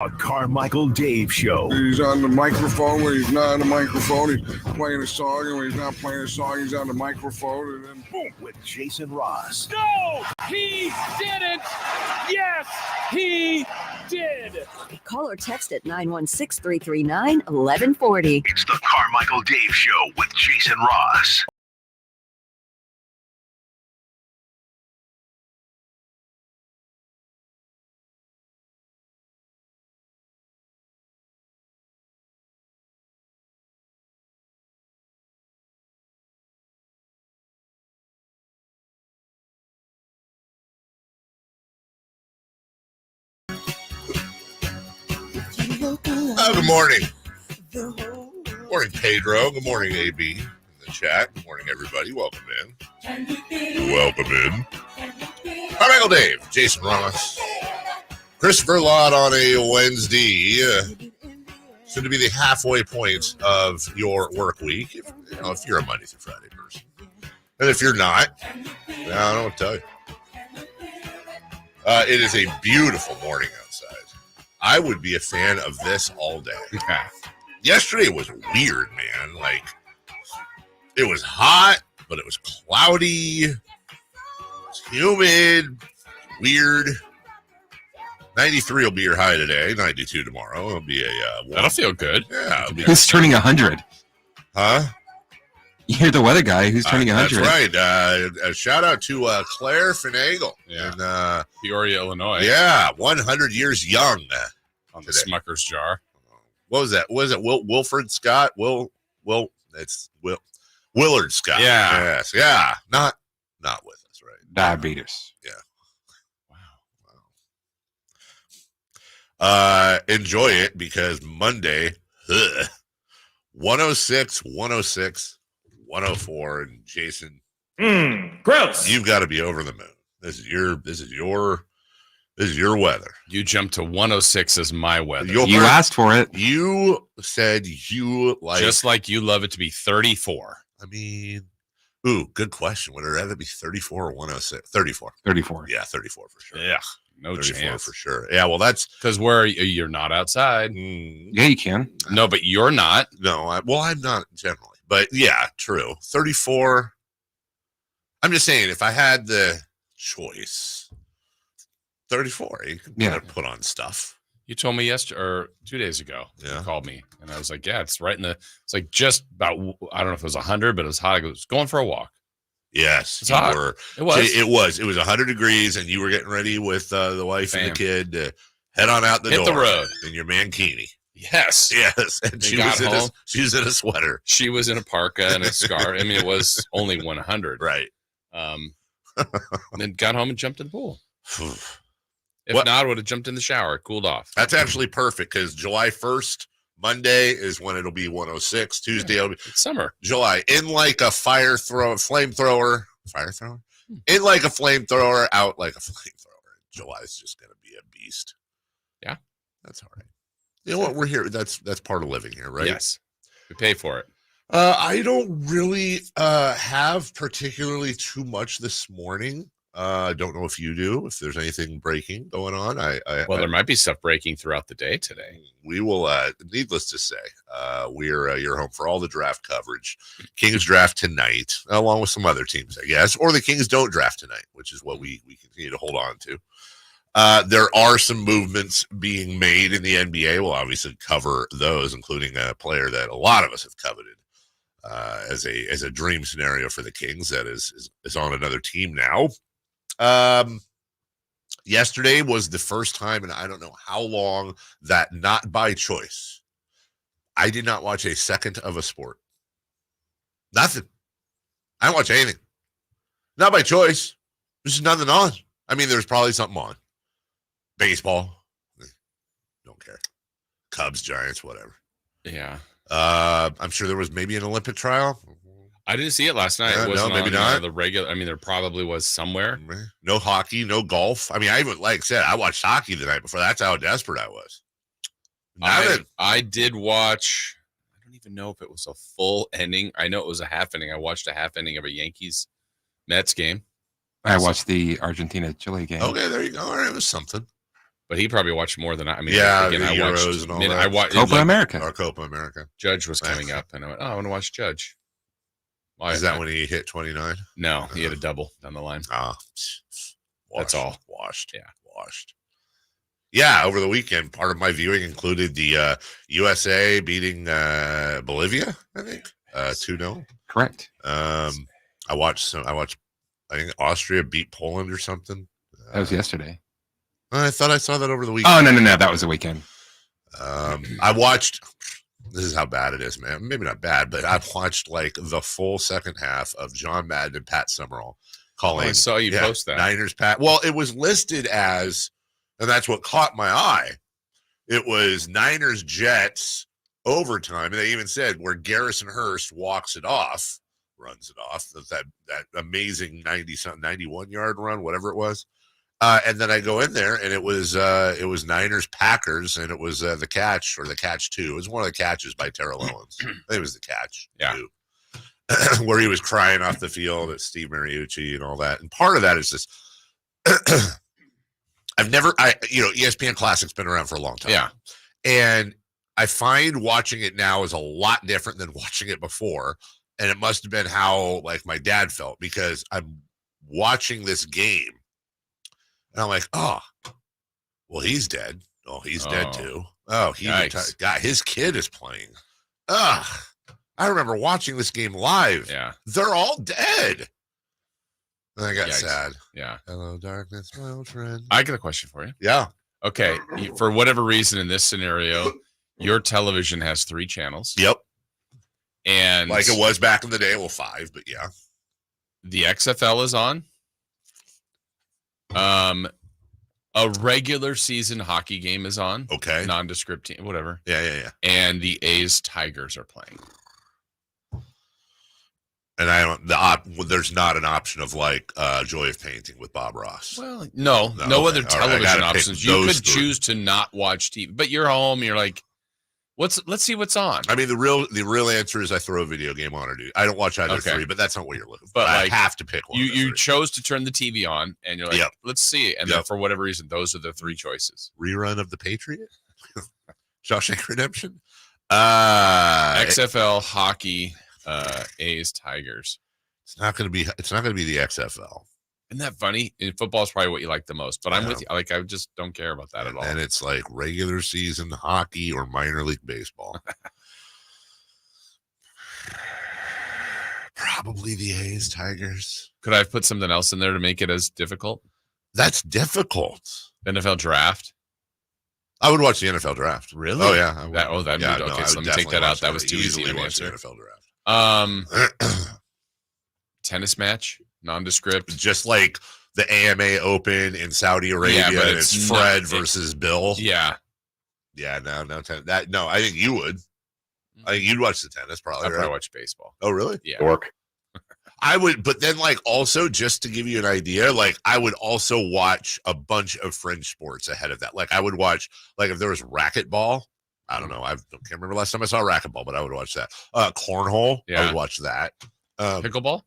A Carmichael Dave Show. He's on the microphone when he's not on the microphone. He's playing a song, and when he's not playing a song, he's on the microphone. And then boom, with Jason Ross. No, he didn't. Yes, he did. Call or text at 916-339-1140. It's the Carmichael Dave Show with Jason Ross. Good morning. Morning, Pedro. Good morning, AB in the chat. Good morning, everybody. Welcome in. Welcome in. Carmichael Dave, Jason Ross, Christopher Lott on a Wednesday. Soon to be the halfway point of your work week. If you're a Monday through Friday person. And if you're not, I don't know what to tell you. It is a beautiful morning outside. I would be a fan of this all day. Yesterday was weird, man. Like, it was hot, but it was cloudy. It was humid. Weird. 93 will be your high today. 92 tomorrow. It'll be a... That'll feel good. Yeah. Who's turning 100? Huh? You're the weather guy who's turning 100. That's right. A shout out to Claire Finagle in Peoria, Illinois. Yeah, 100 years young. On the Smucker's jar. What was that? Was it Wilfred Scott? It's Willard Scott. Yeah. Yes. Yeah. Not with us, right? Diabetes. Yeah. Wow. Enjoy it because Monday, 106, 106, 104, and Jason. Gross. You've got to be over the moon. This is your weather. You jumped to 106 as my weather. You asked for it. You said you like... Just like you love it to be 34. I mean, good question. Would it rather be 34 or 106? 34. 34. Yeah, 34 for sure. Yeah, no 34 chance. for sure. Yeah, well, that's... Because you're not outside. Yeah, you can. No, but you're not. No, I'm not generally. But yeah, true. 34. I'm just saying, if I had the choice... 34. You can put on stuff. You told me yesterday or 2 days ago. Yeah. You called me and I was like, yeah, it's right in it's like just about, I don't know if it was 100, but it was hot. I was going for a walk. Yes. It's hot. It was 100 degrees and you were getting ready with the wife and the kid to head on out the door. Hit the road. In your mankini. Yes. Yes. And she was in a sweater. She was in a parka and a scarf. I mean, it was only 100. Right. Then got home and jumped in the pool. If not, I would have jumped in the shower, cooled off. That's actually perfect because July 1st, Monday, is when it'll be 106. Tuesday, it'll be it's summer. July. In like a flamethrower. In like a flamethrower, out like a flamethrower. July is just going to be a beast. Yeah. That's all right. You know what? We're here. That's part of living here, right? Yes. We pay for it. I don't really have particularly too much this morning. I don't know if you do, if there's anything breaking going on. There might be stuff breaking throughout the day today. We will, needless to say, you're home for all the draft coverage. Kings draft tonight, along with some other teams, I guess, or the Kings don't draft tonight, which is what we continue to hold on to. There are some movements being made in the NBA. We'll obviously cover those, including a player that a lot of us have coveted as a dream scenario for the Kings that is on another team now. Yesterday was the first time in I don't know how long that not by choice. I did not watch a second of a sport. Nothing. I didn't watch anything. Not by choice. There's just nothing on. I mean, there's probably something on. Baseball. Don't care. Cubs, Giants, whatever. Yeah. I'm sure there was maybe an Olympic trial. I didn't see it last night. It wasn't maybe on, not. The regular. I mean, there probably was somewhere. No hockey, no golf. I mean, I even, like I said, I watched hockey the night before. That's how desperate I was. I did watch. I don't even know if it was a full inning. I know it was a half inning. I watched a half inning of a Yankees Mets game. I watched the Argentina-Chile game. Okay, there you go. All right, it was something. But he probably watched more than I mean. Yeah, again, the I Euros watched, and all I that. watched Copa America. Or Copa America. Judge was coming up, and I went, "Oh, I want to watch Judge." Well, Is that when he hit 29? No, he had a double down the line. Washed, That's all. Washed. Yeah. Washed. Yeah, over the weekend, part of my viewing included the USA beating Bolivia, I think, 2-0. Correct. I watched, I think Austria beat Poland or something. That was yesterday. I thought I saw that over the weekend. Oh, no. That was the weekend. I watched, this is how bad it is, man. Maybe not bad, but I watched like the full second half of John Madden and Pat Summerall calling. I saw you post that. Niners Pat. Well, it was listed as, and that's what caught my eye. It was Niners Jets overtime. And they even said where Garrison Hurst runs it off, that amazing 91 yard run, whatever it was. And then I go in there and it was Niners Packers, and it was the catch two. It was one of the catches by Terrell Owens. I think it was the catch. Yeah. Too. Where he was crying off the field at Steve Mariucci and all that. And part of that is this. ESPN Classic's been around for a long time. Yeah. And I find watching it now is a lot different than watching it before. And it must have been how like my dad felt, because I'm watching this game and I'm like, oh, well, he's dead. Oh, he's dead too. Oh, he retired. God, his kid is playing. Ugh. I remember watching this game live. Yeah. They're all dead. And I got sad. Yeah. Hello, darkness, my old friend. I got a question for you. Yeah. Okay. For whatever reason in this scenario, your television has 3 channels. Yep. And like it was back in the day. Well, 5, but yeah. The XFL is on. A regular season hockey game is on. Okay. Nondescript team, whatever. Yeah. And the A's Tigers are playing. And there's not an option of like Joy of Painting with Bob Ross. Well, no other television options. You could choose to not watch TV, but you're home. You're like, let's see what's on. I mean, the real answer is I throw a video game on or do. I don't watch either 3, but that's not what you're looking for. But I have to pick one. You chose to turn the TV on, and you're like, let's see it. And then for whatever reason, those are the 3 choices. Rerun of The Patriot, Shawshank Redemption, XFL hockey. A's Tigers. It's not going to be the XFL. Isn't that funny? In football is probably what you like the most, but I'm with you. Like, I just don't care about that at all. And it's like regular season hockey or minor league baseball. Probably the A's Tigers. Could I have put something else in there to make it as difficult? That's difficult. NFL draft. I would watch the NFL draft. Really? Oh yeah. Okay, so let me take that out. That was too easy to answer. The NFL draft. Tennis match, nondescript. Just like the AMA Open in Saudi Arabia, but and it's Fred versus Bill. Yeah. No, I think you would. I think you'd watch the tennis probably. I'd probably watch baseball. Oh, really? Yeah. Work. I would, but then like also just to give you an idea, like I would also watch a bunch of fringe sports ahead of that. Like I would watch, like if there was racquetball. I don't know. I can't remember last time I saw racquetball, but I would watch that. Cornhole. Yeah. I would watch that. Pickleball.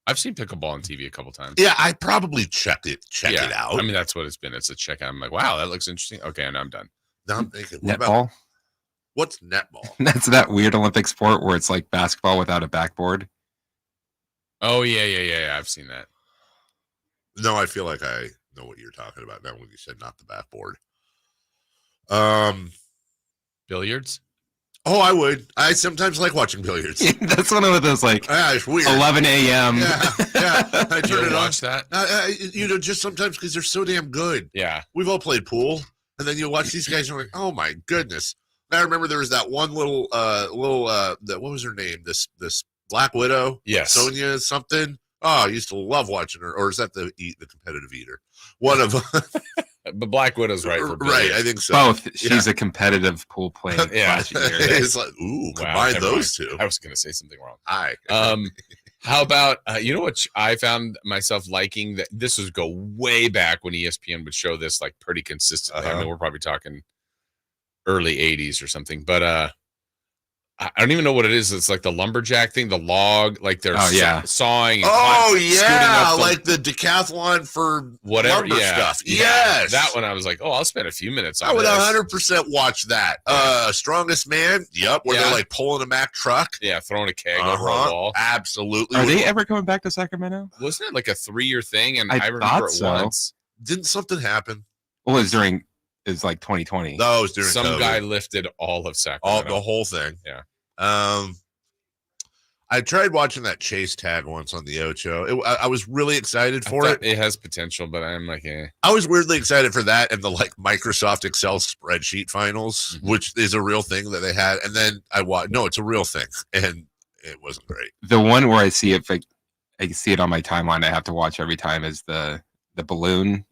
I've seen pickleball on TV a couple times. Yeah, I'd probably check it out. I mean, that's what it's been. It's a check. I'm like, wow, that looks interesting. Okay, and I'm done. Now I'm thinking, Netball. What's netball? That's that weird Olympic sport where it's like basketball without a backboard. Oh yeah. I've seen that. No, I feel like I know what you're talking about now when you said not the backboard. Billiards. Oh, I would. I sometimes like watching billiards. That's one of those like it's weird. 11 a.m. Yeah. I turn it on. Watch that. Just sometimes because they're so damn good. Yeah. We've all played pool, and then you watch these guys and you're like, oh my goodness. And I remember there was that one little what was her name? This Black Widow. Yes. Sonia something. Oh, I used to love watching her. Or is that the competitive eater? One of them. But Black Widow's right for right. I think so. Both. She's a competitive pool playing. Yeah. It's like, combine those two. I was going to say something wrong. Hi. How about you know what I found myself liking? That this was go way back when ESPN would show this like pretty consistently. I mean, we're probably talking early 80s or something. But I don't even know what it is. It's like the lumberjack thing, the log, like they're sawing. And like the decathlon for whatever lumber stuff. Yeah. Yes. That one I was like, oh, I'll spend a few minutes on I would this. 100% watch that. Strongest Man. Yep. Where they're like pulling a Mack truck. Yeah. Throwing a keg over a wall. Absolutely. Are they ever coming back to Sacramento? Wasn't it like a 3-year thing? And I remember thought it so. once. Didn't something happen? Well, it was like 2020. No, it was during Some COVID. guy lifted all of Sacramento. The whole thing. Yeah. I tried watching that chase tag once on the Ocho. I was really excited for it. It has potential, but I'm like, eh. I was weirdly excited for that and the like Microsoft Excel spreadsheet finals, which is a real thing that they had. And then I watched. No, it's a real thing, and it wasn't great. The one where I see it, I see it on my timeline. I have to watch every time is the balloon.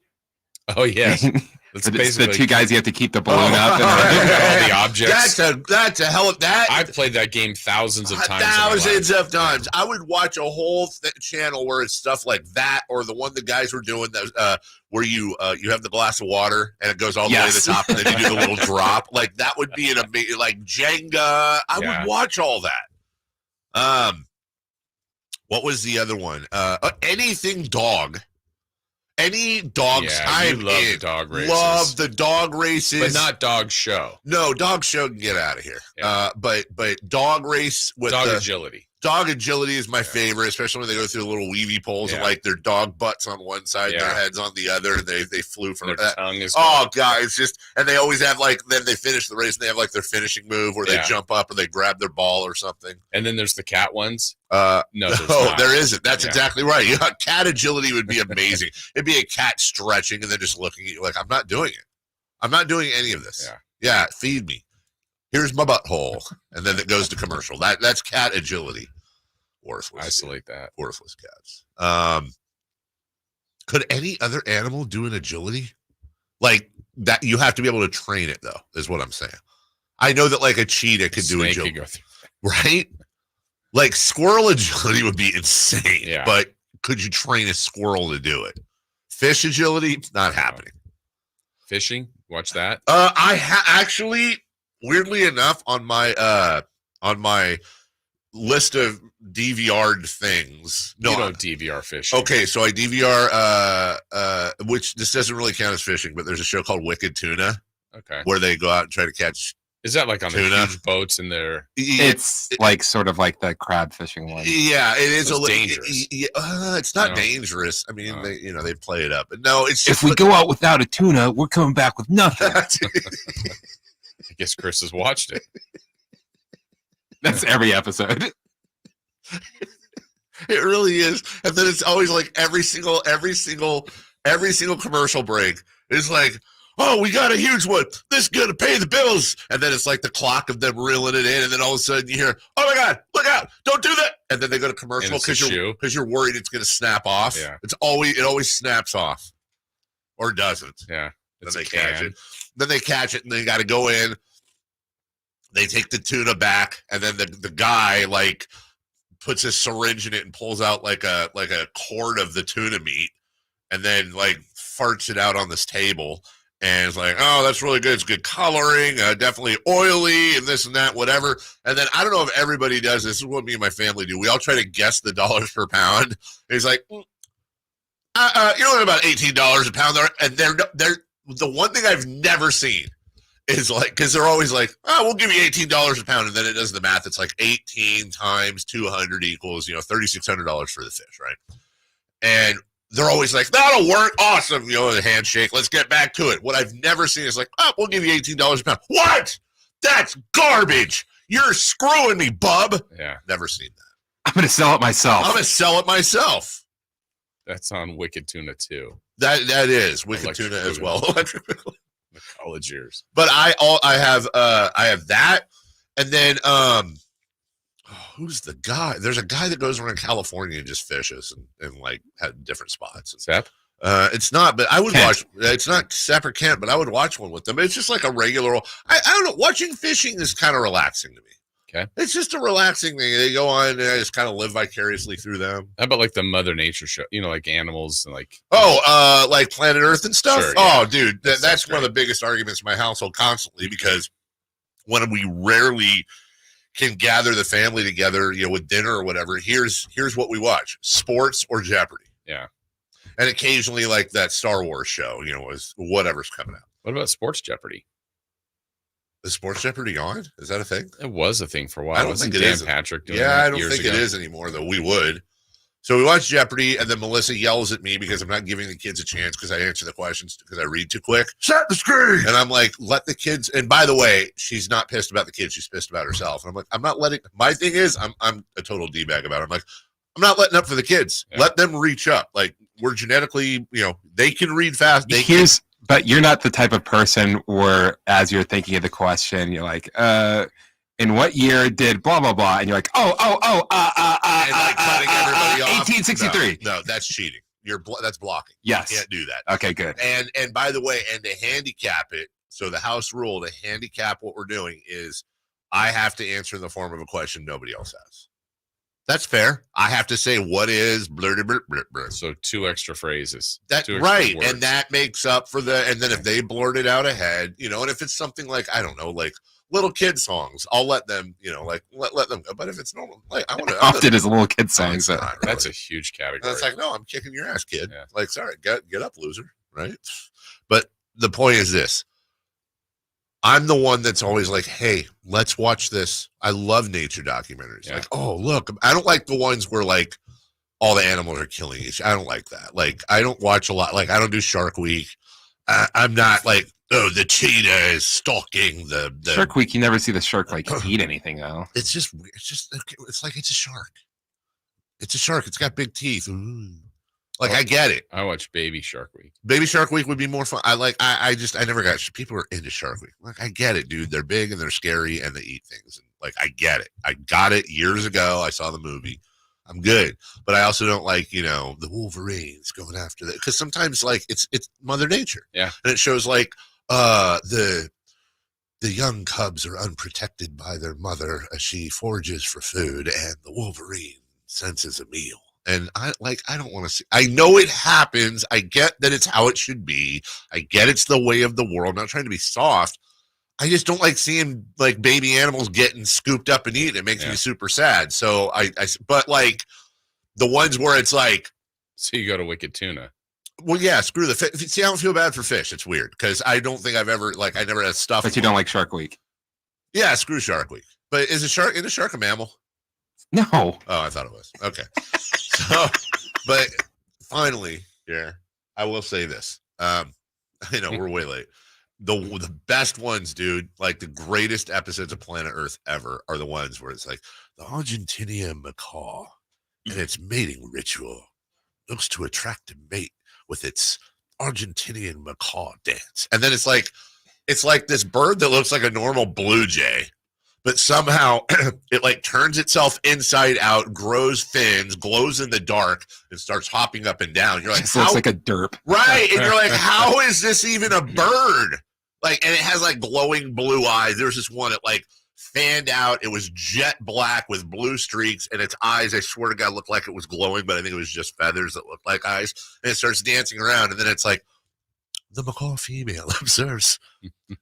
Oh yes. It's the two guys you have to keep the balloon up and all the objects. That's a hell of that. I've played that game thousands of times. Thousands of times. I would watch a whole channel where it's stuff like that, or the one the guys were doing that where you have the glass of water and it goes all the way to the top, and then you do the little drop. Like that would be an amazing, like Jenga. I would watch all that. What was the other one? Anything dog. Any dogs, I'm love in. The dog races. Love the dog races, but not dog show. No, dog show can get out of here. Yeah. But dog race with dog agility. Dog agility is my favorite, especially when they go through the little weavy poles and like their dog butts on one side, their heads on the other, and they flew from their tongue is. God, it's just, and they always have like, then they finish the race and they have like their finishing move where they jump up or they grab their ball or something. And then there's the cat ones. No, there isn't. That's exactly right. Cat agility would be amazing. It'd be a cat stretching and then just looking at you like, I'm not doing it. I'm not doing any of this. Yeah, feed me. Here's my butthole, and then it goes to commercial. That's cat agility. Worthless. Isolate that. Worthless cats. Could any other animal do an agility like that? You have to be able to train it, though. Is what I'm saying. I know that like a cheetah could do agility, right? Like squirrel agility would be insane. Yeah. But could you train a squirrel to do it? Fish agility, not happening. Fishing, watch that. I actually. Weirdly enough, on my list of DVR'd things, you don't DVR fishing. Okay, so I DVR which this doesn't really count as fishing, but there's a show called Wicked Tuna. Okay, where they go out and try to catch. Is that like on tuna? The huge boats in there? It's like sort of like the crab fishing one. Yeah, it is dangerous. It's not dangerous. I mean, they play it up, but no, it's just if we go out without a tuna, we're coming back with nothing. I guess Chris has watched it. That's every episode. It really is. And then it's always like every single commercial break is like, oh, we got a huge one. This is going to pay the bills. And then it's like the clock of them reeling it in. And then all of a sudden you hear, oh my God, look out. Don't do that. And then they go to commercial because you're worried it's going to snap off. Yeah. It always snaps off or doesn't. Yeah. Then they catch it. Then they catch it and they got to go in. They take the tuna back, and then the guy like puts a syringe in it and pulls out like a cord of the tuna meat, and then like farts it out on this table, and it's like, oh, that's really good. It's good coloring, definitely oily, and this and that, whatever. And then I don't know if everybody does this. This is what me and my family do. We all try to guess the dollars per pound. And he's like, you're looking about $18 a pound there, and they're the one thing I've never seen is like, because they're always like, oh, we'll give you $18 a pound, and then it does the math. It's like 18 times 200 equals, $3,600 for the fish, right? And they're always like, that'll work, awesome, the handshake. Let's get back to it. What I've never seen is like, oh, we'll give you $18 a pound. What? That's garbage. You're screwing me, bub. Yeah, never seen that. I'm gonna sell it myself. That's on Wicked Tuna too. That is Wicked Tuna as well. The college years. But I have that, and then who's the guy? There's a guy that goes around California and just fishes and like had different spots. Sep? It's not, but I would Kent. watch. It's not Sep or Kent, but I would watch one with them. It's just like a regular. I don't know. Watching fishing is kind of relaxing to me. Okay. It's just a relaxing thing. They go on and I just kind of live vicariously through them. How about like the Mother Nature show? Like animals and like. Like Planet Earth and stuff. Sure, yeah. Oh, dude, that's one of the biggest arguments in my household constantly, because when we rarely can gather the family together, with dinner or whatever, here's what we watch: sports or Jeopardy. Yeah. And occasionally, like that Star Wars show, is whatever's coming out. What about Sports Jeopardy? Is Sports Jeopardy on? Is that a thing? It was a thing for a while. I don't think it Dan is. Patrick doing Yeah, that I don't years think ago? it is anymore, though. We would. So we watch Jeopardy, and then Melissa yells at me because I'm not giving the kids a chance because I answer the questions because I read too quick. Set the screen. And I'm like, let the kids. And by the way, she's not pissed about the kids. She's pissed about herself. And I'm like, I'm not letting. My thing is, I'm a total D-bag about it. I'm like, I'm not letting up for the kids. Yeah. Let them reach up. Like, we're genetically, they can read fast. But you're not the type of person where, as you're thinking of the question, you're like, in what year did blah blah blah, and you're like, and like cutting everybody off. 1863. No, that's cheating. That's blocking. Yes. You can't do that. Okay, good. And by the way, and to handicap it, so the house rule to handicap what we're doing is I have to answer in the form of a question nobody else has. That's fair. I have to say what is blur. So 2 extra phrases. That's 2 extra right. words. And that makes up for and then if they blurt it out ahead, and if it's something like, I don't know, like little kid songs, I'll let them, let them go. But if it's normal, like I want to Often is a little kid song. So. Really. That's a huge category. And it's like, no, I'm kicking your ass, kid. Yeah. Like, sorry, get up, loser. Right. But the point is this. I'm the one that's always like, hey, let's watch this. I love nature documentaries. Yeah. Like, oh, look, I don't like the ones where like all the animals are killing each. I don't like that. Like, I don't watch a lot. Like, I don't do Shark Week. I'm not like, oh, the cheetah is stalking the Shark Week. You never see the shark like eat anything though. It's just like it's a shark. It's a shark. It's got big teeth. Ooh. Like, I get it. I watch Baby Shark Week. Baby Shark Week would be more fun. I never got, people are into Shark Week. Like, I get it, dude. They're big and they're scary and they eat things. And like, I get it. I got it years ago. I saw the movie. I'm good. But I also don't like, the Wolverines going after that. Because sometimes like it's Mother Nature. Yeah. And it shows like the young cubs are unprotected by their mother as she forages for food and the Wolverine senses a meal. And I don't want to see. I know it happens. I get that it's how it should be. I get it's the way of the world. I'm not trying to be soft. I just don't like seeing like baby animals getting scooped up and eaten. It makes me super sad. So but like the ones where it's like, so you go to Wicked Tuna. Well, yeah, screw the fish. See, I don't feel bad for fish. It's weird because I don't think I've ever I never had stuff. But you don't like Shark Week. Yeah, screw Shark Week. But is a shark a mammal? No. Oh, I thought it was. Okay. So, but finally, I will say this. I know we're way late. The best ones, dude, like the greatest episodes of Planet Earth ever are the ones where it's like the Argentinian macaw and its mating ritual looks to attract a mate with its Argentinian macaw dance. And then it's like this bird that looks like a normal blue jay, but somehow it like turns itself inside out, grows fins, glows in the dark, and starts hopping up and down. You're like, Just looks like a derp. Right. And you're like, how is this even a bird? Like, and it has like glowing blue eyes. There's this one that like fanned out. It was jet black with blue streaks, and its eyes, I swear to God, looked like it was glowing, but I think it was just feathers that looked like eyes. And it starts dancing around, and then it's like, the macaw female observes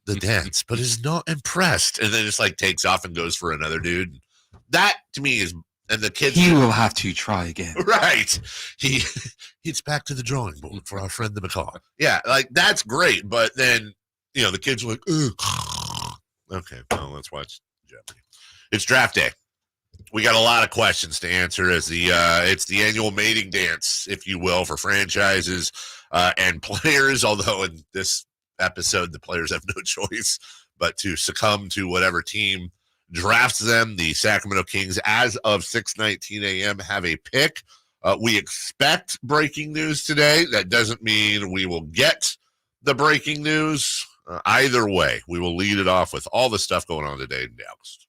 the dance, but is not impressed. And then just like takes off and goes for another dude. That to me is, and the kids. He will have to try again. Right. It's back to the drawing board for our friend the macaw. Yeah, like that's great. But then, the kids are like, ugh. Okay, well, let's watch Jeopardy. It's draft day. We got a lot of questions to answer as it's the annual mating dance, if you will, for franchises and players. Although in this episode, the players have no choice but to succumb to whatever team drafts them. The Sacramento Kings, as of 6:19 a.m., have a pick. We expect breaking news today. That doesn't mean we will get the breaking news. Either way, we will lead it off with all the stuff going on today in Dallas.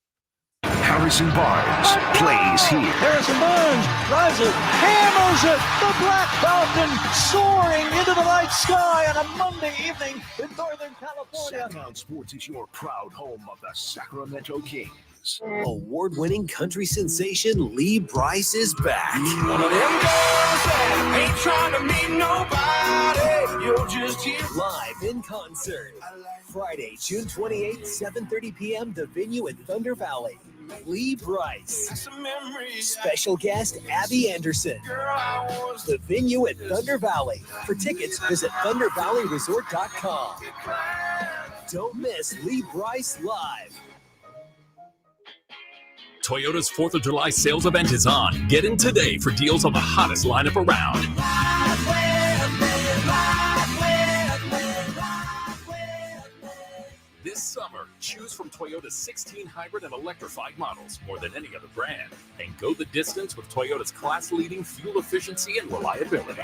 Harrison Barnes plays here. Harrison Barnes drives it, hammers it. The Black Falcon soaring into the night sky on a Monday evening in Northern California. Paramount Sports is your proud home of the Sacramento Kings. Award-winning country sensation Lee Brice is back. One of them girls that ain't trying to meet nobody. You're just here. Live in concert. Friday, June 28th, 7:30 p.m. The venue at Thunder Valley. Lee Bryce. Special guest Abby Anderson. The venue at Thunder Valley. For tickets, visit thundervalleyresort.com. Don't miss Lee Bryce live. Toyota's 4th of July sales event is on. Get in today for deals on the hottest lineup around. This summer, choose from Toyota's 16 hybrid and electrified models, more than any other brand, and go the distance with Toyota's class-leading fuel efficiency and reliability.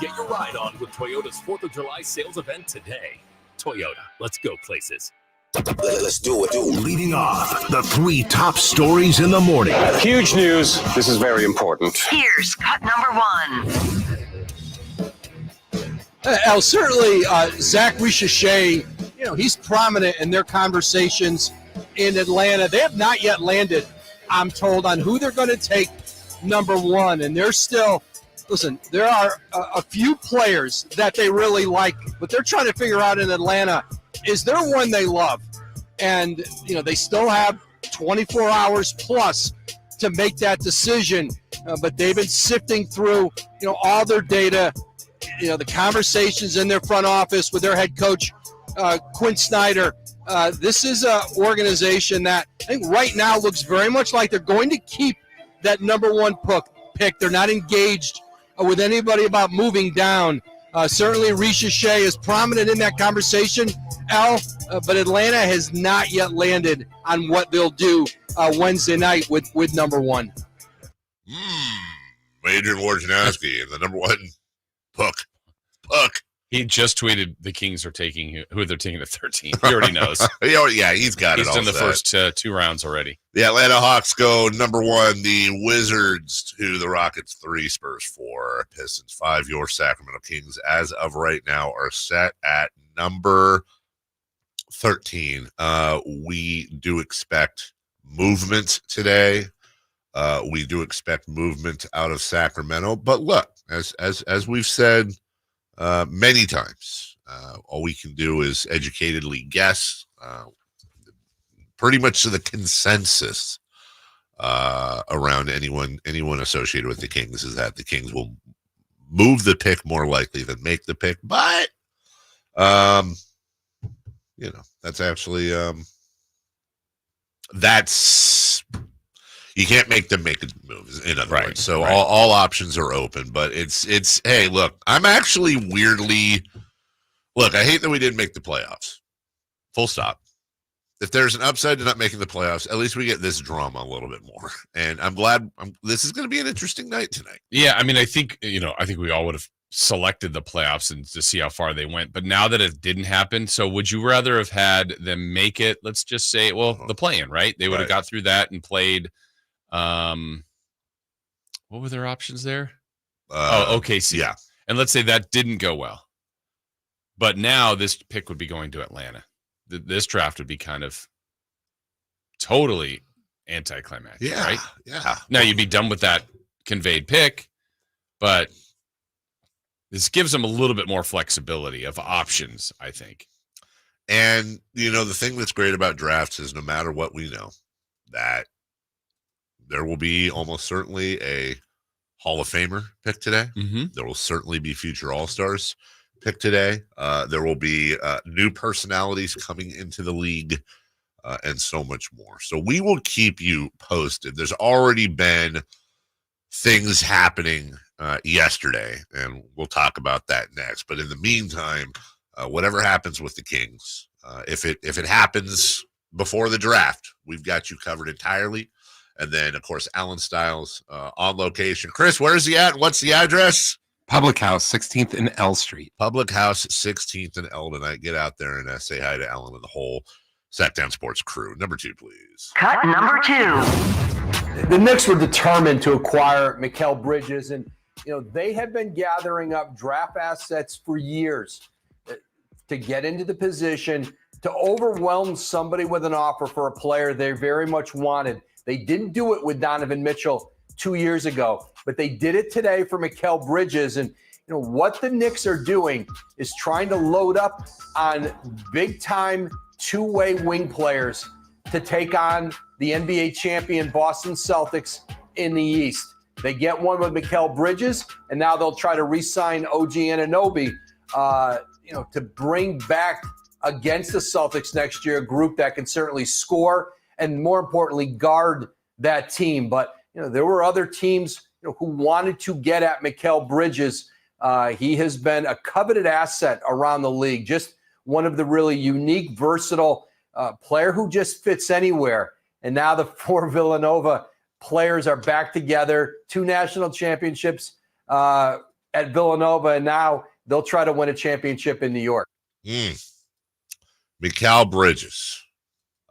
Get your ride on with Toyota's 4th of July sales event today. Toyota, let's go places. Let's do it. Leading off, the 3 top stories in the morning. Huge news. This is very important. Here's cut number 1. Certainly, Zach Richeche, he's prominent in their conversations in Atlanta. They have not yet landed, I'm told, on who they're going to take number 1. And they're still, listen, there are a few players that they really like, but they're trying to figure out in Atlanta, is there one they love? And, they still have 24 hours plus to make that decision. But they've been sifting through, all their data, the conversations in their front office with their head coach, Quinn Snyder. This is an organization that I think right now looks very much like they're going to keep that number 1 pick. They're not engaged with anybody about moving down. Certainly Richeche is prominent in that conversation, but Atlanta has not yet landed on what they'll do Wednesday night with number 1. Adrian Wojnarowski and the number 1 Puck. He just tweeted the Kings are taking who they're taking at 13. He already knows. Yeah, he's got it. He's done the first 2 rounds already. The Atlanta Hawks go number 1. The Wizards 2, the Rockets 3, Spurs 4, Pistons 5. Your Sacramento Kings, as of right now, are set at number 13. We do expect movement today. We do expect movement out of Sacramento. But look, as we've said many times, all we can do is educatedly guess. Pretty much to the consensus around anyone associated with the Kings is that the Kings will move the pick more likely than make the pick. But that's actually you can't make them make a move, in other words. So all options are open, but it's hey, look, I'm actually weirdly I hate that we didn't make the playoffs. Full stop. If there's an upside to not making the playoffs, at least we get this drama a little bit more. And I'm glad this is going to be an interesting night tonight. Yeah, I mean, I think we all would have selected the playoffs and to see how far they went. But now that it didn't happen, so would you rather have had them make it, let's just say, the play-in, right? They would have got through that and played what were their options there? OKC. Yeah. And let's say that didn't go well. But now this pick would be going to Atlanta. This draft would be kind of totally anticlimactic, right? Yeah. Now you'd be done with that conveyed pick, but this gives them a little bit more flexibility of options, I think. And, the thing that's great about drafts is no matter what we know, that there will be almost certainly a Hall of Famer pick today. Mm-hmm. There will certainly be future All-Stars pick today. There will be new personalities coming into the league and so much more. So we will keep you posted. There's already been things happening yesterday, and we'll talk about that next. But in the meantime, whatever happens with the Kings, if it happens before the draft, we've got you covered entirely. And then, of course, Alan Stiles on location. Chris, where is he at? What's the address? Public House, 16th and L Street. Public House, 16th and L tonight. Get out there and say hi to Alan and the whole Sacktown Sports crew. Number 2, please. Cut number 2. The Knicks were determined to acquire Mikal Bridges, and they have been gathering up draft assets for years to get into the position to overwhelm somebody with an offer for a player they very much wanted. They didn't do it with Donovan Mitchell 2 years ago, but they did it today for Mikal Bridges. And what the Knicks are doing is trying to load up on big-time two-way wing players to take on the NBA champion Boston Celtics in the East. They get one with Mikal Bridges, and now they'll try to re-sign OG Anunoby, to bring back against the Celtics next year a group that can certainly score and, more importantly, guard that team. But there were other teams who wanted to get at Mikal Bridges. He has been a coveted asset around the league, just one of the really unique, versatile player who just fits anywhere. And now the 4 Villanova players are back together, 2 national championships at Villanova, and now they'll try to win a championship in New York. Mikal Bridges.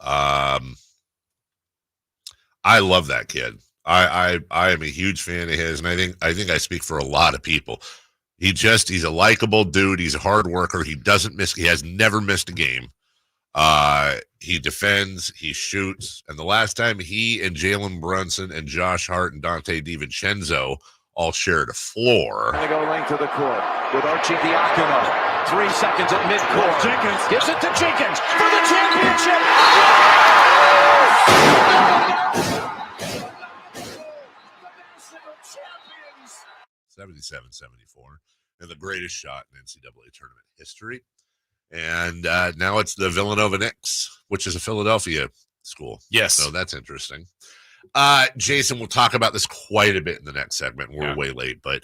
I love that kid. I am a huge fan of his, and I think I speak for a lot of people. He's a likable dude. He's a hard worker. He has never missed a game. He defends, he shoots, and the last time he and Jalen Brunson and Josh Hart and Dante DiVincenzo all shared a floor. They go length of the court with Arcidiacono. 3 seconds at midcourt. Jenkins gives it to Jenkins for the championship. 77-74, and the greatest shot in NCAA tournament history. And now it's the Villanova Knicks, which is a Philadelphia school. Yes. So that's interesting. Jason, we'll talk about this quite a bit in the next segment. We're way late, but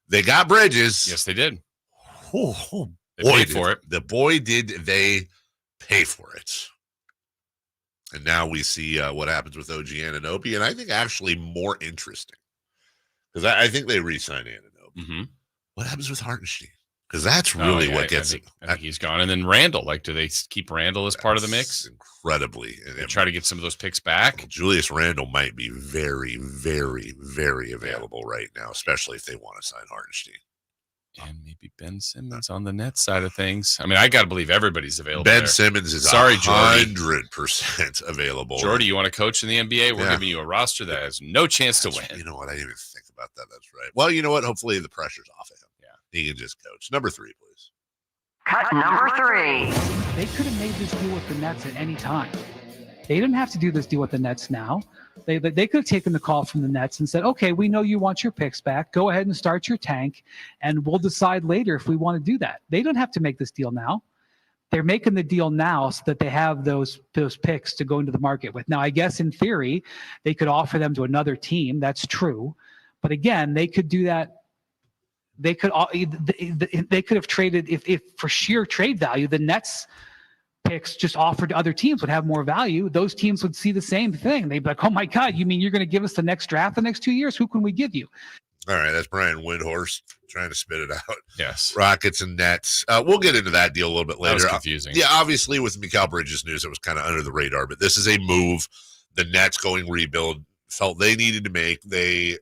they got Bridges. Yes, they did. They paid for it. The boy, did they pay for it. And now we see what happens with OG Anunoby, and I think actually more interesting. Because I think they re-sign Anunoby. Mm-hmm. What happens with Hartenstein? Because that's really what gets it. I think he's gone. And then Randall, do they keep Randall as part of the mix? Incredibly. They try to get some of those picks back. Julius Randle might be very, very, very available right now, especially if they want to sign Hartenstein. And maybe Ben Simmons on the net side of things. I mean, I got to believe everybody's available. Ben there. Simmons is 100% available. Jordy, you want to coach in the NBA? We're giving you a roster that has no chance to win. You know what? I didn't even think about that. That's right. Well, you know what? Hopefully the pressure's off of him. Yeah. He can just coach. Number 3, please. Cut number 3. They could have made this deal with the Nets at any time. They didn't have to do this deal with the Nets now. They could have taken the call from the Nets and said, okay, we know you want your picks back. Go ahead and start your tank, and we'll decide later if we want to do that. They don't have to make this deal now. They're making the deal now so that they have those picks to go into the market with. Now, I guess in theory, they could offer them to another team. That's true. But again, they could do that. They could have traded, if for sheer trade value, the Nets picks just offered to other teams would have more value. Those teams would see the same thing. They'd be like, oh my God, you mean you're going to give us the next draft the next 2 years? Who can we give you? All right, that's Brian Windhorst trying to spit it out. Yes. Rockets and Nets. We'll get into that deal a little bit later. That was confusing. Yeah, obviously with Mikal Bridges news, it was kind of under the radar, but this is a move the Nets going rebuild felt they needed to make. The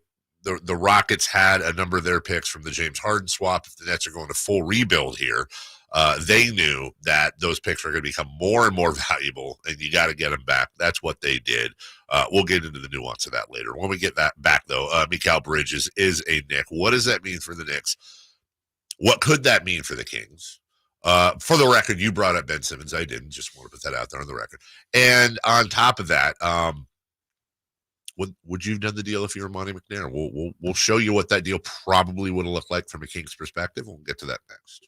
Rockets had a number of their picks from the James Harden swap. If the Nets are going to full rebuild here, they knew that those picks were going to become more and more valuable, and you got to get them back. That's what they did. We'll get into the nuance of that later. When we get that back, though, Mikal Bridges is a Knick. What does that mean for the Knicks? What could that mean for the Kings? For the record, you brought up Ben Simmons. I didn't. Just want to put that out there on the record. And on top of that, would you have done the deal if you were Monty McNair? We'll show you what that deal probably would have looked like from a Kings perspective. We'll get to that next.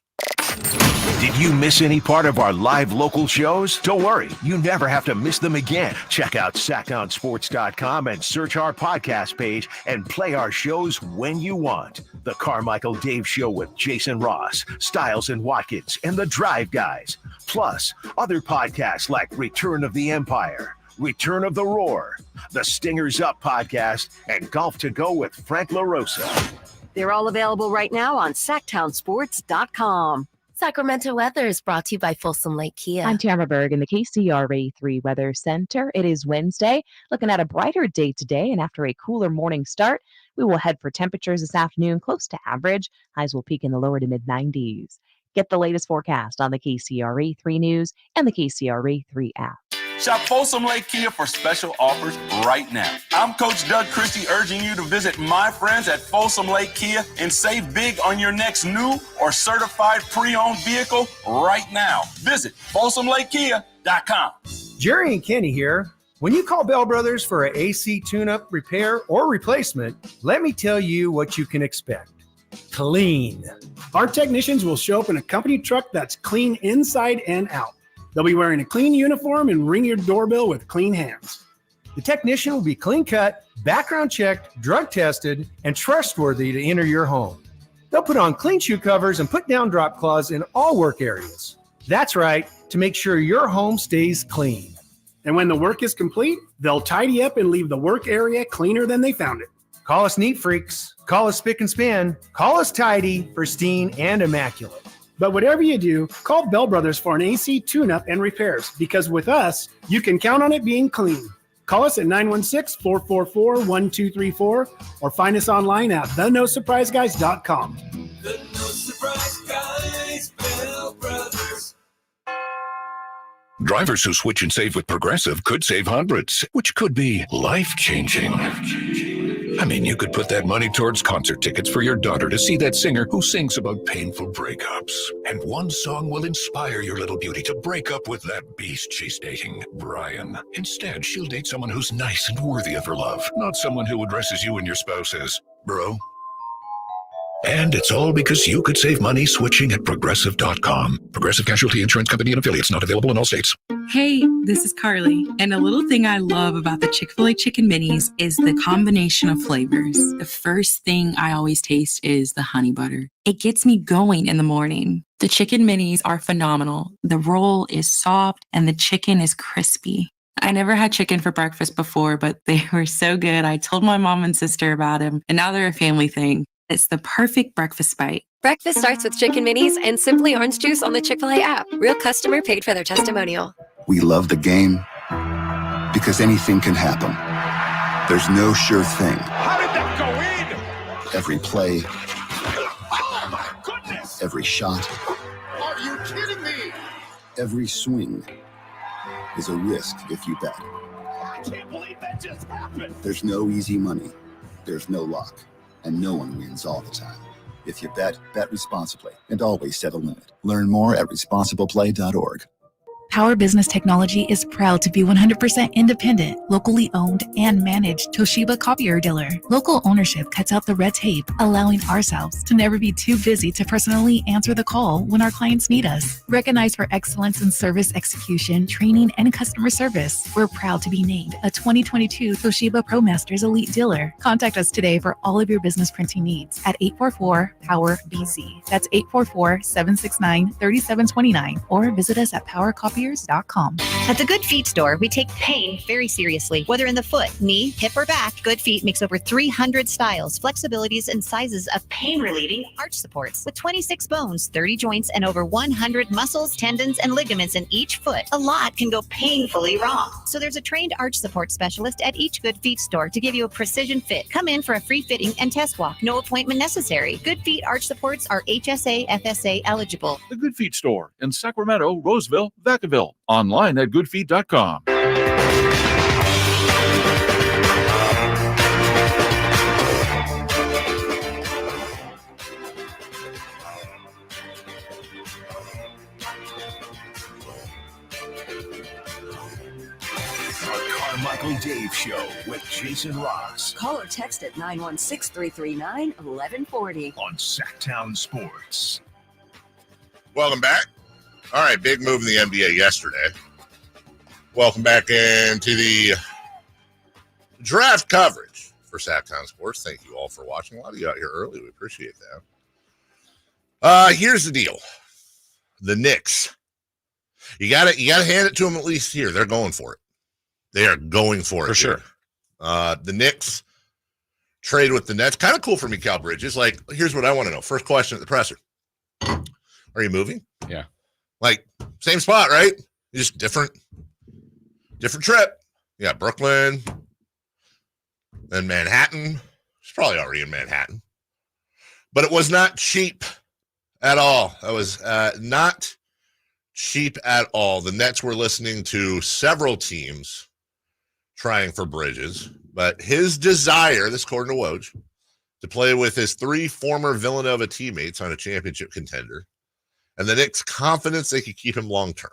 Did you miss any part of our live local shows? Don't worry, you never have to miss them again. Check out sacktownsports.com and search our podcast page and play our shows when you want. The Carmichael Dave Show with Jason Ross, Stiles and Watkins, and the Drive Guys. Plus, other podcasts like Return of the Empire, Return of the Roar, the Stingers Up podcast, and Golf to Go with Frank LaRosa. They're all available right now on sacktownsports.com. Sacramento weather is brought to you by Folsom Lake Kia. I'm Tamara Berg in the KCRA 3 Weather Center. It is Wednesday, looking at a brighter day today, and after a cooler morning start, we will head for temperatures this afternoon close to average. Highs will peak in the lower to mid-90s. Get the latest forecast on the KCRA 3 News and the KCRA 3 app. Shop Folsom Lake Kia for special offers right now. I'm Coach Doug Christie urging you to visit my friends at Folsom Lake Kia and save big on your next new or certified pre-owned vehicle right now. Visit FolsomLakeKia.com. Jerry and Kenny here. When you call Bell Brothers for an AC tune-up, repair, or replacement, let me tell you what you can expect. Clean. Our technicians will show up in a company truck that's clean inside and out. They'll be wearing a clean uniform and ring your doorbell with clean hands. The technician will be clean cut, background checked, drug tested, and trustworthy to enter your home. They'll put on clean shoe covers and put down drop cloths in all work areas. That's right, to make sure your home stays clean. And when the work is complete, they'll tidy up and leave the work area cleaner than they found it. Call us neat freaks. Call us spick and span. Call us tidy, pristine, and immaculate. But whatever you do, call Bell Brothers for an AC tune-up and repairs, because with us, you can count on it being clean. Call us at 916-444-1234 or find us online at thenosurpriseguys.com. The No Surprise Guys, Bell Brothers. Drivers who switch and save with Progressive could save hundreds, which could be life-changing. I mean, you could put that money towards concert tickets for your daughter to see that singer who sings about painful breakups. And one song will inspire your little beauty to break up with that beast she's dating, Brian. Instead, she'll date someone who's nice and worthy of her love, not someone who addresses you and your spouse as bro. And it's all because you could save money switching at Progressive.com. Progressive Casualty Insurance Company and Affiliates, not available in all states. Hey, this is Carly, and a little thing I love about the Chick-fil-A Chicken Minis is the combination of flavors. The first thing I always taste is the honey butter. It gets me going in the morning. The Chicken Minis are phenomenal. The roll is soft, and the chicken is crispy. I never had chicken for breakfast before, but they were so good. I told my mom and sister about them, and now they're a family thing. It's the perfect breakfast bite. Breakfast starts with Chicken Minis and Simply Orange Juice on the Chick-fil-A app. Real customer paid for their testimonial. We love the game because anything can happen. There's no sure thing. How did that go in? Every play, Oh, my goodness. every shot, Are you kidding me? every swing is a risk if you bet. I can't believe that just happened. There's no easy money. There's no luck. And no one wins all the time. If you bet, bet responsibly and always set a limit. Learn more at responsibleplay.org. Power Business Technology is proud to be 100% independent, locally owned, and managed Toshiba copier dealer. Local ownership cuts out the red tape, allowing ourselves to never be too busy to personally answer the call when our clients need us. Recognized for excellence in service execution, training, and customer service, we're proud to be named a 2022 Toshiba ProMasters Elite Dealer. Contact us today for all of your business printing needs at 844-POWER-BZ. That's 844-769-3729, or visit us at PowerCopier.com. At the Good Feet store, we take pain very seriously. Whether in the foot, knee, hip, or back, Good Feet makes over 300 styles, flexibilities, and sizes of pain-relieving arch supports. With 26 bones, 30 joints, and over 100 muscles, tendons, and ligaments in each foot, a lot can go painfully wrong. So there's a trained arch support specialist at each Good Feet store to give you a precision fit. Come in for a free fitting and test walk. No appointment necessary. Good Feet arch supports are HSA, FSA eligible. The Good Feet store in Sacramento, Roseville, Vacaville. Online at goodfeet.com. The Carmichael Dave Show with Jason Ross. Call or text at 916-339-1140. On Sacktown Sports. Welcome back. All right, big move in the NBA yesterday. Welcome back into the draft coverage for Sacktown Sports. Thank you all for watching. A lot of you out here early. We appreciate that. Here's the deal. The Knicks. You gotta hand it to them at least here. They're going for it. They are going for it. For sure. The Knicks trade with the Nets. Kind of cool for Mikal Bridges. Like, here's what I want to know. First question at the presser. Are you moving? Yeah. Like, same spot, right? Just different trip. Yeah, Brooklyn, then Manhattan. It's probably already in Manhattan. But it was not cheap at all. It was not cheap at all. The Nets were listening to several teams trying for Bridges, but his desire, this according to Woj, to play with his 3 former Villanova teammates on a championship contender, and the Knicks' confidence they could keep him long-term.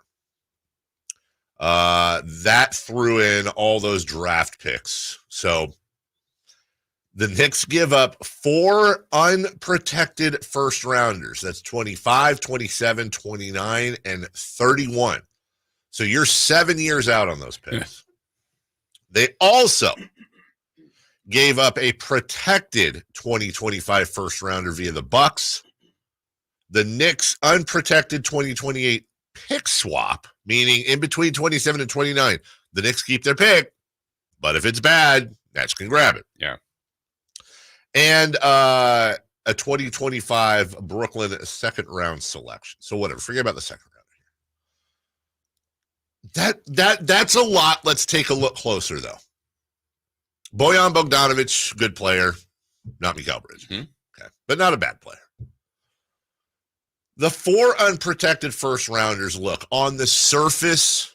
That threw in all those draft picks. So the Knicks give up 4 unprotected first rounders. That's 25, 27, 29, and 31. So you're 7 years out on those picks. They also gave up a protected 2025 first rounder via the Bucks. The Knicks unprotected 2028 pick swap, meaning in between 27 and 29, the Knicks keep their pick, but if it's bad, Nets can grab it. Yeah. And a 2025 Brooklyn second round selection. So whatever, forget about the second round here. That's a lot. Let's take a look closer though. Bojan Bogdanovic, good player, not Mikal Bridges. Okay, but not a bad player. The 4 unprotected first rounders, look, on the surface,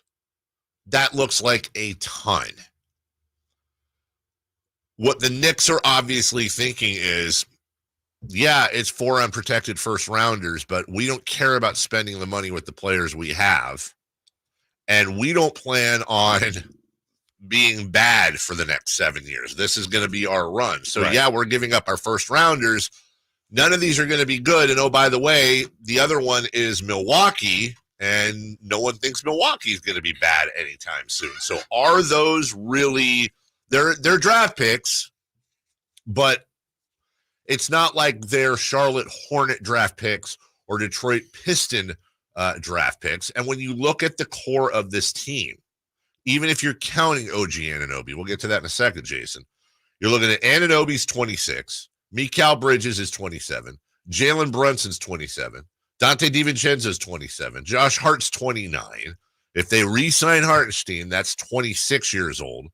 that looks like a ton. What the Knicks are obviously thinking is, yeah, it's 4 unprotected first rounders, but we don't care about spending the money with the players we have. And we don't plan on being bad for the next 7 years. This is going to be our run. So, Right. yeah, we're giving up our first rounders. None of these are going to be good. And, oh, by the way, the other one is Milwaukee, and no one thinks Milwaukee is going to be bad anytime soon. So are those really – they're draft picks, but it's not like they're Charlotte Hornet draft picks or Detroit Piston draft picks. And when you look at the core of this team, even if you're counting OG Anunoby, we'll get to that in a second, Jason, you're looking at Anunoby's 26, Mikal Bridges is 27, Jalen Brunson's 27, Dante DiVincenzo's 27, Josh Hart's 29. If they re-sign Hartenstein, that's 26 years old.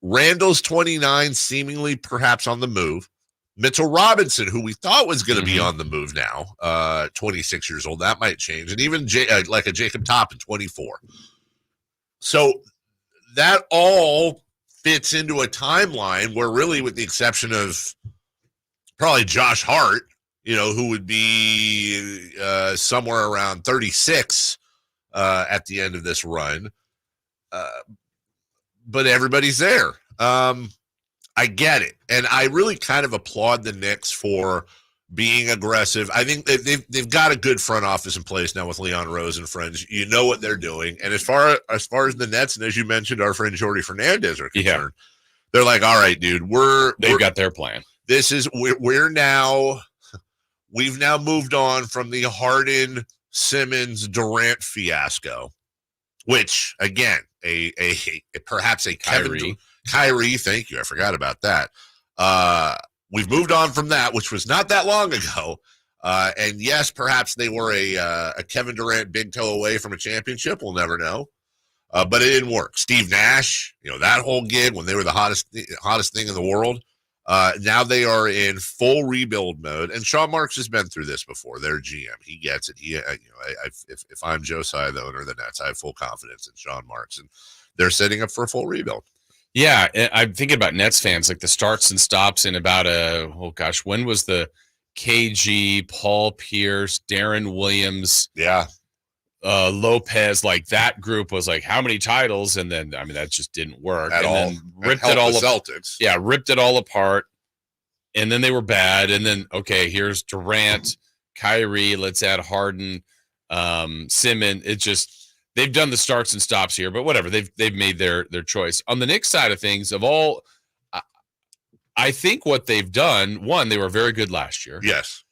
Randall's 29, seemingly perhaps on the move. Mitchell Robinson, who we thought was going to be on the move now, 26 years old. That might change. And even like a Jacob Toppin, 24. So that all fits into a timeline where really, with the exception of probably Josh Hart, who would be somewhere around 36 at the end of this run. But everybody's there. I get it. And I really kind of applaud the Knicks for being aggressive. I think they've got a good front office in place now with Leon Rose and Fringe. You know what they're doing. And as far as the Nets, and as you mentioned, our friend Jordy Fernandez are concerned, they're like, all right, dude, they've got their plan. We've now moved on from the Harden, Simmons, Durant fiasco, which again, perhaps a Kyrie, thank you. I forgot about that. We've moved on from that, which was not that long ago. And yes, perhaps they were a Kevin Durant big toe away from a championship. We'll never know. But it didn't work. Steve Nash, that whole gig when they were the hottest thing in the world. Now they are in full rebuild mode, and Sean Marks has been through this before. Their GM, he gets it. If I'm Joe Tsai, the owner of the Nets, I have full confidence in Sean Marks, and they're setting up for a full rebuild. Yeah, I'm thinking about Nets fans, like the starts and stops in about when was the KG, Paul Pierce, Darren Williams, Lopez, like that group was like, how many titles? And then, that just didn't work. At all. Then ripped it all Celtics. Yeah, ripped it all apart. And then they were bad. And then, okay, here's Durant, Kyrie, let's add Harden, Simmons. It just, they've done the starts and stops here, but whatever. They've made their choice. On the Knicks side of things, I think what they've done, one, they were very good last year. Yes.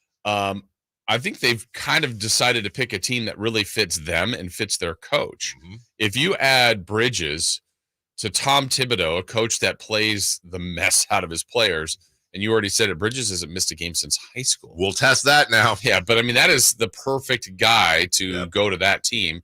I think they've kind of decided to pick a team that really fits them and fits their coach. Mm-hmm. If you add Bridges to Tom Thibodeau, a coach that plays the mess out of his players, and you already said it, Bridges hasn't missed a game since high school. We'll test that now. Yeah, but that is the perfect guy to go to that team.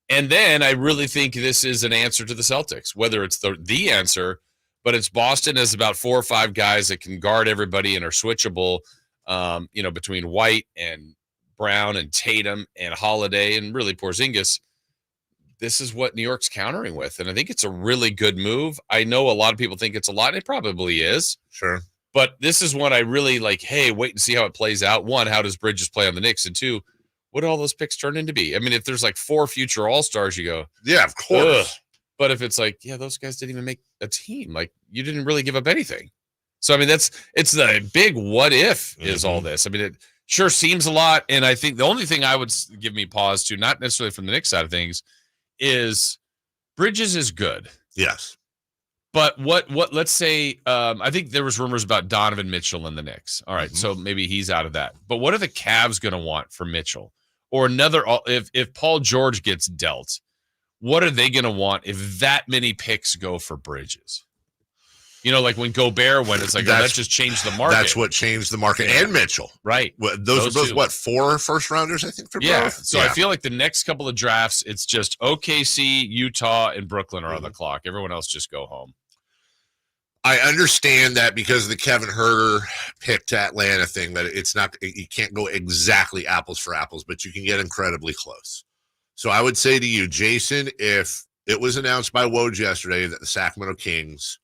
And then I really think this is an answer to the Celtics, whether it's the answer, but it's Boston has about 4 or 5 guys that can guard everybody and are switchable. Between White and Brown and Tatum and Holiday and really Porzingis, this is what New York's countering with. And I think it's a really good move. I know a lot of people think it's a lot. And it probably is. Sure. But this is what I really like, hey, wait and see how it plays out. One, how does Bridges play on the Knicks? And two, what do all those picks turn into be? If there's like 4 future All-Stars, you go, yeah, of course. ugh. But if it's like, yeah, those guys didn't even make a team. Like, you didn't really give up anything. So, I mean, it's the big what if is all this. I mean, it sure seems a lot. And I think the only thing I would give me pause to, not necessarily from the Knicks side of things, is Bridges is good. Yes. But what let's say, I think there was rumors about Donovan Mitchell in the Knicks. All right, so maybe he's out of that. But what are the Cavs going to want for Mitchell? Or another, if Paul George gets dealt, what are they going to want if that many picks go for Bridges? You know, like when Gobert went, it's like, that just changed the market. That's what changed the market. And Mitchell. Right. Those are both, 4 first-rounders, I think, for both? So I feel like the next couple of drafts, it's just OKC, Utah, and Brooklyn are on the clock. Everyone else just go home. I understand that because of the Kevin Huerter pick to Atlanta thing, that it's not, you can't go exactly apples for apples, but you can get incredibly close. So I would say to you, Jason, if it was announced by Woj yesterday that the Sacramento Kings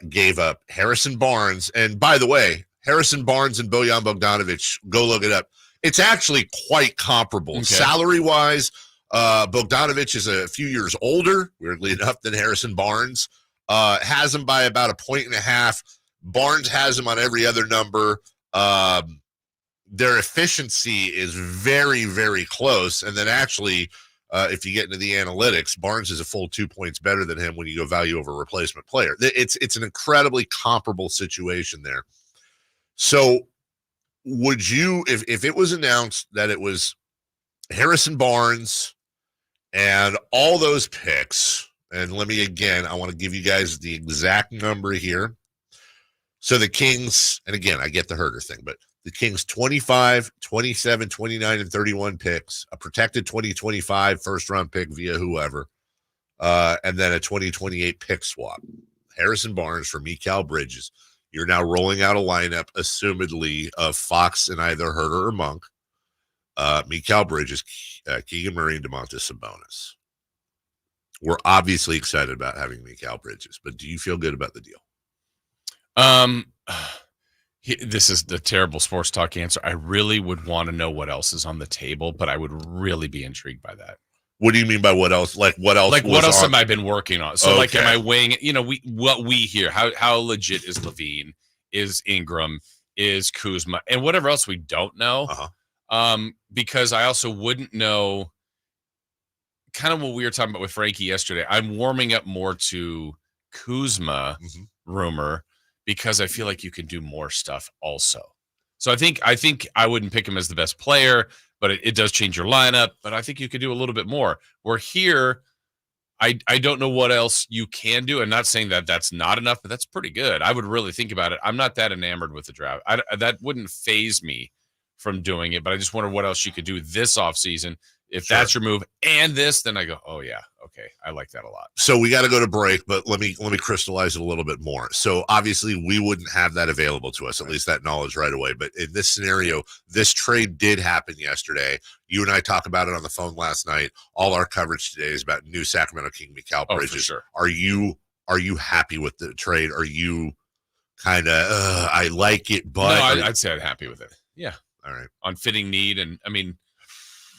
gave up Harrison Barnes, and by the way, Harrison Barnes and Bojan Bogdanovic, go look it up. It's actually quite comparable. Okay. Salary-wise, Bogdanovic is a few years older, weirdly enough, than Harrison Barnes. Has him by about 1.5 points. Barnes has him on every other number. Their efficiency is very, very close. And then actually, if you get into the analytics, Barnes is a full 2 points better than him when you go value over replacement player. It's an incredibly comparable situation there. So would you, if it was announced that it was Harrison Barnes and all those picks, and let me again, I want to give you guys the exact number here. So the Kings, and again, I get the Huerter thing, but the Kings 25, 27, 29, and 31 picks, a protected 2025 first-round pick via whoever, and then a 2028 pick swap. Harrison Barnes for Mikal Bridges. You're now rolling out a lineup, assumedly, of Fox and either Huerter or Monk, Mikal Bridges, Keegan Murray, and Domantas Sabonis. We're obviously excited about having Mikal Bridges, but do you feel good about the deal? This is the terrible sports talk answer. I really would want to know what else is on the table, but I would really be intrigued by that. What do you mean by what else? Like what else? Like what else have I been working on? So like, am I weighing it? You know, what we hear, how legit is Levine, is Ingram, is Kuzma, and whatever else we don't know. Because I also wouldn't know kind of what we were talking about with Frankie yesterday. I'm warming up more to Kuzma rumor because I feel like you can do more stuff also. So I think I wouldn't pick him as the best player, but it does change your lineup. But I think you could do a little bit more. We're here. I don't know what else you can do. I'm not saying that that's not enough, but that's pretty good. I would really think about it. I'm not that enamored with the draft. That wouldn't faze me from doing it, but I just wonder what else you could do this offseason. If that's your move and this, then I go, oh yeah, okay, I like that a lot. So we got to go to break, but let me crystallize it a little bit more. So obviously we wouldn't have that available to us, at least that knowledge right away. But in this scenario, this trade did happen yesterday. You and I talked about it on the phone last night. All our coverage today is about new Sacramento King Mikal Bridges. For sure. Are you happy with the trade? Are you kind of I like it, but no, I'd say I'm happy with it. Yeah. All right. On fitting need, and I mean,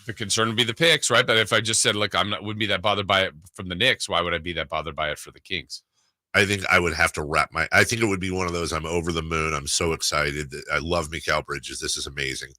the concern would be the picks, right? But if I just said, look, wouldn't be that bothered by it from the Knicks, why would I be that bothered by it for the Kings? I think I would have to I think it would be one of those, I'm over the moon. I'm so excited. I love Mikal Bridges. This is amazing.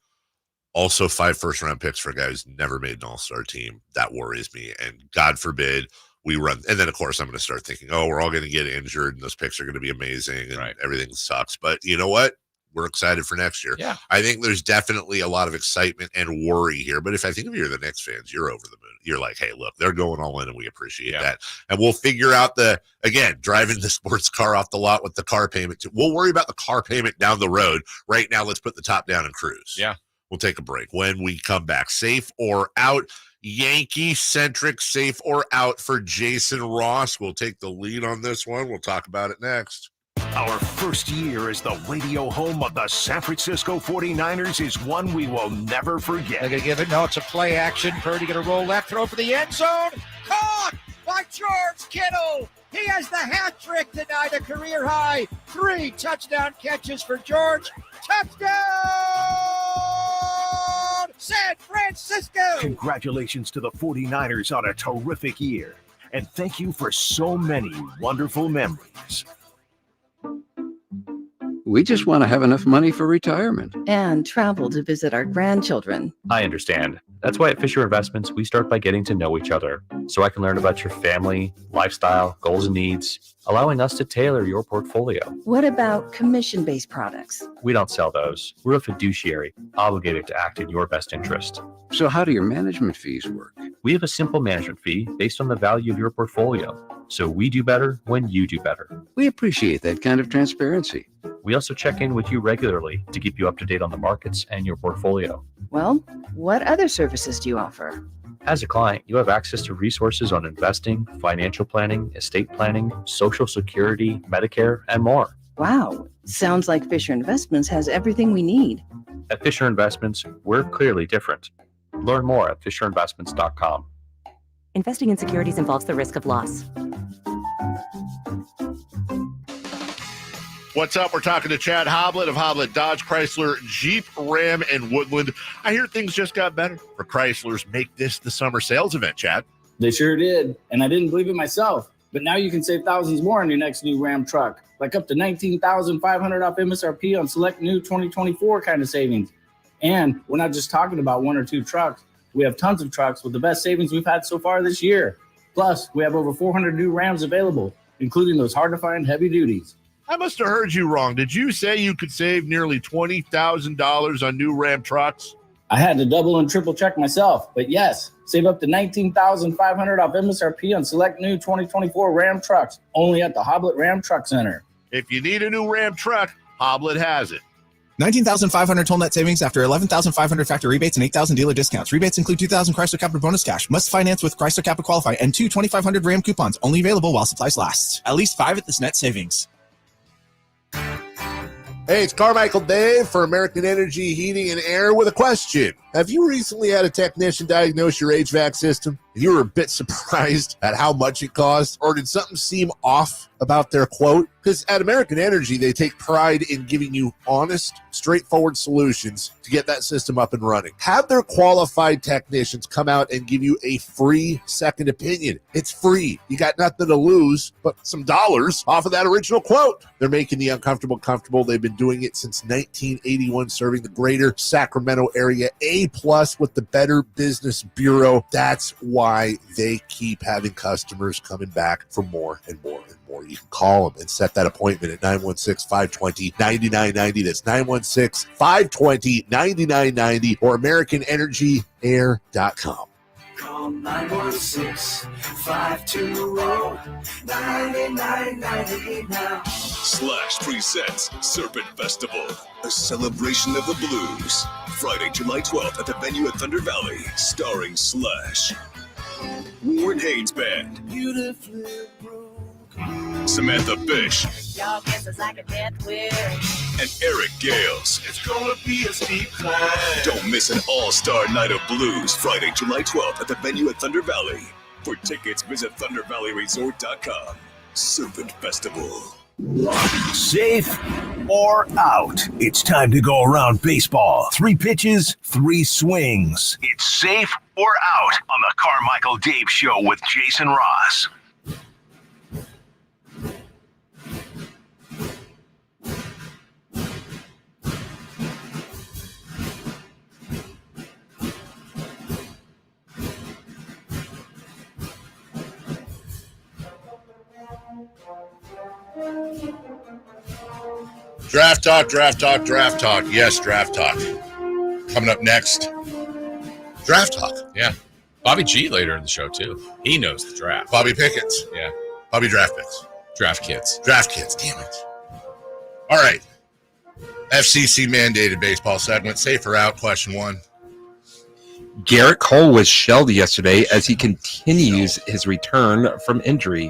Also 5 first-round picks for a guy who's never made an all-star team. That worries me. And God forbid we run. And then, of course, I'm going to start thinking, oh, we're all going to get injured and those picks are going to be amazing and everything sucks. But you know what? We're excited for next year. Yeah. I think there's definitely a lot of excitement and worry here. But if I think if you're the Knicks fans, you're over the moon. You're like, hey, look, they're going all in and we appreciate that. And we'll figure out driving the sports car off the lot with the car payment. We'll worry about the car payment down the road. Right now, let's put the top down and cruise. Yeah. We'll take a break. When we come back, safe or out, Yankee-centric safe or out for Jason Ross. We'll take the lead on this one. We'll talk about it next. Our first year as the radio home of the San Francisco 49ers is one we will never forget. They're going to give it. No, it's a play action. Purdy going to roll left, throw for the end zone. Caught by George Kittle. He has the hat trick tonight, a career high. 3 touchdown catches for George. Touchdown, San Francisco. Congratulations to the 49ers on a terrific year. And thank you for so many wonderful memories. We just want to have enough money for retirement. And travel to visit our grandchildren. I understand. That's why at Fisher Investments, we start by getting to know each other so I can learn about your family, lifestyle, goals, and needs, allowing us to tailor your portfolio. What about commission-based products? We don't sell those. We're a fiduciary, obligated to act in your best interest. So how do your management fees work? We have a simple management fee based on the value of your portfolio. So we do better when you do better. We appreciate that kind of transparency. We also check in with you regularly to keep you up to date on the markets and your portfolio. Well, what other services do you offer? As a client, you have access to resources on investing, financial planning, estate planning, Social Security, Medicare, and more. Wow, sounds like Fisher Investments has everything we need. At Fisher Investments, we're clearly different. Learn more at fisherinvestments.com. Investing in securities involves the risk of loss. What's up? We're talking to Chad Hoblet of Hoblet Dodge, Chrysler, Jeep, Ram, and Woodland. I hear things just got better for Chryslers. Make this the summer sales event, Chad. They sure did, and I didn't believe it myself. But now you can save thousands more on your next new Ram truck, like up to $19,500 off MSRP on select new 2024 kind of savings. And we're not just talking about one or two trucks. We have tons of trucks with the best savings we've had so far this year. Plus, we have over 400 new Rams available, including those hard-to-find heavy duties. I must have heard you wrong. Did you say you could save nearly $20,000 on new Ram trucks? I had to double and triple check myself, but yes, save up to $19,500 off MSRP on select new 2024 Ram trucks, only at the Hoblet Ram Truck Center. If you need a new Ram truck, Hoblet has it. $19,500 total net savings after $11,500 factory rebates and $8,000 dealer discounts. Rebates include $2,000 Chrysler Capital bonus cash. Must finance with Chrysler Capital Qualify and two 2,500 Ram coupons. Only available while supplies last. At least 5 at this net savings. Hey, it's Carmichael Dave for American Energy Heating and Air with a question. Have you recently had a technician diagnose your HVAC system and you were a bit surprised at how much it cost? Or did something seem off about their quote? Because at American Energy, they take pride in giving you honest, straightforward solutions to get that system up and running. Have their qualified technicians come out and give you a free second opinion. It's free. You got nothing to lose but some dollars off of that original quote. They're making the uncomfortable comfortable. They've been doing it since 1981, serving the greater Sacramento area. A+ with the Better Business Bureau. That's why they keep having customers coming back for more and more and more. You can call them and set that appointment at 916-520-9990. That's 916-520-9990 or AmericanEnergyAir.com. Call 916-520-9990 now. Slash presents Serpent Festival, a celebration of the blues. Friday, July 12th at the venue at Thunder Valley, starring Slash, Warren Haynes Band, Beautifully broken. Samantha Fish, Y'all guess it's like a death wish. and Eric Gales. It's gonna be a steep climb. Don't miss an all-star night of blues, Friday, July 12th at the venue at Thunder Valley. For tickets, visit ThunderValleyResort.com. Serpent Festival. Safe or out? It's time to go around baseball. 3 pitches, 3 swings. It's safe or out on the Carmichael Dave Show with Jason Ross. Draft talk, draft talk, draft talk. Yes, draft talk. Coming up next, draft talk. Yeah. Bobby G later in the show, too. He knows the draft. Bobby Pickens. Yeah. Bobby Draft Picks. Draft kids. Draft kids, damn it. All right. FCC mandated baseball segment. Safe or out? Question 1. Garrett Cole was shelled yesterday as he continues his return from injury.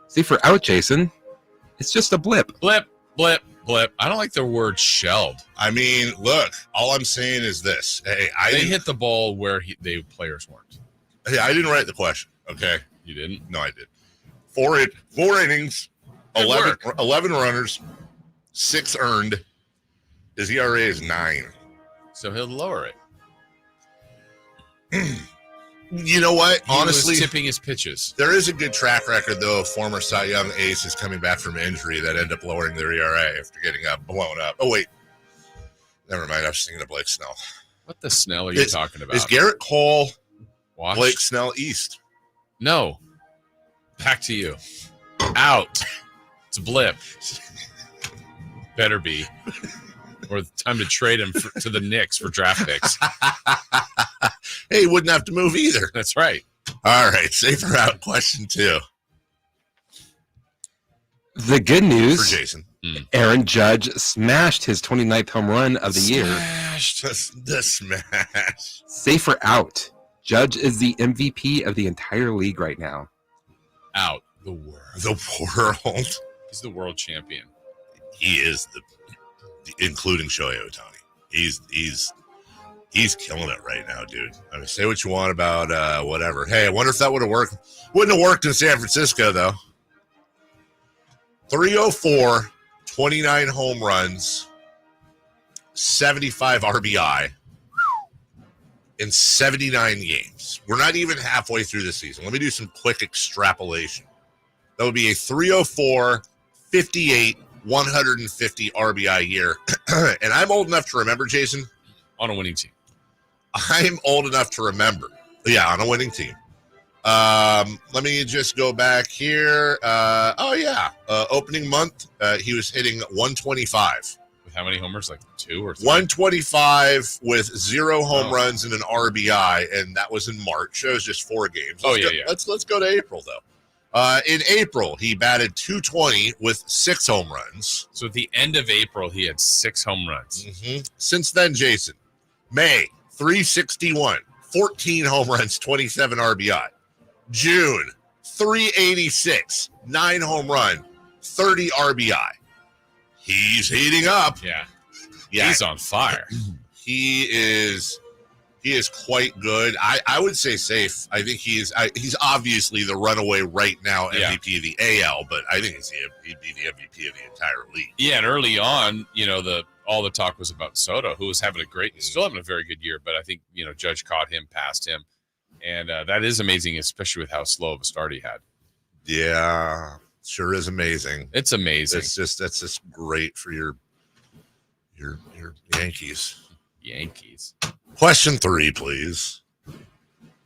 Safe or out, Jason? It's just a blip. Blip, blip, blip. I don't like the word shelled. I mean, look, all I'm saying is this. Hey, they hit the ball where the players weren't. Hey, I didn't write the question, okay? You didn't? No, I did. 4 innings, 11 runners, 6 earned. His ERA is 9. So he'll lower it. You know what? Honestly, was tipping his pitches. There is a good track record, though, of former Cy Young aces coming back from injury that end up lowering their ERA after getting blown up. Oh, wait. Never mind. I was thinking of Blake Snell. What the Snell are you talking about? Is Garrett Cole Washed? Blake Snell East? No. Back to you. Out. It's a blip. Better be. Or time to trade him to the Knicks for draft picks. Hey, he wouldn't have to move either. That's right. All right, safer out. Question 2. The good news, for Jason. Aaron Judge smashed his 29th home run of the year. The smash. Safer out. Judge is the MVP of the entire league right now. Out. The world. The world. He's the world champion. He is including Shohei Ohtani. He's killing it right now, dude. I mean, say what you want about whatever. Hey, I wonder if that would have worked. Wouldn't have worked in San Francisco, though. 304, 29 home runs, 75 RBI in 79 games. We're not even halfway through the season. Let me do some quick extrapolation. That would be a 304, 58, 150 RBI year. And I'm old enough to remember, Jason. On a winning team. I'm old enough to remember. Yeah, on a winning team. Let me just go back here. Opening month, he was hitting 125. With how many homers? Like 2 or 3? 125 with 0 home runs and an RBI, and that was in March. It was just 4 games. Let's go to April, though. In April, he batted 220 with 6 home runs. So at the end of April, he had 6 home runs. Mm-hmm. Since then, Jason, May, 361, 14 home runs, 27 RBI. June, 386, 9 home run, 30 RBI. He's heating up. Yeah. He's on fire. He is quite good. I would say safe. I think he's obviously the runaway right now MVP of the AL, but I think he'd be the MVP of the entire league. Yeah, and early on, all the talk was about Soto, who was still having a very good year, but I think, Judge caught him, passed him. And that is amazing, especially with how slow of a start he had. Yeah, sure is amazing. It's amazing. That's just great for your Yankees. Yankees. Question 3, please.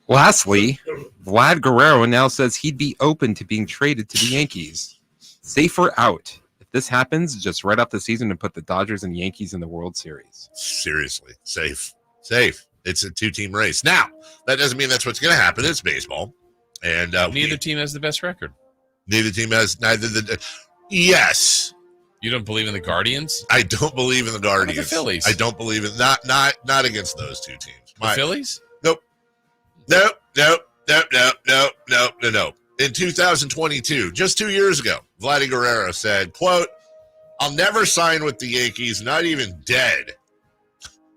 Lastly, Vlad Guerrero now says he'd be open to being traded to the Yankees. Safer out. If this happens, just write off the season and put the Dodgers and Yankees in the World Series. Seriously, safe. It's a 2-team race. Now, that doesn't mean that's what's going to happen. It's baseball. And neither team has the best record. Neither team has yes. You don't believe in the Guardians? I don't believe in the Guardians. What about the Phillies? I don't believe in not against those 2 teams. The Phillies? Nope. In 2022, just 2 years ago, Vladdy Guerrero said, quote, "I'll never sign with the Yankees, not even dead."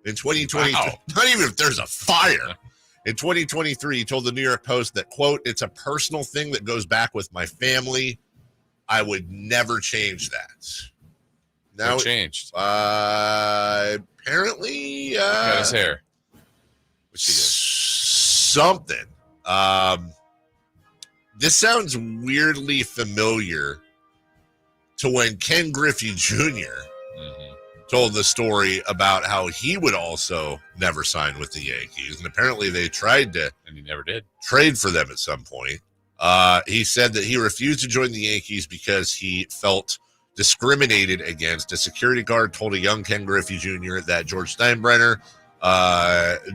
In 2020, Not even if there's a fire. In 2023, he told the New York Post that, quote, "It's a personal thing that goes back with my family. I would never change that." Now what changed? Apparently, got his hair. Something. This sounds weirdly familiar to when Ken Griffey Jr. Told the story about how he would also never sign with the Yankees. And apparently they tried to and he never did trade for them at some point. He said that he refused to join the Yankees because he felt discriminated against. A security guard told a young Ken Griffey Jr. that George Steinbrenner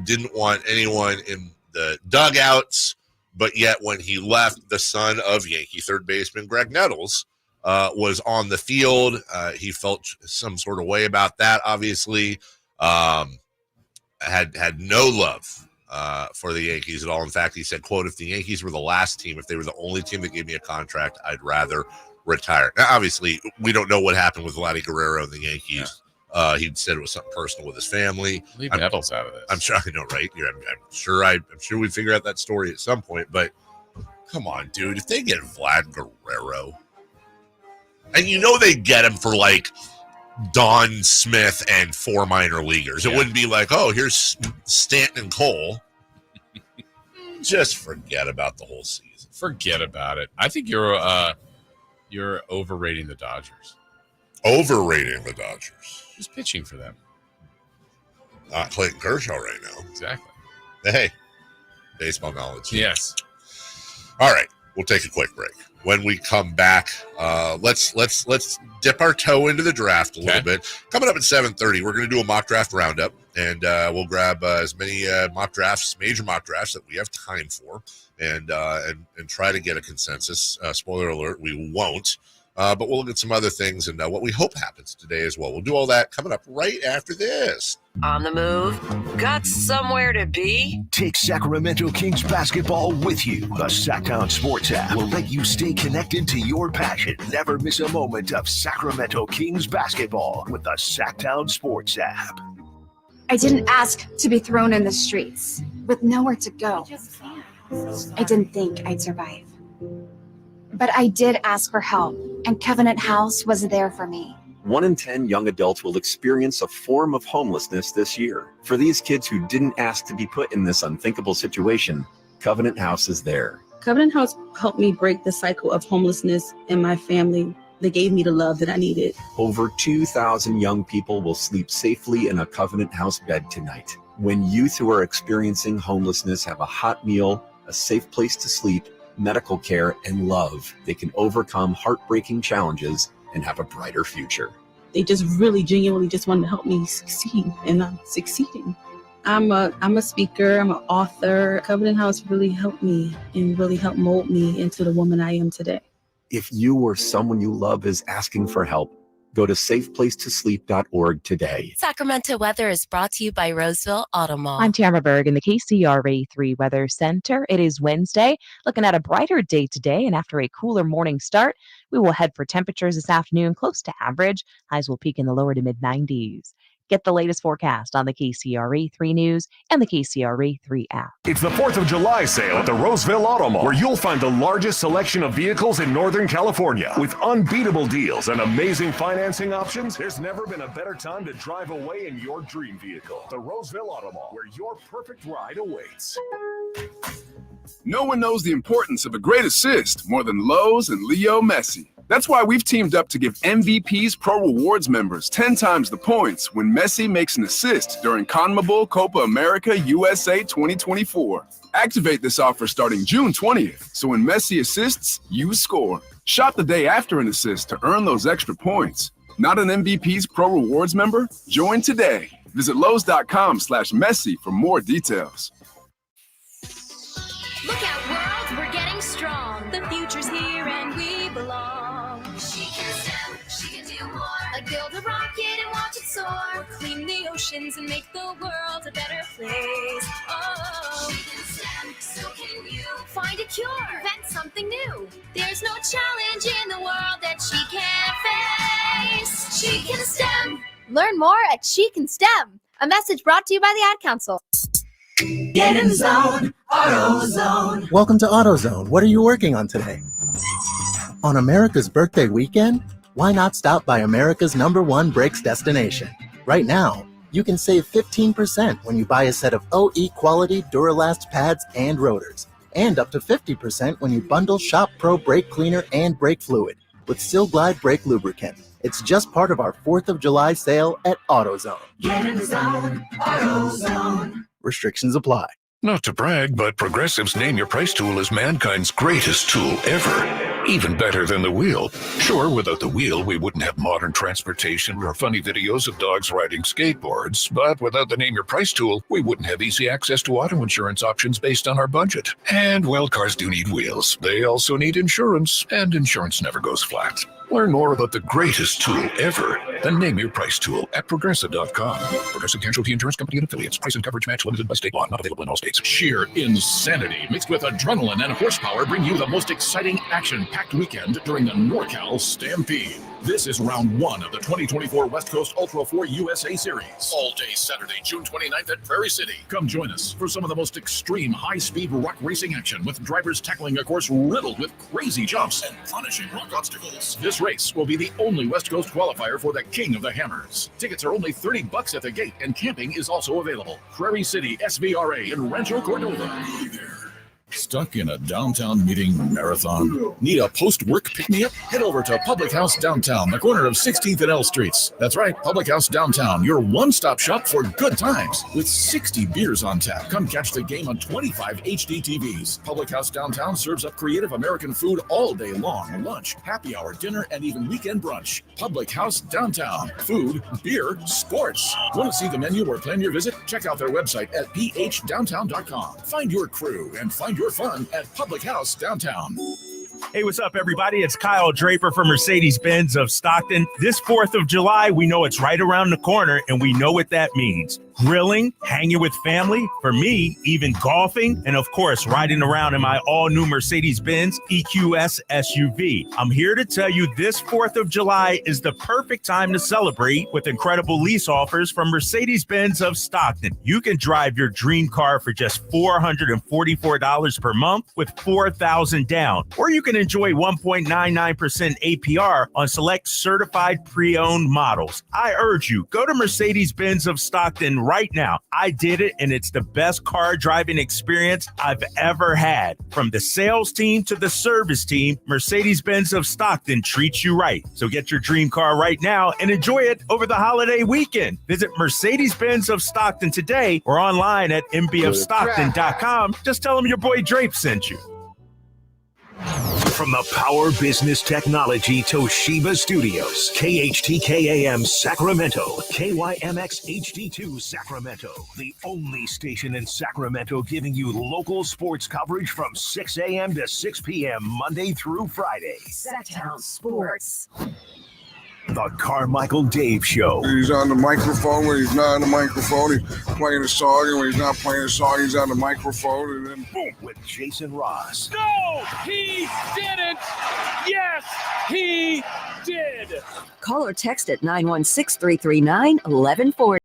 didn't want anyone in the dugouts, but yet when he left, the son of Yankee third baseman Greg Nettles was on the field. He felt some sort of way about that, obviously. Had no love for the Yankees at all. In fact, he said, quote, "If the Yankees were the last team, if they were the only team that gave me a contract, I'd rather retire." Now, obviously, we don't know what happened with Vladdy Guerrero and the Yankees. Yeah. He said it was something personal with his family. Leave Nettles out of this. I'm sure I know, right? I'm sure we'd figure out that story at some point. But come on, dude, if they get Vlad Guerrero, and they get him for like Don Smith and 4 minor leaguers. It wouldn't be like, oh, here's Stanton and Cole. Just forget about the whole season. Forget about it. I think you're overrating the Dodgers. Overrating the Dodgers. Who's pitching for them? Not Clayton Kershaw right now. Exactly. Hey, baseball knowledge. Yes. All right, we'll take a quick break. When we come back, let's dip our toe into the draft a little bit. Coming up at 7:30, we're going to do a mock draft roundup, and we'll grab as many major mock drafts that we have time for, and try to get a consensus. Spoiler alert: we won't. But we'll look at some other things and what we hope happens today as well. We'll do all that coming up right after this. On the move? Got somewhere to be? Take Sacramento Kings basketball with you. The Sacktown Sports app will let you stay connected to your passion. Never miss a moment of Sacramento Kings basketball with the Sacktown Sports app. I didn't ask to be thrown in the streets with nowhere to go. I didn't think I'd survive. But I did ask for help, and Covenant House was there for me. 1 in 10 young adults will experience a form of homelessness this year. For these kids who didn't ask to be put in this unthinkable situation, Covenant House is there. Covenant House helped me break the cycle of homelessness in my family. They gave me the love that I needed. Over 2,000 young people will sleep safely in a Covenant House bed tonight. When youth who are experiencing homelessness have a hot meal, a safe place to sleep, medical care, and love, they can overcome heartbreaking challenges and have a brighter future. They just really genuinely just wanted to help me succeed, and I'm succeeding. I'm a speaker, I'm an author. Covenant House really helped me and really helped mold me into the woman I am today. If you or someone you love is asking for help, go to safeplacetosleep.org today. Sacramento weather is brought to you by Roseville Auto Mall. I'm Tamara Berg in the KCRA 3 Weather Center. It is Wednesday, looking at a brighter day today, and after a cooler morning start, we will head for temperatures this afternoon close to average. Highs will peak in the lower to mid-90s. Get the latest forecast on the KCRA 3 News and the KCRA 3 app. It's the 4th of July sale at the Roseville Auto Mall, where you'll find the largest selection of vehicles in Northern California. With unbeatable deals and amazing financing options, there's never been a better time to drive away in your dream vehicle. The Roseville Auto Mall, where your perfect ride awaits. No one knows the importance of a great assist more than Lowe's and Leo Messi. That's why we've teamed up to give MVP's Pro Rewards members 10 times the points when Messi makes an assist during CONMEBOL Copa America USA 2024. Activate this offer starting June 20th, so when Messi assists, you score. Shop the day after an assist to earn those extra points. Not an MVP's Pro Rewards member? Join today. Visit Lowe's.com/Messi for more details. Look out, world, we're getting strong. The future's here and we belong. She can STEM, she can do more. Like build a rocket and watch it soar. Clean the oceans and make the world a better place. Oh, she can STEM, so can you. Find a cure, invent something new. There's no challenge in the world that she can't face. She can STEM. Learn more at She Can STEM. A message brought to you by the Ad Council. Get in the zone, AutoZone. Welcome to AutoZone. What are you working on today? On America's birthday weekend? Why not stop by America's #1 brakes destination? Right now, you can save 15% when you buy a set of OE quality Duralast pads and rotors, and up to 50% when you bundle Shop Pro brake cleaner and brake fluid with Sil Glide brake lubricant. It's just part of our 4th of July sale at AutoZone. Get in the zone, AutoZone. Restrictions apply. Not to brag, but Progressive's Name Your Price tool is mankind's greatest tool ever. Even better than the wheel. Sure, without the wheel, we wouldn't have modern transportation or funny videos of dogs riding skateboards. But without the Name Your Price tool, we wouldn't have easy access to auto insurance options based on our budget. And, well, cars do need wheels. They also need insurance, and insurance never goes flat. Learn more about the greatest tool ever, the Name Your Price tool at Progressive.com. Progressive Casualty Insurance Company and Affiliates. Price and coverage match limited by state law. Not available in all states. Sheer insanity mixed with adrenaline and horsepower bring you the most exciting action-packed weekend during the NorCal Stampede. This is round 1 of the 2024 West Coast Ultra 4 USA Series. All day Saturday, June 29th at Prairie City. Come join us for some of the most extreme high-speed rock racing action with drivers tackling a course riddled with crazy jumps and punishing rock obstacles. This race will be the only West Coast qualifier for the King of the Hammers. Tickets are only $30 at the gate, and camping is also available. Prairie City SVRA in Rancho Cordova. Be there. Stuck in a downtown meeting marathon? Need a post-work pick-me-up? Head over to Public House Downtown, the corner of 16th and L Streets. That's right, Public House Downtown, your one-stop shop for good times. With 60 beers on tap, come catch the game on 25 HD TVs. Public House Downtown serves up creative American food all day long. Lunch, happy hour, dinner, and even weekend brunch. Public House Downtown. Food, beer, sports. Want to see the menu or plan your visit? Check out their website at phdowntown.com. Find your crew and find your fun at Public House Downtown. Hey, what's up, everybody? It's Kyle Draper from Mercedes-Benz of Stockton. This 4th of July, we know it's right around the corner, and we know what that means. Grilling, hanging with family, for me, even golfing, and of course, riding around in my all-new Mercedes-Benz EQS SUV. I'm here to tell you this 4th of July is the perfect time to celebrate with incredible lease offers from Mercedes-Benz of Stockton. You can drive your dream car for just $444 per month with $4,000 down, or you can enjoy 1.99% APR on select certified pre-owned models. I urge you, go to Mercedes-Benz of Stockton right now. I did it, and it's the best car driving experience I've ever had. From the sales team to the service team, Mercedes-Benz of Stockton treats you right. So get your dream car right now and enjoy it over the holiday weekend. Visit Mercedes-Benz of Stockton today or online at mbofstockton.com. Just tell them your boy Drape sent you. From the Power Business Technology Toshiba Studios, KHTKAM Sacramento, KYMX HD2 Sacramento, the only station in Sacramento giving you local sports coverage from 6 a.m. to 6 p.m. Monday through Friday. Sacktown Sports. The Carmichael Dave Show. He's on the microphone when he's not on the microphone. He's playing a song, and when he's not playing a song, he's on the microphone. And then boom, with Jason Ross. No, he didn't. Yes, he did. Call or text at 916-339-1140.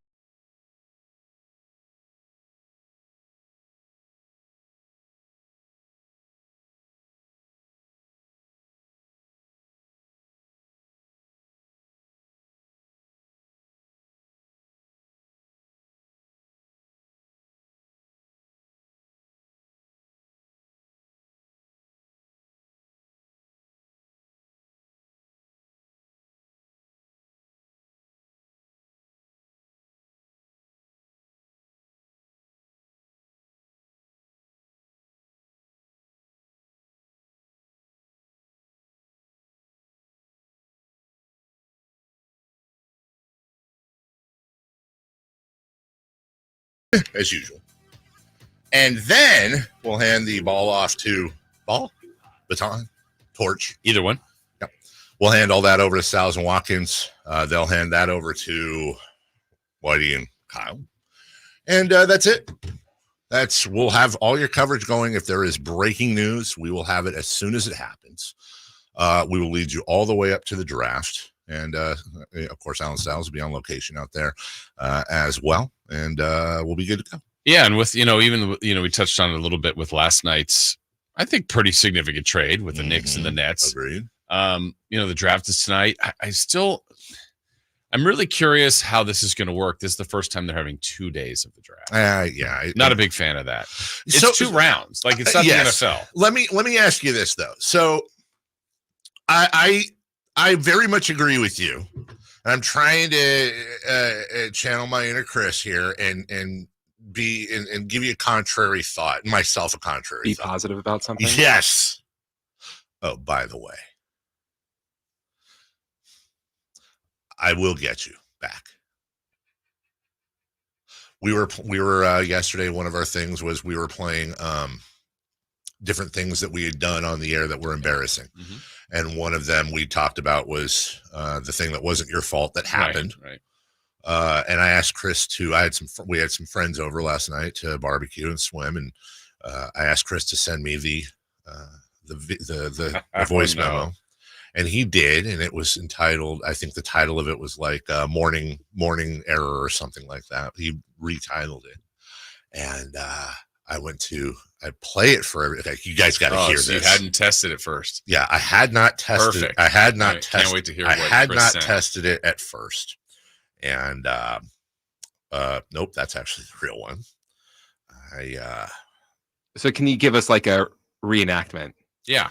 As usual. And then we'll hand the ball off to baton, torch. Either one. Yep. We'll hand all that over to Sal's and Watkins. They'll hand that over to Whitey and Kyle. And that's it. We'll have all your coverage going. If there is breaking news, we will have it as soon as it happens. We will lead you all the way up to the draft. And, of course, Alan Styles will be on location out there as well. And we'll be good to go. Yeah, and with, we touched on it a little bit with last night's, I think, pretty significant trade with the Knicks and the Nets. Agreed. The draft is tonight. I'm really curious how this is going to work. This is the first time they're having 2 days of the draft. Not a big fan of that. It's 2 rounds. Like, it's not the NFL. Let me ask you this, though. So I very much agree with you. I'm trying to channel my inner Chris here and give you a contrary thought, myself a contrary Be thought. positive about something? Yes. Oh, by the way, I will get you back. We were yesterday, one of our things was we were playing different things that we had done on the air that were embarrassing. Mm-hmm. And one of them we talked about was the thing that wasn't your fault that happened. Right. And I asked Chris we had some friends over last night to barbecue and swim. And I asked Chris to send me the voice memo. And he did. And it was entitled, I think the title of it was like morning error or something like that. He retitled it. And I play it for everything. You guys got to hear so this. You hadn't tested it first. Yeah, I had not tested. Perfect. I had not tested. Can't wait to hear. I had Chris not sent. tested it at first, and nope, that's actually the real one. So can you give us like a reenactment? Yeah.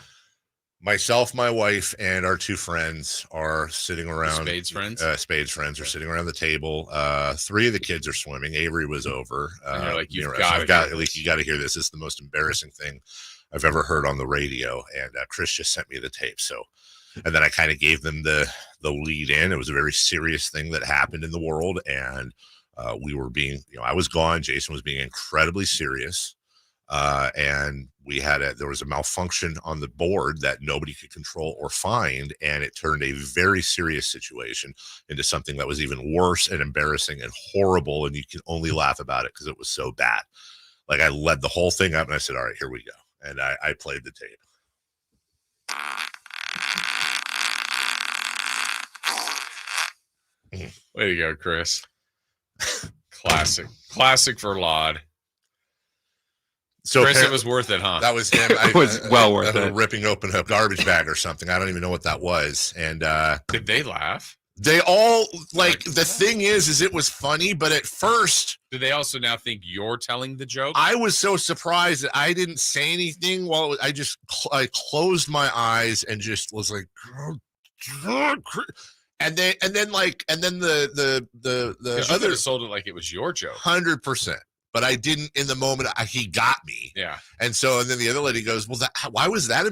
Myself, my wife, and our two friends are sitting around. Spades friends? Spades friends are sitting around the table. 3 of the kids are swimming. Avery was over. And you're like, you got to hear this. This is the most embarrassing thing I've ever heard on the radio. And Chris just sent me the tape. So, and then I kind of gave them the lead in. It was a very serious thing that happened in the world. And we were being, I was gone. Jason was being incredibly serious. And there was a malfunction on the board that nobody could control or find. And it turned a very serious situation into something that was even worse and embarrassing and horrible. And you can only laugh about it because it was so bad. Like I led the whole thing up and I said, all right, here we go. And I played the tape. Way to go, Chris. Classic for Laud. So Chris, it was worth it, huh? That was him. It was well worth it. Ripping open a garbage bag or something. I don't even know what that was. And did they laugh? They all the thing is it was funny, but at first, do they also now think you're telling the joke? I was so surprised that I didn't say anything while I closed my eyes and just was like, and then the other sold it like it was your joke, 100%. But I didn't in the moment. He got me. Yeah. And then the other lady goes, well, why was that?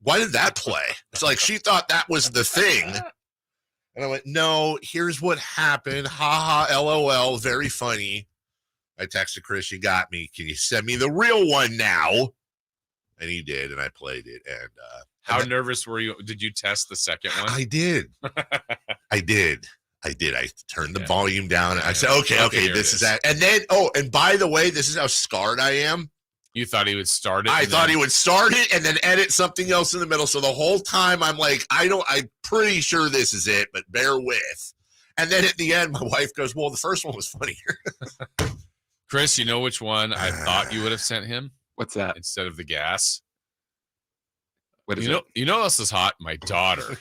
Why did that play? It's like she thought that was the thing. And I went, no, here's what happened. Ha ha, LOL. Very funny. I texted Chris, you got me. Can you send me the real one now? And he did. And I played it. And how nervous were you? Did you test the second one? I did. I did. I turned the volume down and I said, okay, this is that. And then, and by the way, this is how scarred I am. You thought he would start it? I thought he would start it and then edit something else in the middle. So the whole time I'm like, I'm pretty sure this is it, but bear with. And then at the end, my wife goes, well, the first one was funnier. Chris, you know which one I thought you would have sent him? What's that? Instead of the gas. What is it? You know what else is hot? My daughter.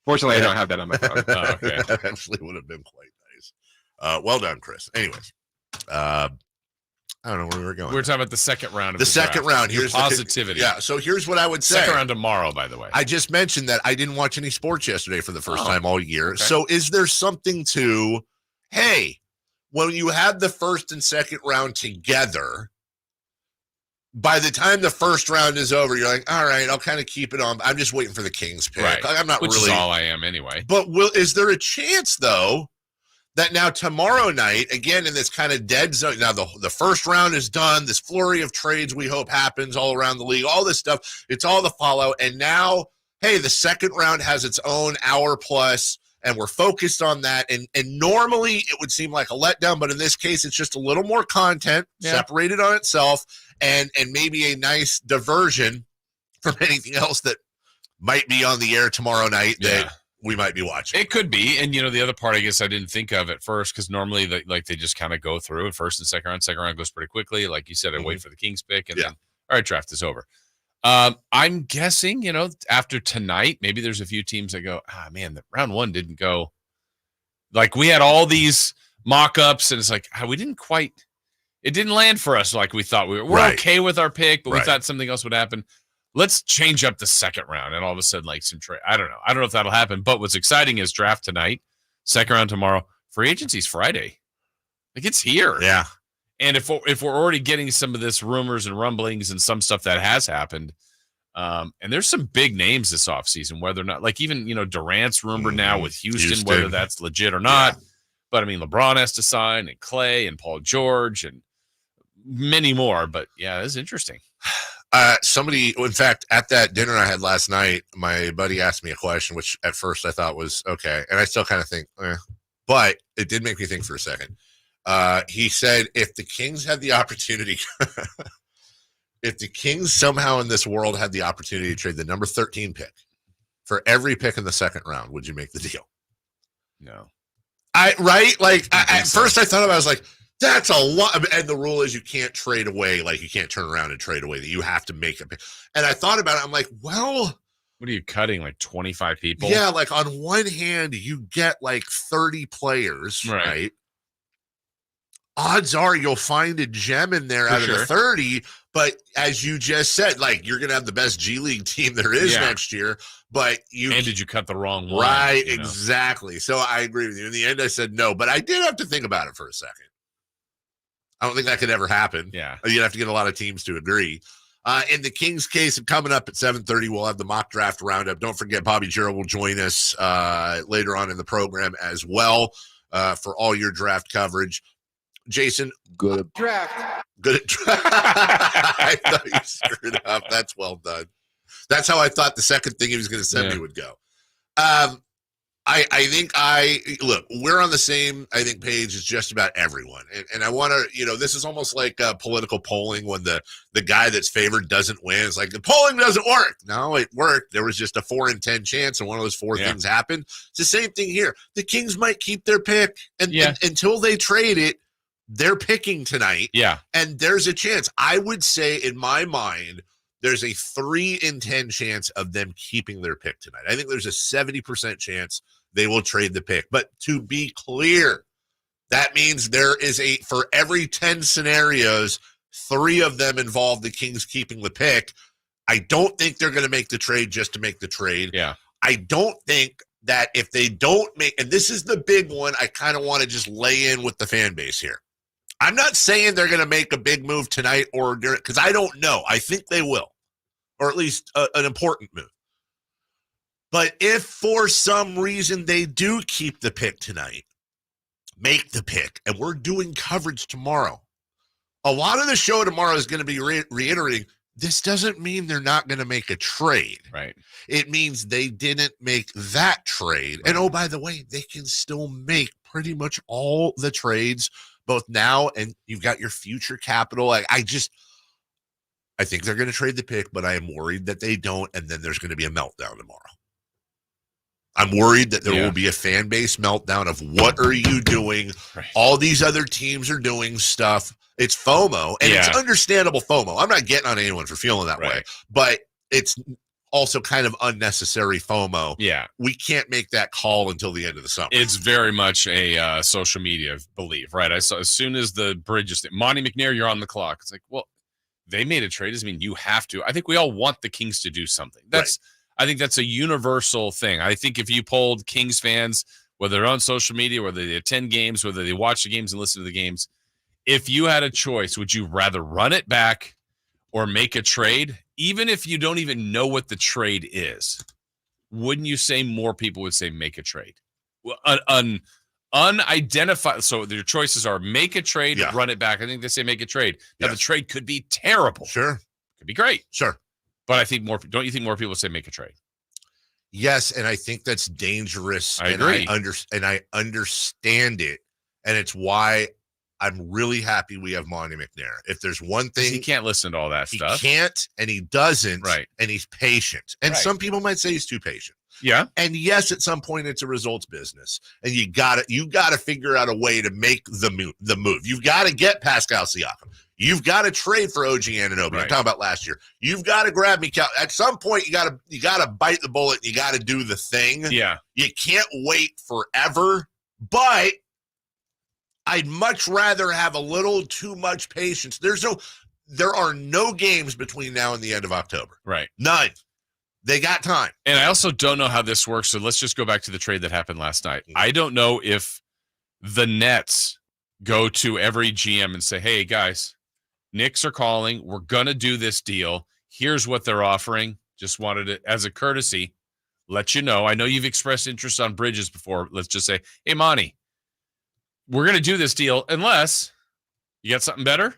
Fortunately, I don't have that on my phone. Oh, okay. That actually would have been quite nice. Well done, Chris. Anyways, I don't know where we were going. We're talking about the second round of the second draft. round. Here's positivity. So here's what I would say. Second round tomorrow, by the way. I just mentioned that I didn't watch any sports yesterday for the first time all year. Okay. So is there something to, hey, when you had the first and second round together, by the time the first round is over, you're like, all right, I'll kind of keep it on. I'm just waiting for the Kings pick. Right. I'm not Which really. is all I am anyway. But is there a chance, though, that now tomorrow night, again, in this kind of dead zone, now the first round is done, this flurry of trades we hope happens all around the league, all this stuff, it's all the follow. And now, hey, the second round has its own hour plus, and we're focused on that. And normally it would seem like a letdown, but in this case, it's just a little more content separated on itself. And maybe a nice diversion from anything else that might be on the air tomorrow night that we might be watching. It could be. And, the other part, I guess I didn't think of at first because normally they just kind of go through and first and second round. Second round goes pretty quickly. Like you said, I wait for the Kings pick and then, all right, draft is over. I'm guessing, after tonight, maybe there's a few teams that go, man, the round one didn't go. Like we had all these mock-ups and it's like, we didn't quite. It didn't land for us like we thought we were. We're okay with our pick, but we thought something else would happen. Let's change up the second round. And all of a sudden, like some trade. I don't know. I don't know if that'll happen. But what's exciting is draft tonight, second round tomorrow, free agency's Friday. Like it's here. Yeah. And if we're already getting some of this rumors and rumblings and some stuff that has happened, and there's some big names this offseason, whether or not, like even, Durant's rumored now with Houston, whether that's legit or not. Yeah. But I mean, LeBron has to sign and Clay and Paul George and many more, but it's interesting. Somebody, in fact, at that dinner I had last night, my buddy asked me a question, which at first I thought was okay. And I still kind of think, but it did make me think for a second. He said, if the Kings had the opportunity, if the Kings somehow in this world had the opportunity to trade the number 13 pick for every pick in the second round, would you make the deal? No. At first I thought about it, I was like, that's a lot. And the rule is you can't trade away. Like you can't turn around and trade away that you have to make a pick. And I thought about it. I'm like, well, what are you cutting? Like 25 people? Yeah. Like on one hand, you get like 30 players, right? odds are you'll find a gem in there out of the 30. But as you just said, like, you're going to have the best G League team there is next year. But did you cut the wrong one? Right, exactly. So I agree with you. In the end, I said no, but I did have to think about it for a second. I don't think that could ever happen. Yeah. You'd have to get a lot of teams to agree. In the Kings case, coming up at 7:30, we'll have the mock draft roundup. Don't forget, Bobby Gerald will join us later on in the program as well for all your draft coverage. Jason, good at draft. Good at draft. I thought you screwed up. That's well done. That's how I thought the second thing he was going to send me would go. I think look, we're on the same, I think, page as just about everyone. And I want to, this is almost like political polling when the guy that's favored doesn't win. It's like, the polling doesn't work. No, it worked. There was just a 4 in 10 chance, and one of those 4 things happened. It's the same thing here. The Kings might keep their pick, and until they trade it, they're picking tonight. Yeah. And there's a chance. I would say, in my mind, there's a 3 in 10 chance of them keeping their pick tonight. I think there's a 70% chance they will trade the pick. But to be clear, that means there is for every 10 scenarios, 3 of them involve the Kings keeping the pick. I don't think they're going to make the trade just to make the trade. Yeah. I don't think that if they don't make, and this is the big one, I kind of want to just lay in with the fan base here. I'm not saying they're going to make a big move tonight because I don't know. I think they will, or at least an important move. But if for some reason they do keep the pick tonight, make the pick, and we're doing coverage tomorrow, a lot of the show tomorrow is going to be reiterating, this doesn't mean they're not going to make a trade. Right. It means they didn't make that trade. Right. And oh, by the way, they can still make pretty much all the trades both now and you've got your future capital. I think they're going to trade the pick, but I am worried that they don't, and then there's going to be a meltdown tomorrow. I'm worried that there will be a fan base meltdown of what are you doing? Right. All these other teams are doing stuff. It's FOMO, and it's understandable FOMO. I'm not getting on anyone for feeling that way, but it's also kind of unnecessary FOMO. Yeah. We can't make that call until the end of the summer. It's very much a social media belief, right? I saw as soon as the bridge is, Monty McNair, you're on the clock. It's like, well, they made a trade. Doesn't mean you have to. I think we all want the Kings to do something. I think that's a universal thing. I think if you polled Kings fans, whether they're on social media, whether they attend games, whether they watch the games and listen to the games, if you had a choice, would you rather run it back or make a trade? Even if you don't even know what the trade is, wouldn't you say more people would say make a trade? Well, unidentified. So their choices are make a trade, run it back. I think they say make a trade. Now the trade could be terrible. Sure. Could be great. Sure. But I think don't you think more people say make a trade? Yes, and I think that's dangerous. I agree. And I understand it. And it's why I'm really happy we have Monty McNair. If there's one thing, he can't listen to all that stuff. He can't, and he doesn't. Right. And he's patient. And some people might say he's too patient. Yeah. And yes, at some point it's a results business. And you gotta figure out a way to make the move. You've got to get Pascal Siakam. You've got to trade for OG Anunoby. I'm talking about last year. You've got to grab me. At some point, you gotta bite the bullet. And you got to do the thing. Yeah. You can't wait forever. But I'd much rather have a little too much patience. There are no games between now and the end of October. Right. None. They got time. And I also don't know how this works. So let's just go back to the trade that happened last night. I don't know if the Nets go to every GM and say, hey, guys, Knicks are calling. We're going to do this deal. Here's what they're offering. Just wanted it as a courtesy. Let you know. I know you've expressed interest on Bridges before. Let's just say, hey, Monty, we're going to do this deal unless you got something better.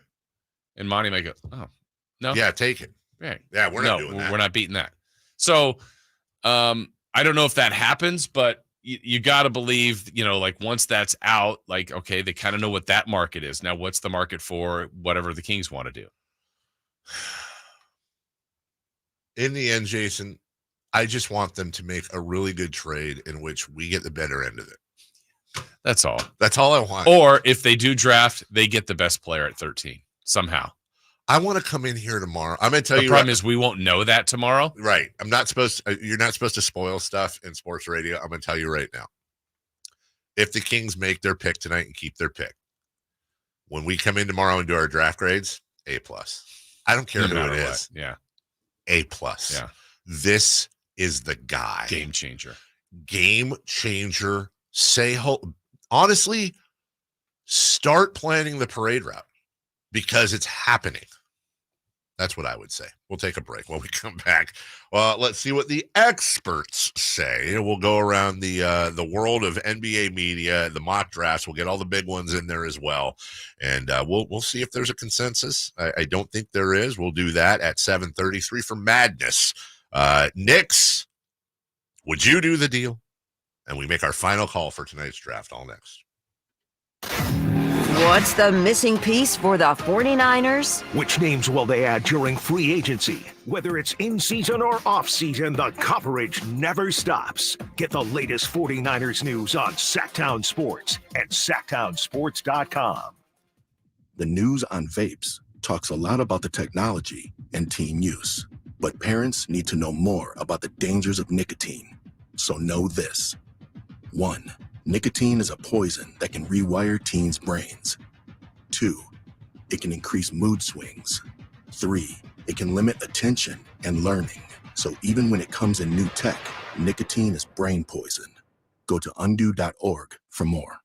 And Monty might go, oh, no. Yeah, take it. Right. Yeah, we're not doing that. We're not beating that. So I don't know if that happens, but you got to believe, like once that's out, like, okay, they kind of know what that market is. Now, what's the market for whatever the Kings want to do? In the end, Jason, I just want them to make a really good trade in which we get the better end of it. That's all. That's all I want. Or if they do draft, they get the best player at 13 somehow. I want to come in here tomorrow. I'm going to tell you. The problem is we won't know that tomorrow. Right. I'm not supposed to, you're not supposed to spoil stuff in sports radio. I'm going to tell you right now. If the Kings make their pick tonight and keep their pick, When we come in tomorrow and do our draft grades, A+. I don't care who it is. Yeah. A+. Yeah. This is the guy. Game changer. Game changer. Honestly, start planning the parade route because it's happening. That's what I would say. We'll take a break. When we come back, let's see what the experts say. We'll go around the world of NBA media, the mock drafts. We'll get all the big ones in there as well, and we'll see if there's a consensus. I don't think there is. We'll do that at 7:33 for Madness. Knicks, would you do the deal? And we make our final call for tonight's draft. All next. What's the missing piece for the 49ers? Which names will they add during free agency? Whether it's in season or off season, the coverage never stops. Get the latest 49ers news on Sacktown Sports at sacktownsports.com. The news on vapes talks a lot about the technology and teen use, but parents need to know more about the dangers of nicotine. So know this. 1. Nicotine is a poison that can rewire teens' brains. 2. It can increase mood swings. 3. It can limit attention and learning. So even when it comes in new tech, nicotine is brain poison. Go to undo.org for more.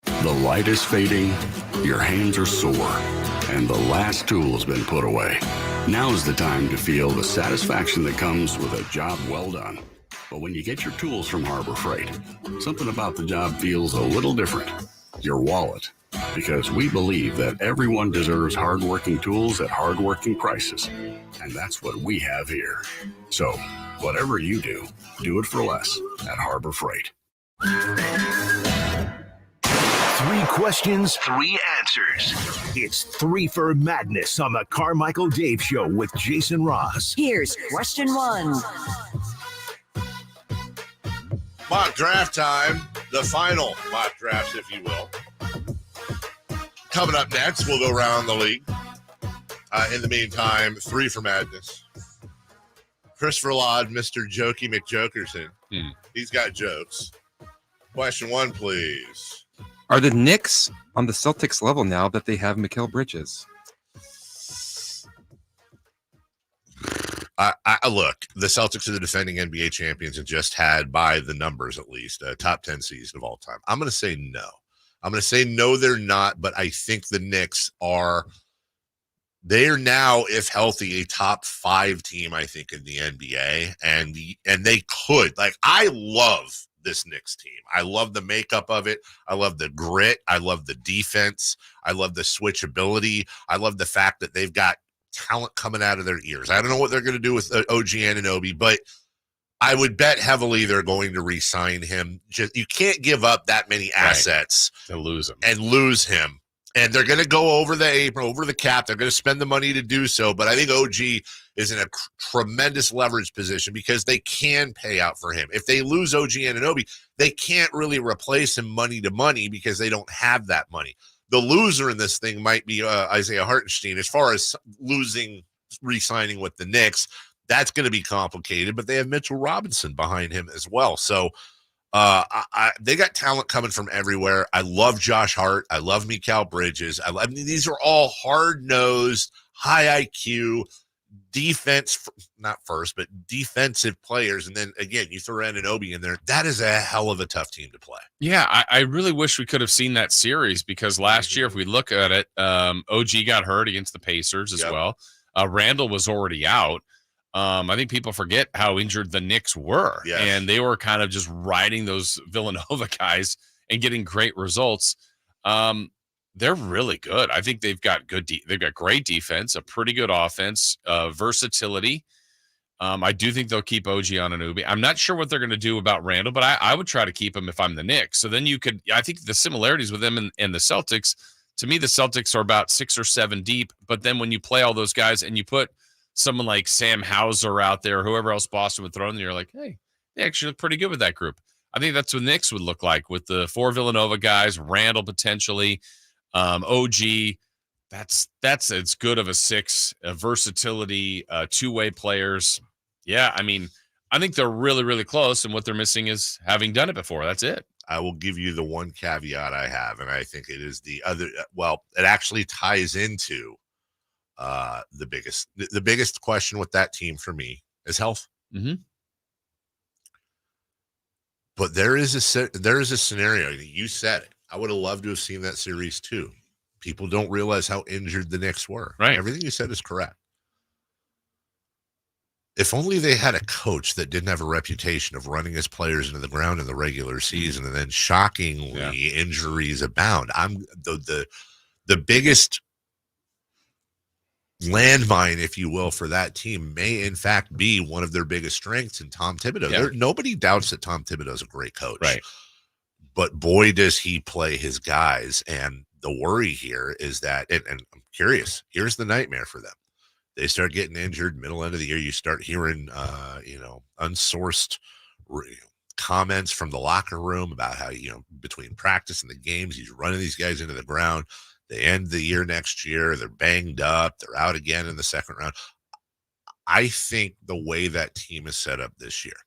The light is fading, your hands are sore, and the last tool has been put away. Now is the time to feel the satisfaction that comes with a job well done. But when you get your tools from Harbor Freight, something about the job feels a little different. Your wallet. Because we believe that everyone deserves hardworking tools at hardworking prices. And that's what we have here. So, whatever you do, do it for less at Harbor Freight. 3 questions, 3 answers. It's 3 for Madness on the Carmichael Dave Show with Jason Ross. Here's question 1. Mock draft time, the final mock drafts, if you will. Coming up next, we'll go around the league. In the meantime, 3 for Madness. Christopher Laud, Mr. Jokey McJokerson. He's got jokes. Question 1, please. Are the Knicks on the Celtics level now that they have Mikal Bridges? Look, the Celtics are the defending NBA champions and just had, by the numbers at least, a top 10 season of all time. I'm going to say no. I'm going to say no, they're not, but I think the Knicks are now, if healthy, a top 5 team, I think, in the NBA. And they could. Like, I love this Knicks team. I love the makeup of it. I love the grit. I love the defense. I love the switchability. I love the fact that they've got talent coming out of their ears. I don't know what they're going to do with OG Anunoby, but I would bet heavily they're going to re-sign him. You can't give up that many assets to lose him. And they're going to go over the cap. They're going to spend the money to do so. But I think OG is in a tremendous leverage position because they can pay out for him. If they lose OG Anunoby, they can't really replace him money to money because they don't have that money. The loser in this thing might be Isaiah Hartenstein. As far as re-signing with the Knicks, that's going to be complicated. But they have Mitchell Robinson behind him as well. So they got talent coming from everywhere. I love Josh Hart. I love Mikal Bridges. I mean, these are all hard-nosed, high IQ defense, not first, but defensive players. And then again, you throw Anunoby in there. That is a hell of a tough team to play. Yeah, I really wish we could have seen that series because last year, if we look at it, OG got hurt against the Pacers as well. Randall was already out. I think people forget how injured the Knicks were, and they were kind of just riding those Villanova guys and getting great results. They're really good. I think they've got they've got great defense, a pretty good offense, versatility. I do think they'll keep OG Anunoby. I'm not sure what they're going to do about Randall, but I would try to keep him if I'm the Knicks. So then I think the similarities with them and the Celtics, to me, the Celtics are about 6 or 7 deep. But then when you play all those guys and you put someone like Sam Hauser out there, whoever else Boston would throw in there, you're like, hey, they actually look pretty good with that group. I think that's what Knicks would look like with the 4 Villanova guys, Randall potentially, OG. That's as good of a 6, versatility, 2-way players. Yeah, I mean, I think they're really, really close, and what they're missing is having done it before. That's it. I will give you the one caveat I have, and I think it is the other. Well, it actually ties into the biggest question with that team for me is health. Mm-hmm. But there is a scenario. You said it. I would have loved to have seen that series too. People don't realize how injured the Knicks were. Right. Everything you said is correct. If only they had a coach that didn't have a reputation of running his players into the ground in the regular season, and then shockingly injuries abound. The biggest landmine, if you will, for that team may in fact be one of their biggest strengths in Tom Thibodeau. Yeah. Nobody doubts that Tom Thibodeau is a great coach. Right. But boy, does he play his guys. And the worry here is that, and I'm curious, here's the nightmare for them. They start getting injured middle end of the year. You start hearing, unsourced comments from the locker room about how, between practice and the games, he's running these guys into the ground. They end the year next year. They're banged up. They're out again in the second round. I think the way that team is set up this year,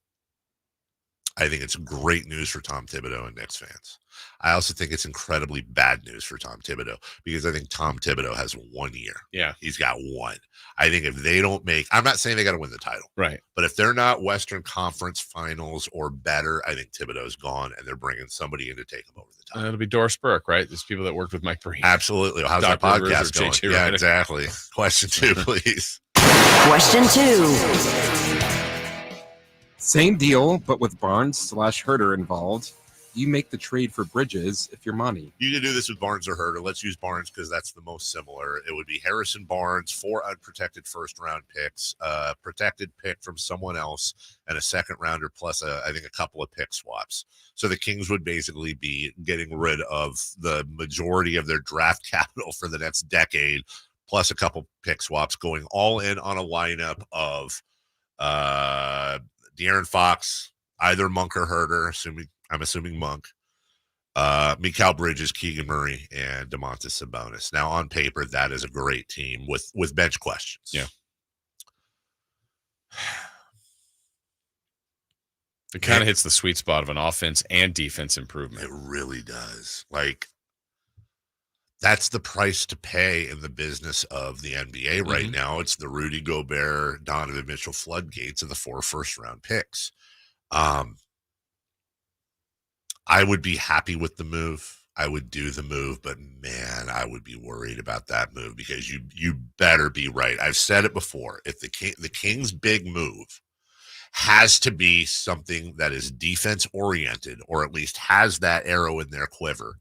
I think it's great news for Tom Thibodeau and Knicks fans. I also think it's incredibly bad news for Tom Thibodeau because I think Tom Thibodeau has 1 year. Yeah. He's got one. I think if they don't I'm not saying they got to win the title. Right. But if they're not Western Conference Finals or better, I think Thibodeau's gone and they're bringing somebody in to take him over the top. It'll be Doris Burke, right? There's people that worked with Mike Breen. Absolutely. How's Dr. that Rivers podcast or going? JJ Yeah, Redick. exactly. Question 2, please. Question 2. Same deal, but with Barnes/Herter involved. You make the trade for Bridges if you're money. You can do this with Barnes or Herter. Let's use Barnes because that's the most similar. It would be Harrison Barnes, 4 unprotected first-round picks, a protected pick from someone else, and a second-rounder plus, I think, a couple of pick swaps. So the Kings would basically be getting rid of the majority of their draft capital for the next decade, plus a couple pick swaps, going all in on a lineup of De'Aaron Fox, either Monk or Herter, I'm assuming Monk, Mikal Bridges, Keegan Murray, and Domantas Sabonis. Now, on paper, that is a great team with bench questions. Yeah. It kind of hits the sweet spot of an offense and defense improvement. It really does. Like, that's the price to pay in the business of the NBA right now. It's the Rudy Gobert, Donovan Mitchell floodgates of the 4 first-round picks. I would be happy with the move. I would do the move, but man, I would be worried about that move because you better be right. I've said it before. If the Kings' big move has to be something that is defense oriented, or at least has that arrow in their quiver,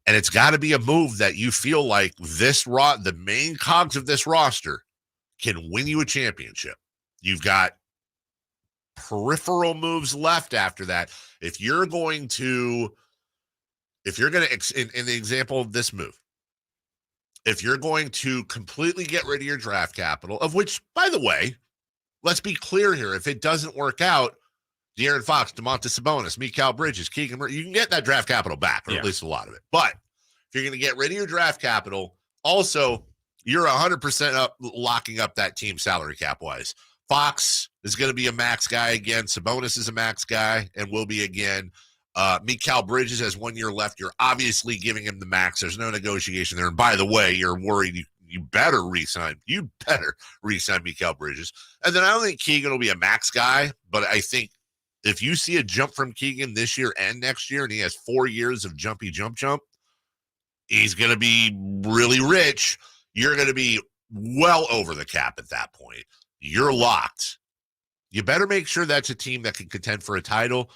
and it's got to be a move that you feel like the main cogs of this roster can win you a championship. You've got peripheral moves left after that. If you're going to, in the example of this move, if you're going to completely get rid of your draft capital, of which, by the way, let's be clear here, if it doesn't work out, De'Aaron Fox, Domantas Sabonis, Mikal Bridges, Keegan Murray, you can get that draft capital back, or at least a lot of it. But if you're going to get rid of your draft capital, also, you're 100% up locking up that team salary cap-wise. Fox is going to be a max guy again. Sabonis is a max guy and will be again. Mikal Bridges has 1 year left. You're obviously giving him the max. There's no negotiation there. And by the way, you're worried you better re-sign. You better re-sign Mikal Bridges. And then I don't think Keegan will be a max guy, but I think if you see a jump from Keegan this year and next year, and he has 4 years of jumpy jump, he's going to be really rich. You're going to be well over the cap at that point. You're locked. You better make sure that's a team that can contend for a title.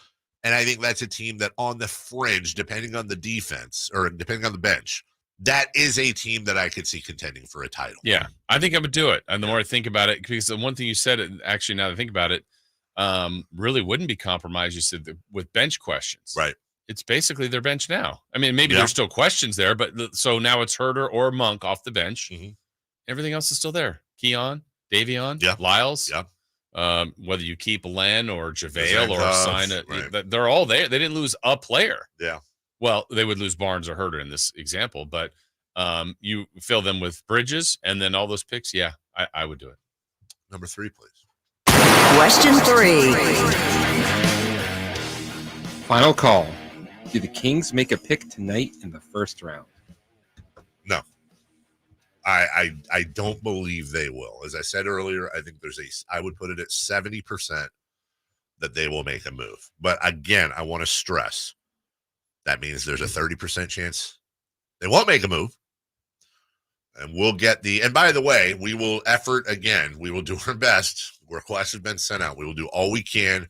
And I think that's a team that on the fringe, depending on the defense or depending on the bench, that is a team that I could see contending for a title. Yeah, I think I would do it. And the more I think about it, because the one thing you said, actually, now that I think about it, really wouldn't be compromised. You said with bench questions. Right. It's basically their bench now. I mean, maybe there's still questions there, but so now it's Herter or Monk off the bench. Mm-hmm. Everything else is still there. Keon, Davion, Lyles. Yeah. Whether you keep Len or JaVale or sign it, they're all there. They didn't lose a player. Yeah. Well, they would lose Barnes or Herter in this example, but you fill them with Bridges and then all those picks. Yeah, I would do it. Number 3, please. Question 3. Final call. Do the Kings make a pick tonight in the first round? No. I don't believe they will. As I said earlier, I think I would put it at 70% that they will make a move. But again, I want to stress that means there's a 30% chance they won't make a move. And we'll get and by the way, we will we will do our best. Requests have been sent out. We will do all we can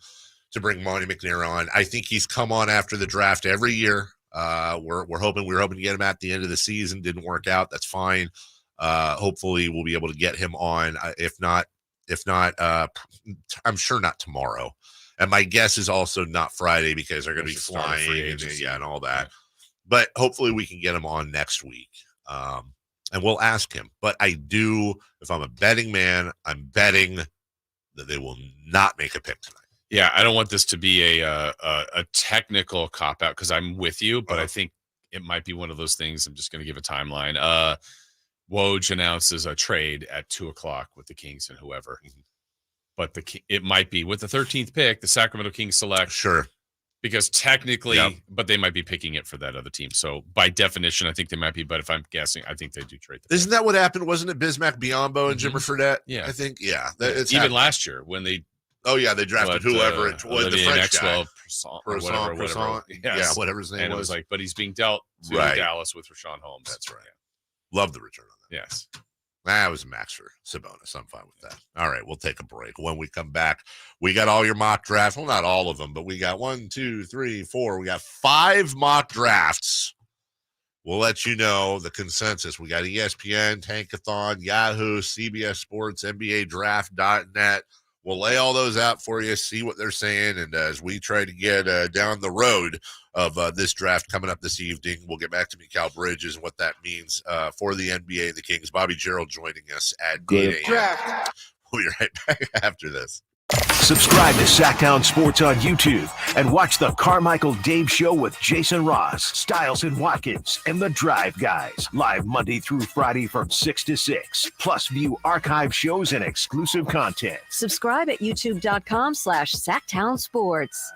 to bring Monty McNair on. I think he's come on after the draft every year. We're hoping to get him at the end of the season. Didn't work out. That's fine. Hopefully we'll be able to get him on. If not, I'm sure not tomorrow. And my guess is also not Friday because they're going to be flying and all that. But hopefully we can get him on next week. And we'll ask him. But if I'm a betting man, I'm betting that they will not make a pick tonight. Yeah, I don't want this to be a technical cop-out because I'm with you, but I think it might be one of those things. I'm just going to give a timeline. Woj announces a trade at 2:00 with the Kings and whoever. But it might be with the 13th pick, the Sacramento Kings select. Sure. Because technically, but they might be picking it for that other team. So by definition, I think they might be. But if I'm guessing, I think they do trade. Isn't that what happened? Wasn't it Bismack Biyombo and Jimmer Fredette? Yeah. I think, Even last year when they... Oh, yeah, they drafted whoever. The French guy. Whatever. Yeah, whatever his name was. And it was like, but he's being dealt to Dallas with Rashawn Holmes. That's right. Yeah. Love the return on that. Yes. That was max for Sabonis. I'm fine with that. All right, we'll take a break. When we come back, we got all your mock drafts. Well, not all of them, but we got 1, 2, 3, 4. We got 5 mock drafts. We'll let you know the consensus. We got ESPN, Tankathon, Yahoo, CBS Sports, NBA Draft.net. We'll lay all those out for you, see what they're saying, and as we try to get down the road of this draft coming up this evening, we'll get back to Mikal Bridges and what that means for the NBA and the Kings. Bobby Gerald joining us at 8 a.m. We'll be right back after this. Subscribe to Sacktown Sports on YouTube and watch the Carmichael Dave Show with Jason Ross, Stiles and Watkins, and the Drive Guys. Live Monday through Friday from 6 to 6. Plus view archive shows and exclusive content. Subscribe at youtube.com/Sacktown Sports.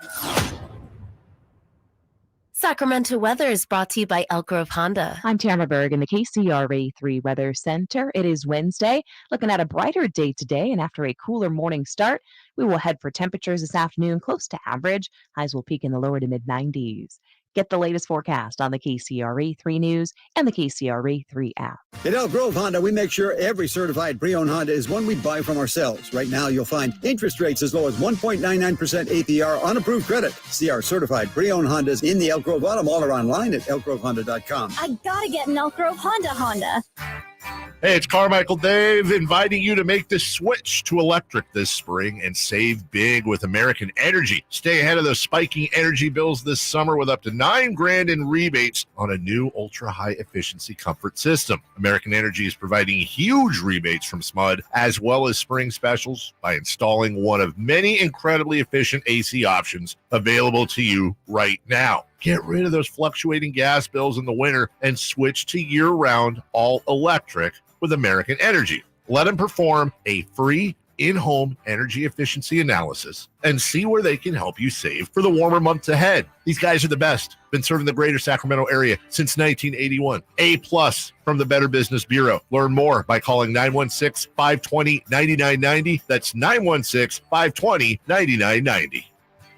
Sacramento weather is brought to you by Elk Grove Honda. I'm Tamara Berg in the KCRA 3 Weather Center. It is Wednesday, looking at a brighter day today, and after a cooler morning start, we will head for temperatures this afternoon close to average. Highs will peak in the lower to mid-90s. Get the latest forecast on the KCRA 3 News and the KCRA 3 app. At Elk Grove Honda, we make sure every certified pre-owned Honda is one we buy from ourselves. Right now, you'll find interest rates as low as 1.99% APR on approved credit. See our certified pre-owned Hondas in the Elk Grove Auto Mall or online at elkgrovehonda.com. I gotta get an Elk Grove Honda. Hey, it's Carmichael Dave inviting you to make the switch to electric this spring and save big with American Energy. Stay ahead of those spiking energy bills this summer with up to $9,000 in rebates on a new ultra-high efficiency comfort system. American Energy is providing huge rebates from SMUD as well as spring specials by installing one of many incredibly efficient AC options available to you right now. Get rid of those fluctuating gas bills in the winter and switch to year-round all-electric with American Energy. Let them perform a free in-home energy efficiency analysis and see where they can help you save for the warmer months ahead. These guys are the best. Been serving the greater Sacramento area since 1981. A+ from the Better Business Bureau. Learn more by calling 916-520-9990. That's 916-520-9990.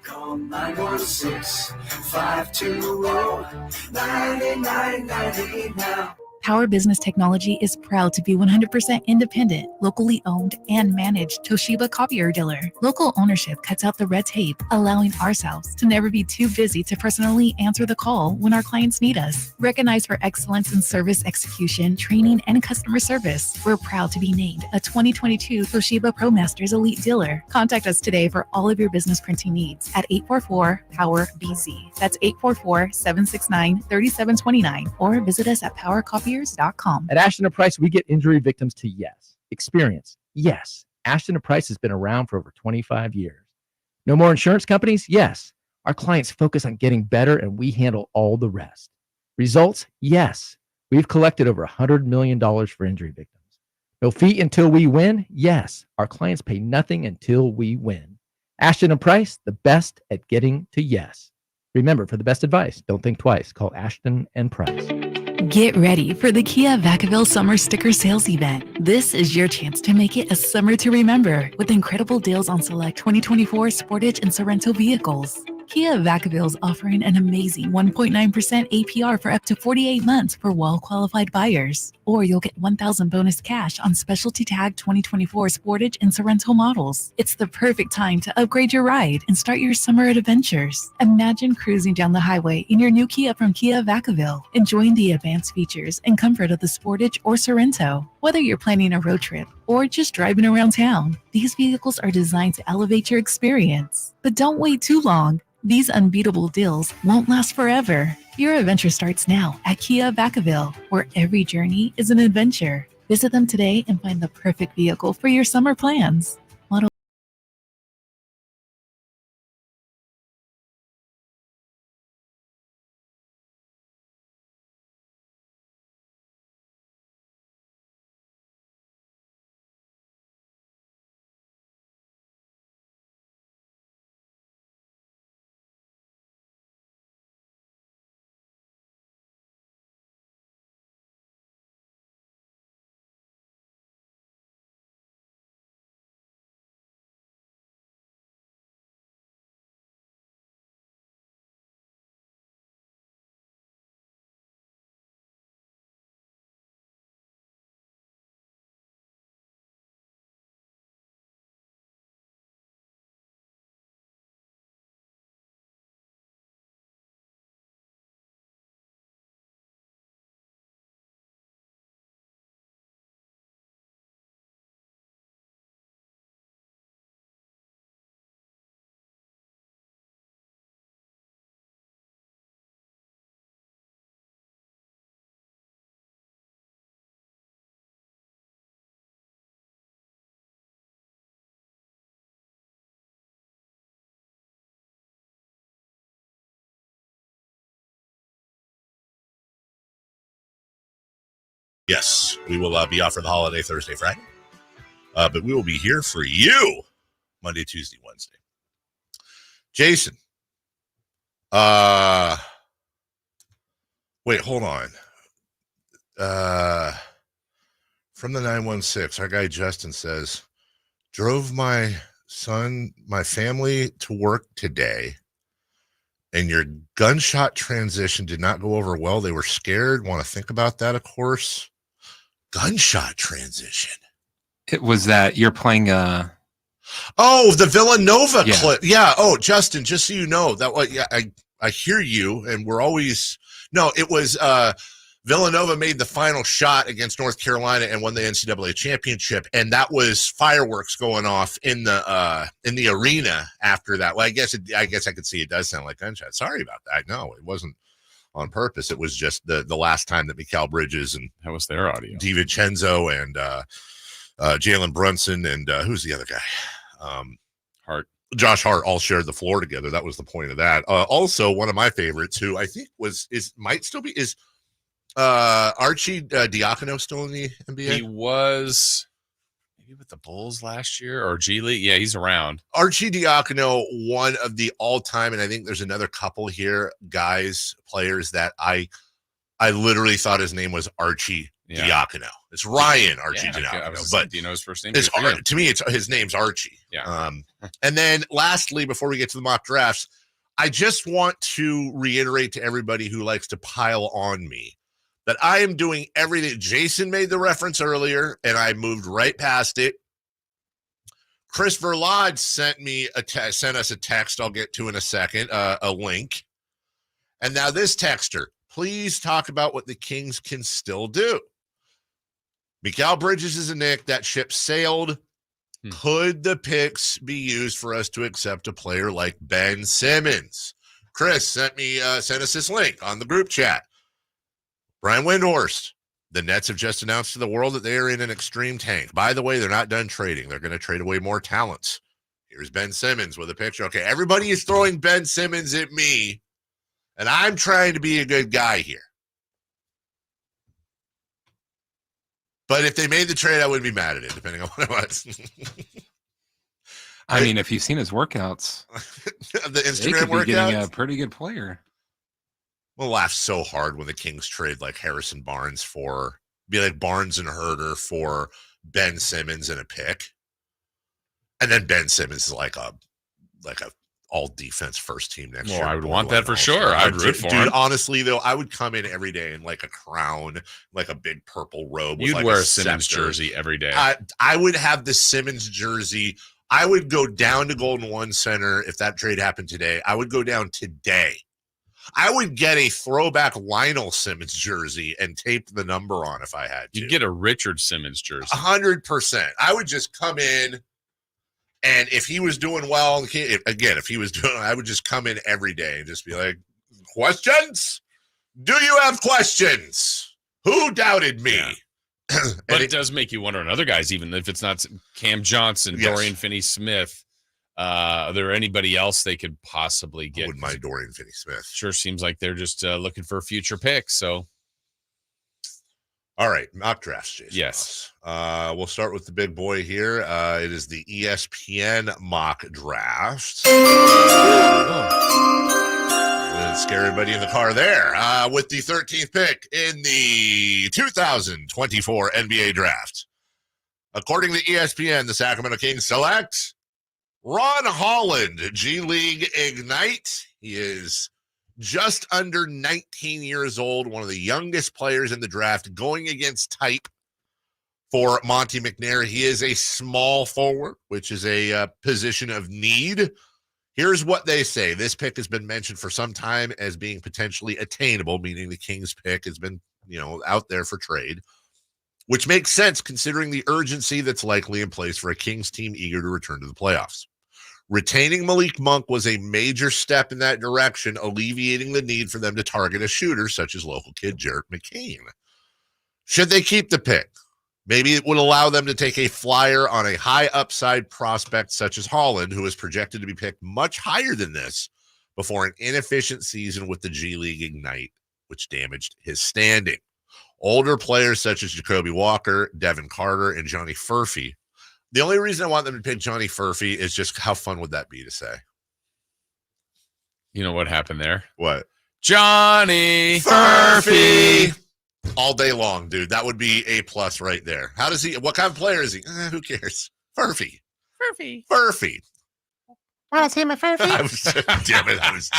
Call 916-520-9990 now. Power Business Technology is proud to be 100% independent, locally owned, and managed Toshiba copier dealer. Local ownership cuts out the red tape, allowing ourselves to never be too busy to personally answer the call when our clients need us. Recognized for excellence in service execution, training, and customer service, we're proud to be named a 2022 Toshiba ProMasters Elite Dealer. Contact us today for all of your business printing needs at 844-POWER-BZ. That's 844-769-3729, or visit us at PowerCopier.com. At Ashton & Price, we get injury victims to yes. Experience, yes. Ashton & Price has been around for over 25 years. No more insurance companies? Yes. Our clients focus on getting better and we handle all the rest. Results? Yes. We've collected over $100 million for injury victims. No fee until we win? Yes. Our clients pay nothing until we win. Ashton & Price, the best at getting to yes. Remember, for the best advice, don't think twice. Call Ashton and Price. Get ready for the Kia Vacaville Summer Sticker Sales Event. This is your chance to make it a summer to remember with incredible deals on select 2024 Sportage and Sorrento vehicles. Kia Vacaville is offering an amazing 1.9% APR for up to 48 months for well-qualified buyers. Or you'll get $1,000 bonus cash on specialty tag 2024 Sportage and Sorrento models. It's the perfect time to upgrade your ride and start your summer adventures. Imagine cruising down the highway in your new Kia from Kia Vacaville, enjoying the advanced features and comfort of the Sportage or Sorrento. Whether you're planning a road trip or just driving around town, these vehicles are designed to elevate your experience. But don't wait too long. These unbeatable deals won't last forever. Your adventure starts now at Kia Vacaville, where every journey is an adventure. Visit them today and find the perfect vehicle for your summer plans. Model Yes, we will be off for the holiday Thursday, Friday. But we will be here for you Monday, Tuesday, Wednesday. Jason. Wait, hold on. From the 916, our guy Justin says, drove my family to work today, and your gunshot transition did not go over well. They were scared. Want to think about that, of course. Gunshot transition. It was that you're playing the Villanova clip. Yeah. Oh, Justin, just so you know that I hear you, and we're always it was Villanova made the final shot against North Carolina and won the NCAA championship, and that was fireworks going off in the arena after that. Well, I guess I could see it does sound like gunshots. Sorry about that. No, it wasn't on purpose. It was just the last time that Mikal Bridges and that was their audio. DiVincenzo and Jalen Brunson and who's the other guy? Hart. Josh Hart all shared the floor together. That was the point of that. Also, one of my favorites, who I think might still be Archie Diacono still in the NBA? He was maybe with the Bulls last year or G League. Yeah, he's around. Archie Diacono, one of the all-time, and I think there's another couple here, players that I literally thought his name was Archie Diacono. It's Ryan Archie Diacono, but do you know his first name? It's to me, his name's Archie. Yeah. And then lastly, before we get to the mock drafts, I just want to reiterate to everybody who likes to pile on me that I am doing everything. Jason made the reference earlier, and I moved right past it. Chris Verlade sent us a text I'll get to in a second, a link. And now this texter, please talk about what the Kings can still do. Mikal Bridges is a Knick. That ship sailed. Could the picks be used for us to accept a player like Ben Simmons? Chris sent us this link on the group chat. Brian Windhorst, the Nets have just announced to the world that they are in an extreme tank. By the way, they're not done trading. They're going to trade away more talents. Here's Ben Simmons with a picture. Okay, everybody is throwing Ben Simmons at me, and I'm trying to be a good guy here. But if they made the trade, I wouldn't be mad at it, depending on what it was. I mean, if you've seen his workouts. the They Instagram could be getting workout. a pretty good player. We'll laugh so hard when the Kings trade like Harrison Barnes be like Barnes and Herter for Ben Simmons and a pick. And then Ben Simmons is like a all defense first team next year. I would want that for sure. I'd root for him. Honestly, though, I would come in every day in like a crown, like a big purple robe. You'd with like wear a a Simmons scepter. jersey every day. I would have the Simmons jersey. I would go down to Golden One Center if that trade happened today. I would go down today. I would get a throwback Lionel Simmons jersey and tape the number on if I had to. You'd get a Richard Simmons jersey. 100%. I would just come in. And if he was doing well, if he was doing, I would just come in every day and just be like, questions? Do you have questions? Who doubted me? Yeah. But it does make you wonder on other guys, even if it's not Cam Johnson, Yes. Dorian Finney-Smith. Are there anybody else they could possibly get? I wouldn't mind Dorian Finney-Smith. Sure seems like they're just looking for future picks. So, all right, mock drafts, Jason. Yes. We'll start with the big boy here. It is the ESPN mock draft. Let's scare everybody in the car there. With the 13th pick in the 2024 NBA draft. According to ESPN, the Sacramento Kings select Ron Holland, G League Ignite. He is just under 19 years old, one of the youngest players in the draft, going against type for Monty McNair. He is a small forward, which is a position of need. Here's what they say. This pick has been mentioned for some time as being potentially attainable, meaning the Kings pick has been, out there for trade, which makes sense considering the urgency that's likely in place for a Kings team eager to return to the playoffs. Retaining Malik Monk was a major step in that direction, alleviating the need for them to target a shooter such as local kid Jarrett McCain. Should they keep the pick? Maybe it would allow them to take a flyer on a high upside prospect such as Holland, who is projected to be picked much higher than this before an inefficient season with the G League Ignite, which damaged his standing. Older players such as Jacoby Walker, Devin Carter, and Johnny Furphy. The only reason I want them to pick Johnny Furphy is just how fun would that be to say? You know what happened there? What? Johnny Furphy. All day long, dude. That would be A+ right there. How does he, what kind of player is he? Who cares? Furphy. Want to see my Furphy? Damn it. I was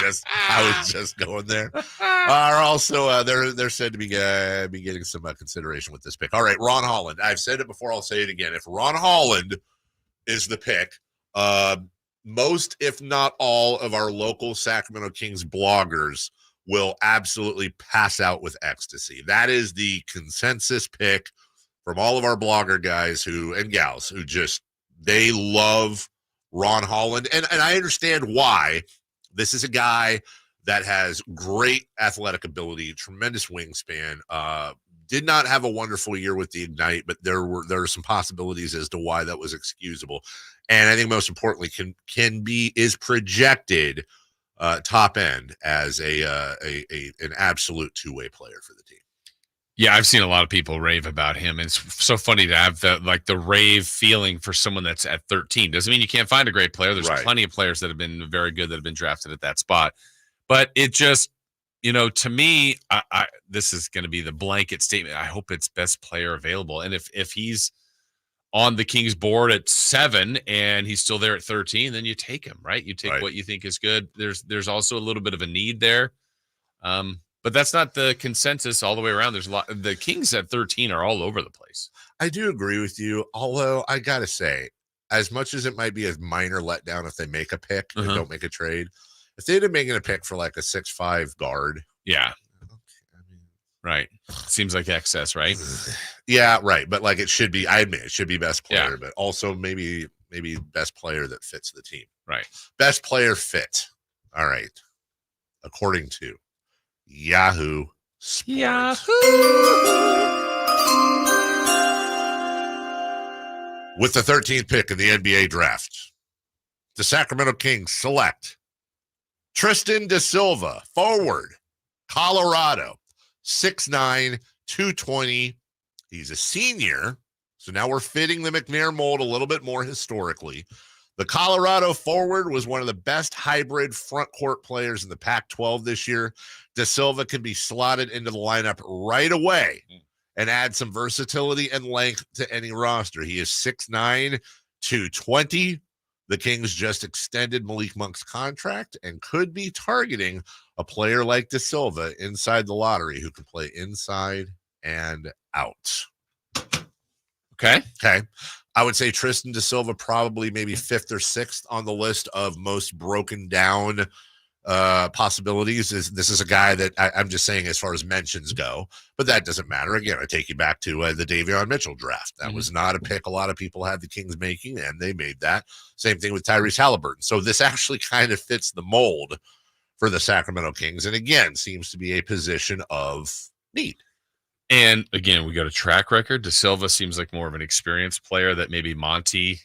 just going there. Are also, they're said to be getting some consideration with this pick. All right, Ron Holland. I've said it before. I'll say it again. If Ron Holland is the pick, most, if not all, of our local Sacramento Kings bloggers will absolutely pass out with ecstasy. That is the consensus pick from all of our blogger guys and gals who just, they love Ron Holland. And I understand why. This is a guy that has great athletic ability, tremendous wingspan, did not have a wonderful year with the Ignite, but there are some possibilities as to why that was excusable. And I think most importantly is projected top end as an absolute two-way player for the team. Yeah, I've seen a lot of people rave about him. It's so funny to have the rave feeling for someone that's at 13. Doesn't mean you can't find a great player. There's plenty of players that have been very good that have been drafted at that spot. But it just, to me, this is going to be the blanket statement. I hope it's best player available. And if he's on the Kings board at 7 and he's still there at 13, then you take him, right? You take what you think is good. There's also a little bit of a need there. But that's not the consensus all the way around. There's a lot. The Kings at 13 are all over the place. I do agree with you. Although I got to say, as much as it might be a minor letdown if they make a pick and don't make a trade, if they'd have making a pick for like a 6'5" guard. Yeah. Right. Seems like excess, right? Yeah, right. But like it should be, I admit it should be best player, but also maybe best player that fits the team. Right. Best player fit. All right. According to Yahoo Sports. With the 13th pick in the NBA draft, the Sacramento Kings select Tristan Da Silva, forward, Colorado, 6'9", 220. He's a senior, so now we're fitting the McNair mold a little bit more historically. The Colorado forward was one of the best hybrid front court players in the Pac-12 this year. De Silva can be slotted into the lineup right away and add some versatility and length to any roster. He is 6'9", 220. The Kings just extended Malik Monk's contract and could be targeting a player like De Silva inside the lottery who can play inside and out. Okay. I would say Tristan De Silva probably maybe 5th or 6th on the list of most broken down possibilities. This is a guy that I'm just saying as far as mentions go, but that doesn't matter. Again, I take you back to the Davion Mitchell draft. That was not a pick a lot of people had the Kings making, and they made that. Same thing with Tyrese Halliburton. So this actually kind of fits the mold for the Sacramento Kings, and again, seems to be a position of need. And again, we got a track record. De Silva seems like more of an experienced player that maybe Monty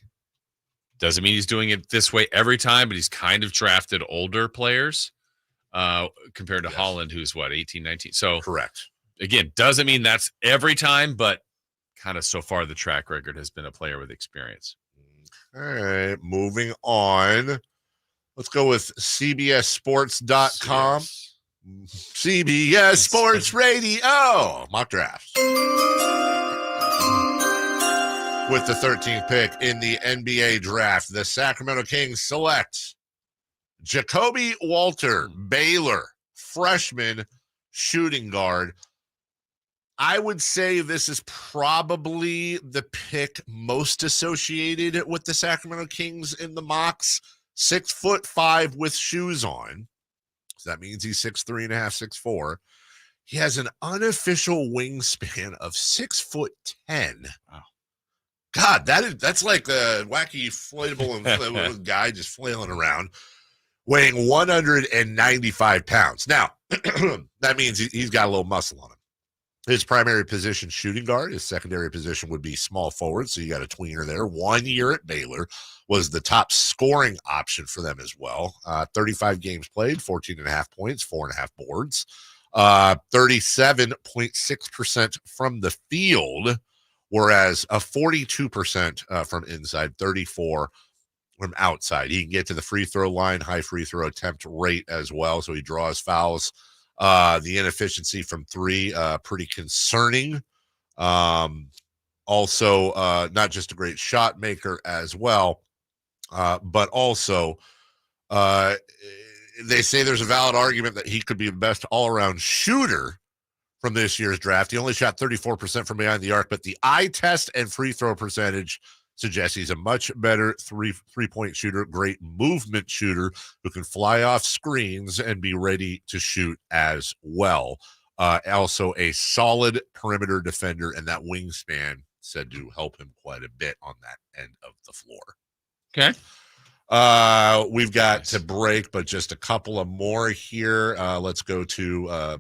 doesn't mean he's doing it this way every time, but he's kind of drafted older players compared to Holland, who's 18, 19. So correct. Again, doesn't mean that's every time, but kind of so far the track record has been a player with experience. All right, moving on. Let's go with CBSSports.com. CBS Sports Radio mock drafts. With the 13th pick in the NBA draft, the Sacramento Kings select Jacoby Walter, Baylor, freshman shooting guard. I would say this is probably the pick most associated with the Sacramento Kings in the mocks. 6'5" with shoes on. So that means he's 6'3.5", 6'4". He has an unofficial wingspan of 6'10". Wow. God, that's like the wacky inflatable guy just flailing around, weighing 195 pounds. Now, that means he's got a little muscle on him. His primary position, shooting guard. His secondary position would be small forward, so you got a tweener there. 1 year at Baylor, was the top scoring option for them as well. 35 games played, 14.5 points, 4.5 boards. 37.6% from the field, whereas a 42% from inside, 34 from outside. He can get to the free throw line, high free throw attempt rate as well, so he draws fouls. The inefficiency from three, pretty concerning. Also, not just a great shot maker as well, but also they say there's a valid argument that he could be the best all-around shooter from this year's draft. He only shot 34% from behind the arc, but the eye test and free throw percentage suggests he's a much better three-point shooter, great movement shooter who can fly off screens and be ready to shoot as well. Also a solid perimeter defender, and that wingspan said to help him quite a bit on that end of the floor. Okay. We've got to break, but just a couple of more here. Let's go to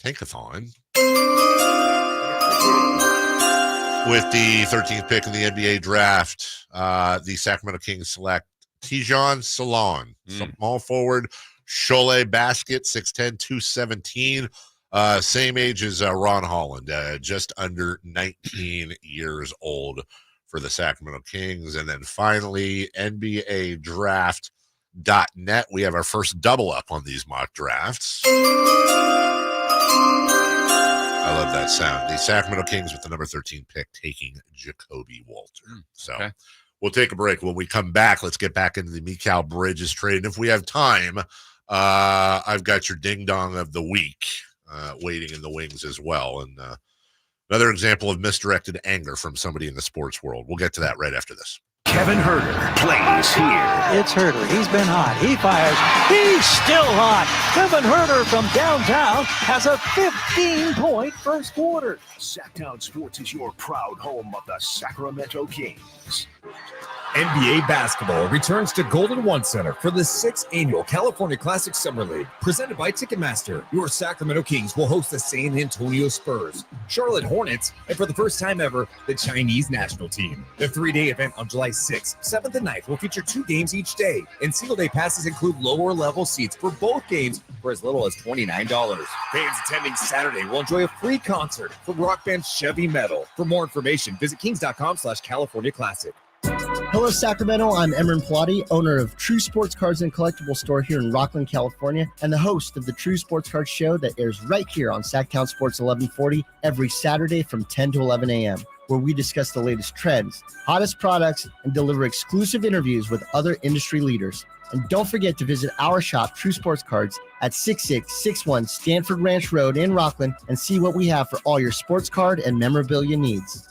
Tankathon. With the 13th pick in the NBA draft, the Sacramento Kings select Tijon Salon, small forward, Cholet Basket, 6'10", 217, same age as Ron Holland, just under 19 years old for the Sacramento Kings. And then finally, NBA Draft.net. We have our first double up on these mock drafts. I love that sound. The Sacramento Kings with the number 13 pick taking Jacoby Walter. So we'll take a break. When we come back, let's get back into the Mikal Bridges trade. And if we have time, I've got your ding-dong of the week waiting in the wings as well. And another example of misdirected anger from somebody in the sports world. We'll get to that right after this. Kevin Herter plays here. It's Herter. He's been hot. He fires. He's still hot. Kevin Herter from downtown has a 15-point first quarter. Sacktown Sports is your proud home of the Sacramento Kings. NBA basketball returns to Golden One Center for the 6th annual California Classic Summer League, presented by Ticketmaster. Your Sacramento Kings will host the San Antonio Spurs, Charlotte Hornets, and for the first time ever, the Chinese national team. The 3-day event on July 6th, 7th, and 9th will feature 2 games each day, and single-day passes include lower-level seats for both games for as little as $29. Fans attending Saturday will enjoy a free concert from rock band Chevy Metal. For more information, visit kings.com/California Classic. Hello, Sacramento. I'm Emran Plati, owner of True Sports Cards and Collectible Store here in Rockland, California, and the host of the True Sports Cards Show that airs right here on Sacktown Sports 1140 every Saturday from 10 to 11 a.m., where we discuss the latest trends, hottest products, and deliver exclusive interviews with other industry leaders. And don't forget to visit our shop, True Sports Cards, at 6661 Stanford Ranch Road in Rockland and see what we have for all your sports card and memorabilia needs.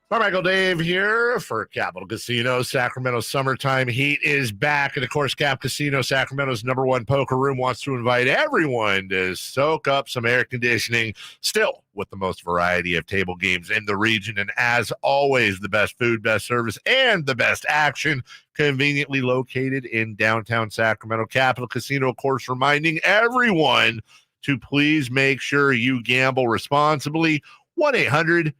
Carmichael Dave here for Capital Casino. Sacramento summertime heat is back. And, of course, Cap Casino, Sacramento's #1 poker room, wants to invite everyone to soak up some air conditioning, still with the most variety of table games in the region. And, as always, the best food, best service, and the best action, conveniently located in downtown Sacramento. Capital Casino, of course, reminding everyone to please make sure you gamble responsibly. 1-800-GAMBLER.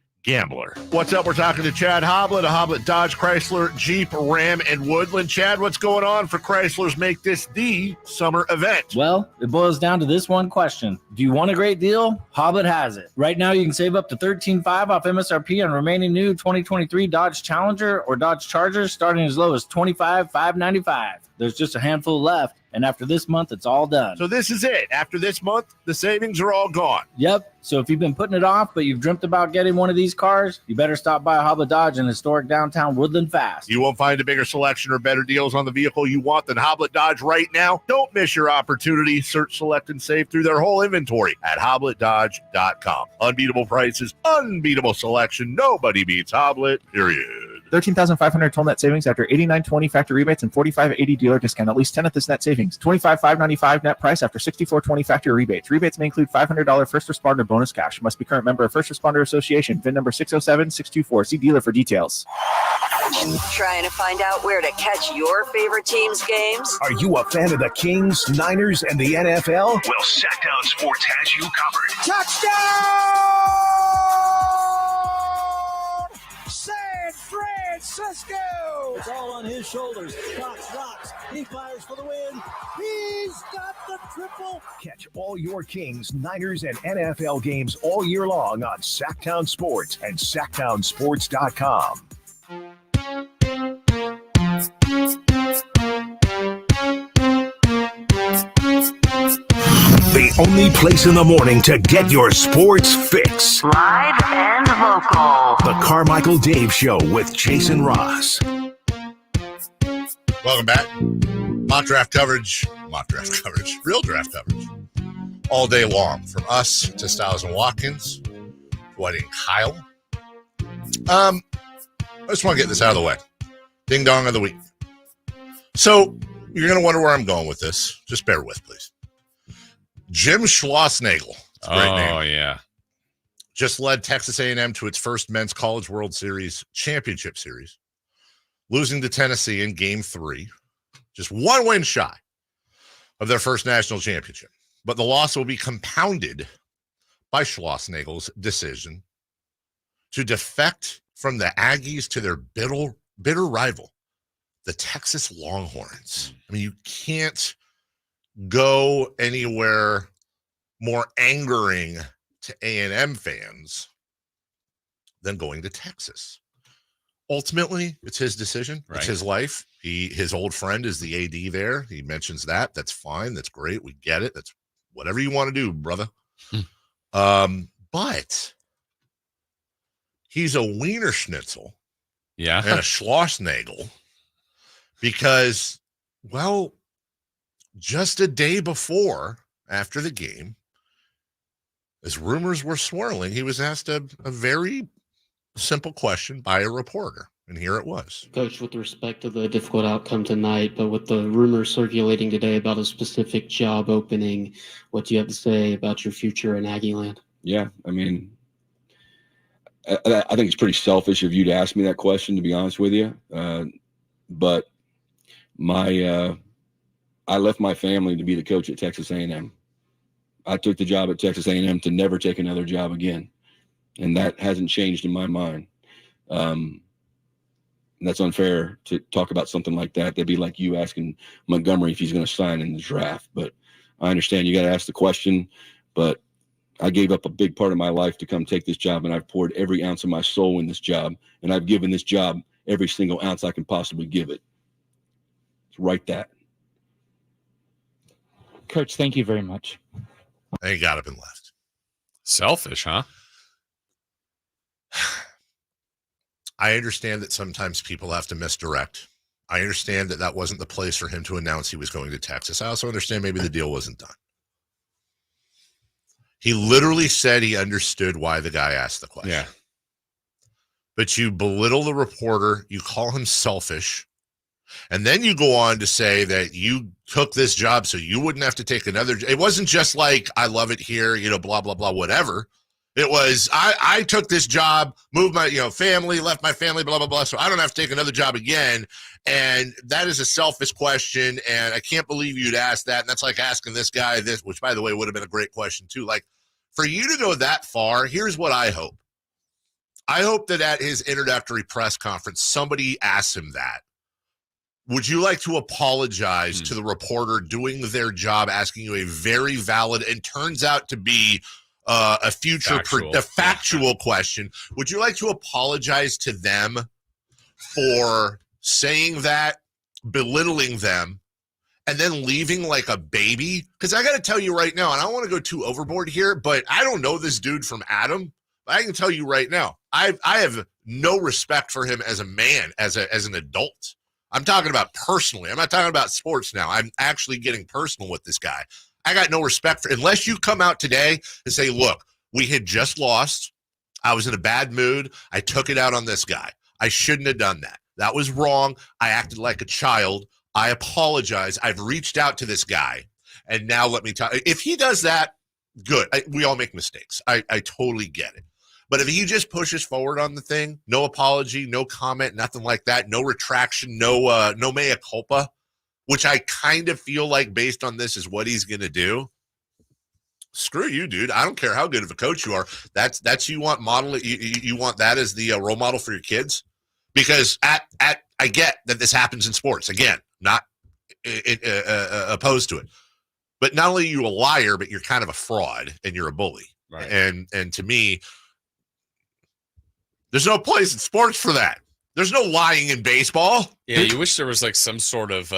What's up? We're talking to Chad Hoblet of Hoblet Dodge, Chrysler, Jeep, Ram, and Woodland. Chad, what's going on for Chrysler's Make This the Summer event? Well, it boils down to this one question. Do you want a great deal? Hoblet has it. Right now, you can save up to $13,500 off MSRP on remaining new 2023 Dodge Challenger or Dodge Chargers, starting as low as $25,595. There's just a handful left, and after this month, it's all done. So this is it. After this month, the savings are all gone. Yep. So if you've been putting it off, but you've dreamt about getting one of these cars, you better stop by Hoblet Dodge in historic downtown Woodland fast. You won't find a bigger selection or better deals on the vehicle you want than Hoblet Dodge right now. Don't miss your opportunity. Search, select, and save through their whole inventory at HobletDodge.com. Unbeatable prices, unbeatable selection. Nobody beats Hoblet, period. $13,500 total net savings after $89.20 factory rebates and $45.80 dealer discount. At least 10 of this net savings. $25,595 net price after $64.20 factory rebates. Rebates may include $500 first responder bonus cash. Must be current member of First Responder Association. VIN number 607624. See dealer for details. Trying to find out where to catch your favorite team's games? Are you a fan of the Kings, Niners, and the NFL? Well, Sacktown Sports has you covered. Touchdown! San Francisco! It's all on his shoulders. Fox rocks. He fires for the win. He's got the triple. Catch all your Kings, Niners, and NFL games all year long on Sacktown Sports and SacktownSports.com. The only place in the morning to get your sports fix. Live and local. The Carmichael Dave Show with Jason Ross. Welcome back. Mock draft coverage, real draft coverage, all day long. From us to Styles and Watkins, Dwight and Kyle. I just want to get this out of the way. Ding Dong of the week. So you're going to wonder where I'm going with this. Just bear with, please. Jim Schlossnagle. It's a great name. Oh, yeah. Just led Texas A&M to its first Men's College World Series championship series, losing to Tennessee in Game 3, just one win shy of their first national championship. But the loss will be compounded by Schlossnagle's decision to defect from the Aggies to their bitter rival, the Texas Longhorns. I mean, you can't go anywhere more angering to A&M fans than going to Texas. Ultimately, it's his decision. Right. It's his life. His old friend is the AD there. He mentions that. That's fine. That's great. We get it. That's whatever you want to do, brother. But he's a Wiener Schnitzel. Yeah. And a Schlossnagle because, well, just a day before, after the game, as rumors were swirling, he was asked a very simple question by a reporter, and here it was. Coach, with respect to the difficult outcome tonight, but with the rumors circulating today about a specific job opening, what do you have to say about your future in Aggieland? Yeah, I mean, I think it's pretty selfish of you to ask me that question, to be honest with you. But I left my family to be the coach at Texas A&M. I took the job at Texas A&M to never take another job again. And that hasn't changed in my mind. That's unfair to talk about something like that. That'd be like you asking Montgomery if he's going to sign in the draft. But I understand you got to ask the question. But I gave up a big part of my life to come take this job, and I've poured every ounce of my soul in this job. And I've given this job every single ounce I can possibly give it. Write that. Coach, thank you very much. And he got up and left. Selfish, huh? I understand that sometimes people have to misdirect. I understand that wasn't the place for him to announce he was going to Texas. I also understand maybe the deal wasn't done. He literally said he understood why the guy asked the question. Yeah. But you belittle the reporter, you call him selfish, and then you go on to say that you took this job so you wouldn't have to take another. It wasn't just like, I love it here, blah, blah, blah, whatever. It was, I took this job, moved my family, left my family, blah, blah, blah, so I don't have to take another job again. And that is a selfish question, and I can't believe you'd ask that. And that's like asking this guy this, which, by the way, would have been a great question, too. Like, for you to go that far, here's what I hope. I hope that at his introductory press conference, somebody asks him that. Would you like to apologize to the reporter doing their job, asking you a very valid and turns out to be a future factual question? Would you like to apologize to them for saying that, belittling them, and then leaving like a baby? Because I got to tell you right now, and I don't want to go too overboard here, but I don't know this dude from Adam. But I can tell you right now, I have no respect for him as a man, as an adult. I'm talking about personally. I'm not talking about sports now. I'm actually getting personal with this guy. I got no respect for, unless you come out today and say, look, we had just lost. I was in a bad mood. I took it out on this guy. I shouldn't have done that. That was wrong. I acted like a child. I apologize. I've reached out to this guy. And now let me tell you, if he does that, good. We all make mistakes. I totally get it. But if he just pushes forward on the thing, no apology, no comment, nothing like that, no retraction, no mea culpa, which I kind of feel like based on this is what he's going to do. Screw you, dude. I don't care how good of a coach you are. That's you want model. You want that as the role model for your kids, because I get that this happens in sports. Again, not opposed to it, but not only are you a liar, but you're kind of a fraud and you're a bully. Right. And to me, there's no place in sports for that. There's no lying in baseball. Yeah, you wish there was like some sort of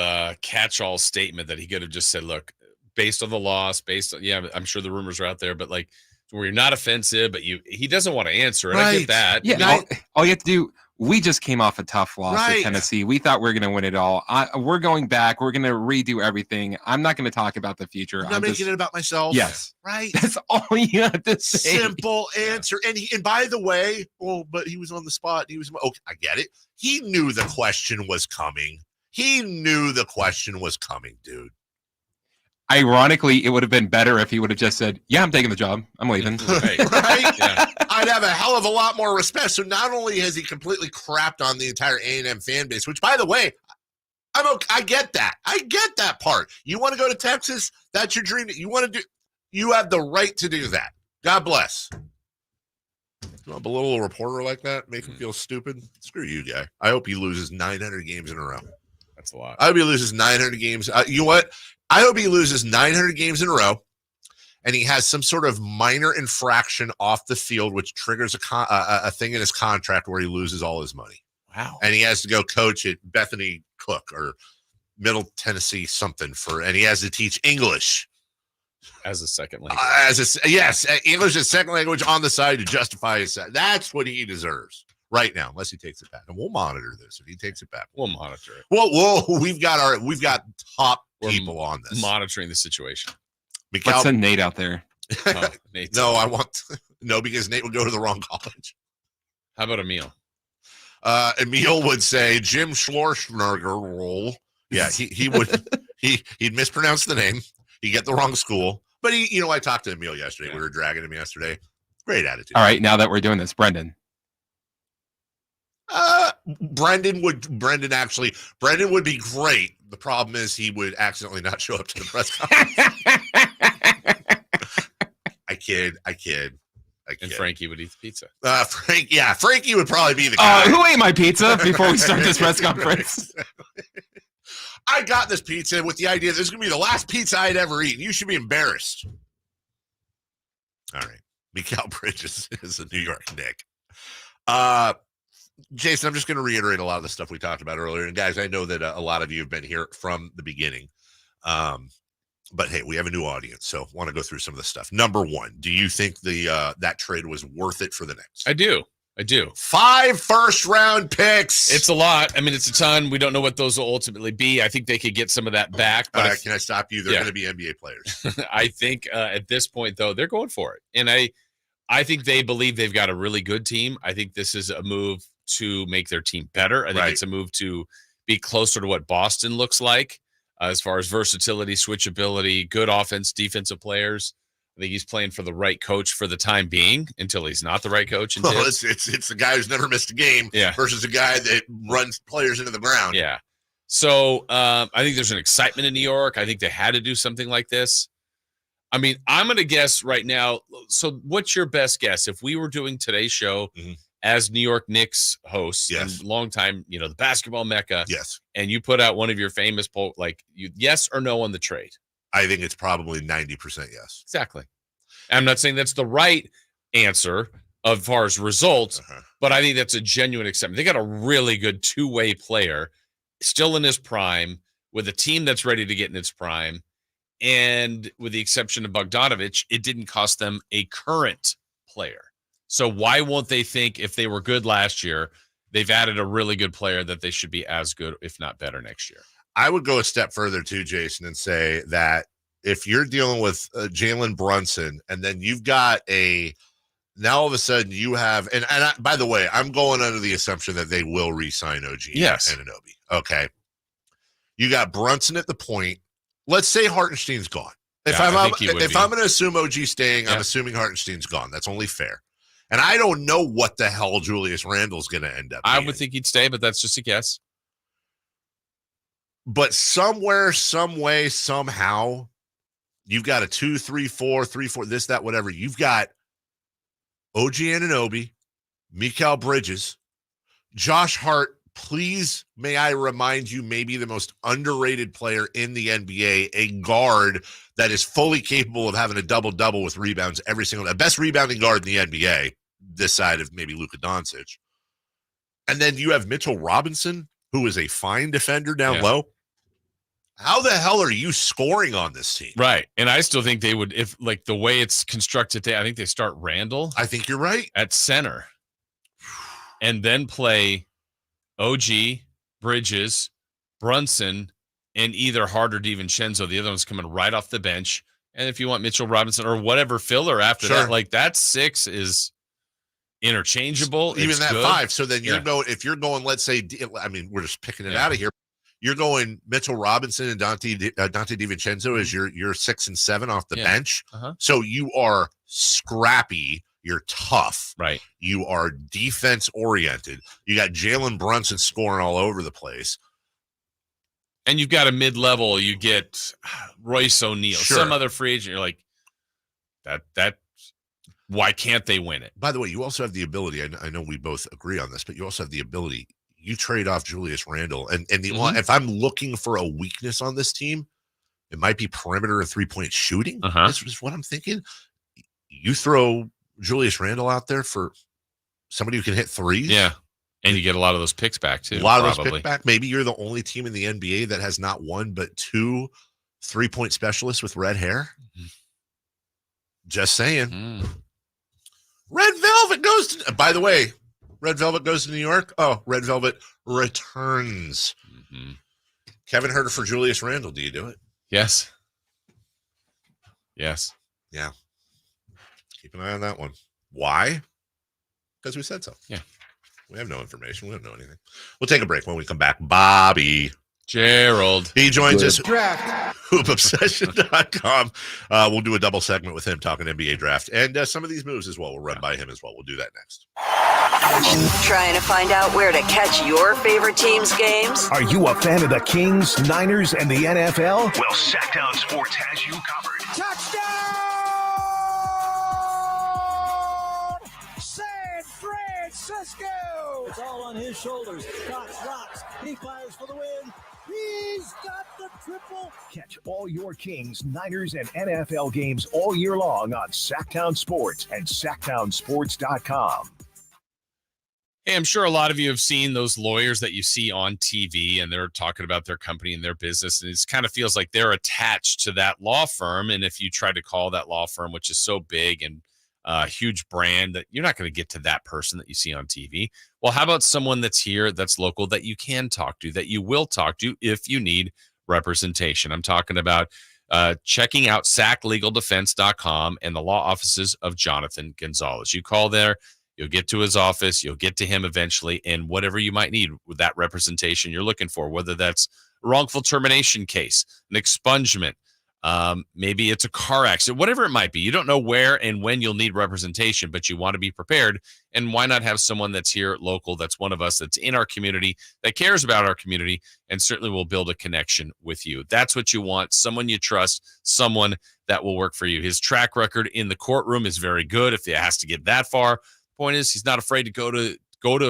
catch-all statement that he could have just said, look, based on the loss, I'm sure the rumors are out there, but like where you're not offensive, but he doesn't want to answer it. Right. I get that. Yeah, all you have to do, we just came off a tough loss at Tennessee. We thought we were going to win it all. We're going back. We're going to redo everything. I'm not going to talk about the future. I'm making it about myself. Yes. Right. That's all you have to say. Simple answer. And by the way, but he was on the spot. Okay, I get it. He knew the question was coming. Dude. Ironically, it would have been better if he would have just said, yeah, I'm taking the job. I'm leaving. Right? Yeah. I'd have a hell of a lot more respect. So not only has he completely crapped on the entire A&M fan base, which, by the way, I get that. I get that part. You want to go to Texas? That's your dream. You have the right to do that. God bless. You want to belittle a reporter like that? Make him feel stupid? Screw you, guy. I hope he loses 900 games in a row. That's a lot. I hope he loses 900 games. You know what? I hope he loses 900 games in a row, and he has some sort of minor infraction off the field, which triggers a thing in his contract where he loses all his money. Wow. And he has to go coach at Bethany Cook or Middle Tennessee something and he has to teach English as a second language. English as second language on the side to justify his side. That's what he deserves right now, unless he takes it back. And we'll monitor this. If he takes it back, we'll monitor it. Well, we've got top people on this monitoring the situation. Let's send Nate out there. Nate. No, because Nate would go to the wrong college. How about Emil? Emil would say Jim Schlossberger role. Yeah, he would. He'd mispronounce the name. He'd get the wrong school. But I talked to Emil yesterday. Yeah. We were dragging him yesterday. Great attitude. All right, now that we're doing this, Brendan. Brendan would be great. The problem is he would accidentally not show up to the press conference. I kid. And Frankie would eat the pizza. Frankie would probably be the guy. Who ate my pizza before we start this press conference? I got this pizza with the idea this is going to be the last pizza I'd ever eaten. You should be embarrassed. All right. Mikal Bridges is a New York Knick. Jason, I'm just going to reiterate a lot of the stuff we talked about earlier. And guys, I know that a lot of you have been here from the beginning. But hey, we have a new audience, so want to go through some of the stuff. Number one, do you think that trade was worth it for the Knicks? I do. 5 first-round picks. It's a lot. I mean, it's a ton. We don't know what those will ultimately be. I think they could get some of that back. But can I stop you? They're going to be NBA players. I think at this point, though, they're going for it. And I think they believe they've got a really good team. I think this is a move to make their team better. I think it's a move to be closer to what Boston looks like as far as versatility, switchability, good offense, defensive players. I think he's playing for the right coach for the time being until he's not the right coach. Well, it's the guy who's never missed a game versus a guy that runs players into the ground. Yeah. So I think there's an excitement in New York. I think they had to do something like this. I mean, I'm going to guess right now. So what's your best guess? If we were doing today's show as New York Knicks hosts and longtime, the basketball mecca. Yes. And you put out one of your famous poll, yes or no on the trade. I think it's probably 90% yes. Exactly. I'm not saying that's the right answer as far as results, but I think that's a genuine acceptance. They got a really good two-way player still in his prime with a team that's ready to get in its prime. And with the exception of Bogdanovich, it didn't cost them a current player. So why won't they think if they were good last year, they've added a really good player that they should be as good, if not better, next year? I would go a step further too, Jason, and say that if you're dealing with Jalen Brunson and then you've got now all of a sudden you have, and by the way, I'm going under the assumption that they will re-sign OG Anunoby. Okay. You got Brunson at the point. Let's say Hartenstein's gone. If I'm going to assume OG's staying, I'm assuming Hartenstein's gone. That's only fair. And I don't know what the hell Julius Randle's going to end up I would think he'd stay, but that's just a guess. But somewhere, some way, somehow, you've got a 2, 3, 4, this, that, whatever. You've got OG Anunoby, Mikal Bridges, Josh Hart. Please, may I remind you, maybe the most underrated player in the NBA, a guard that is fully capable of having a double-double with rebounds every single day. Best rebounding guard in the NBA, this side of maybe Luka Doncic. And then you have Mitchell Robinson, who is a fine defender down low. How the hell are you scoring on this team? Right. And I still think they would, if the way it's constructed today, I think they start Randall. I think you're right. At center. And then play OG, Bridges, Brunson, and either Hart or DiVincenzo. The other one's coming right off the bench. And if you want Mitchell Robinson or whatever filler after that, that 6 is interchangeable. Even it's that good. 5. So then you're going, if you're going, let's say, I mean, we're just picking it out of here. You're going Mitchell Robinson and Dante DiVincenzo as your 6 and 7 off the bench. So you are scrappy. You're tough. Right. You are defense oriented. You got Jalen Brunson scoring all over the place. And you've got a mid-level. You get Royce O'Neal, some other free agent. You're like, that. Why can't they win it? By the way, you also have the ability. I know we both agree on this, but you also have the ability. You trade off Julius Randle, and if I'm looking for a weakness on this team, it might be perimeter and 3-point shooting. That's just what I'm thinking. You throw Julius Randle out there for somebody who can hit threes. Yeah. And you get a lot of those picks back too. A lot of those picks back. Maybe you're the only team in the NBA that has not one but 2 3-point specialists with red hair. Just saying. Red Velvet goes to, by the way, Red Velvet goes to New York. Oh, Red Velvet returns. Kevin Huerter for Julius Randle. Do you do it? Yes. Yeah. Keep an eye on that one. Why? Because we said so. Yeah. We have no information. We don't know anything. We'll take a break. When we come back, Bobby Gerald. He joins us. Draft. HoopObsession.com. We'll do a double segment with him talking NBA draft and some of these moves as well. We'll run by him as well. We'll do that next. Trying to find out where to catch your favorite team's games? Are you a fan of the Kings, Niners, and the NFL? Well, Sacktown Sports has you covered. San Francisco! It's all on his shoulders. Cox rocks. He fires for the win. He's got the triple. Catch all your Kings, Niners, and NFL games all year long on Sacktown Sports and SacktownSports.com. Hey, I'm sure a lot of you have seen those lawyers that you see on TV, and they're talking about their company and their business, and it kind of feels like they're attached to that law firm. And if you try to call that law firm, which is so big and a huge brand, that you're not going to get to that person that you see on TV. Well, how about someone that's here, that's local, that you can talk to, that you will talk to if you need representation? I'm talking about checking out saclegaldefense.com and the law offices of Jonathan Gonzalez. You call there, you'll get to his office, you'll get to him eventually, and whatever you might need with that representation you're looking for, whether that's a wrongful termination case, an expungement, maybe it's a car accident, whatever it might be. You don't know where and when you'll need representation, but you want to be prepared. And why not have someone that's here local, that's one of us, that's in our community, that cares about our community, and certainly will build a connection with you. That's what you want, someone you trust, someone that will work for you. His track record in the courtroom is very good if it has to get that far. Point is, he's not afraid to go to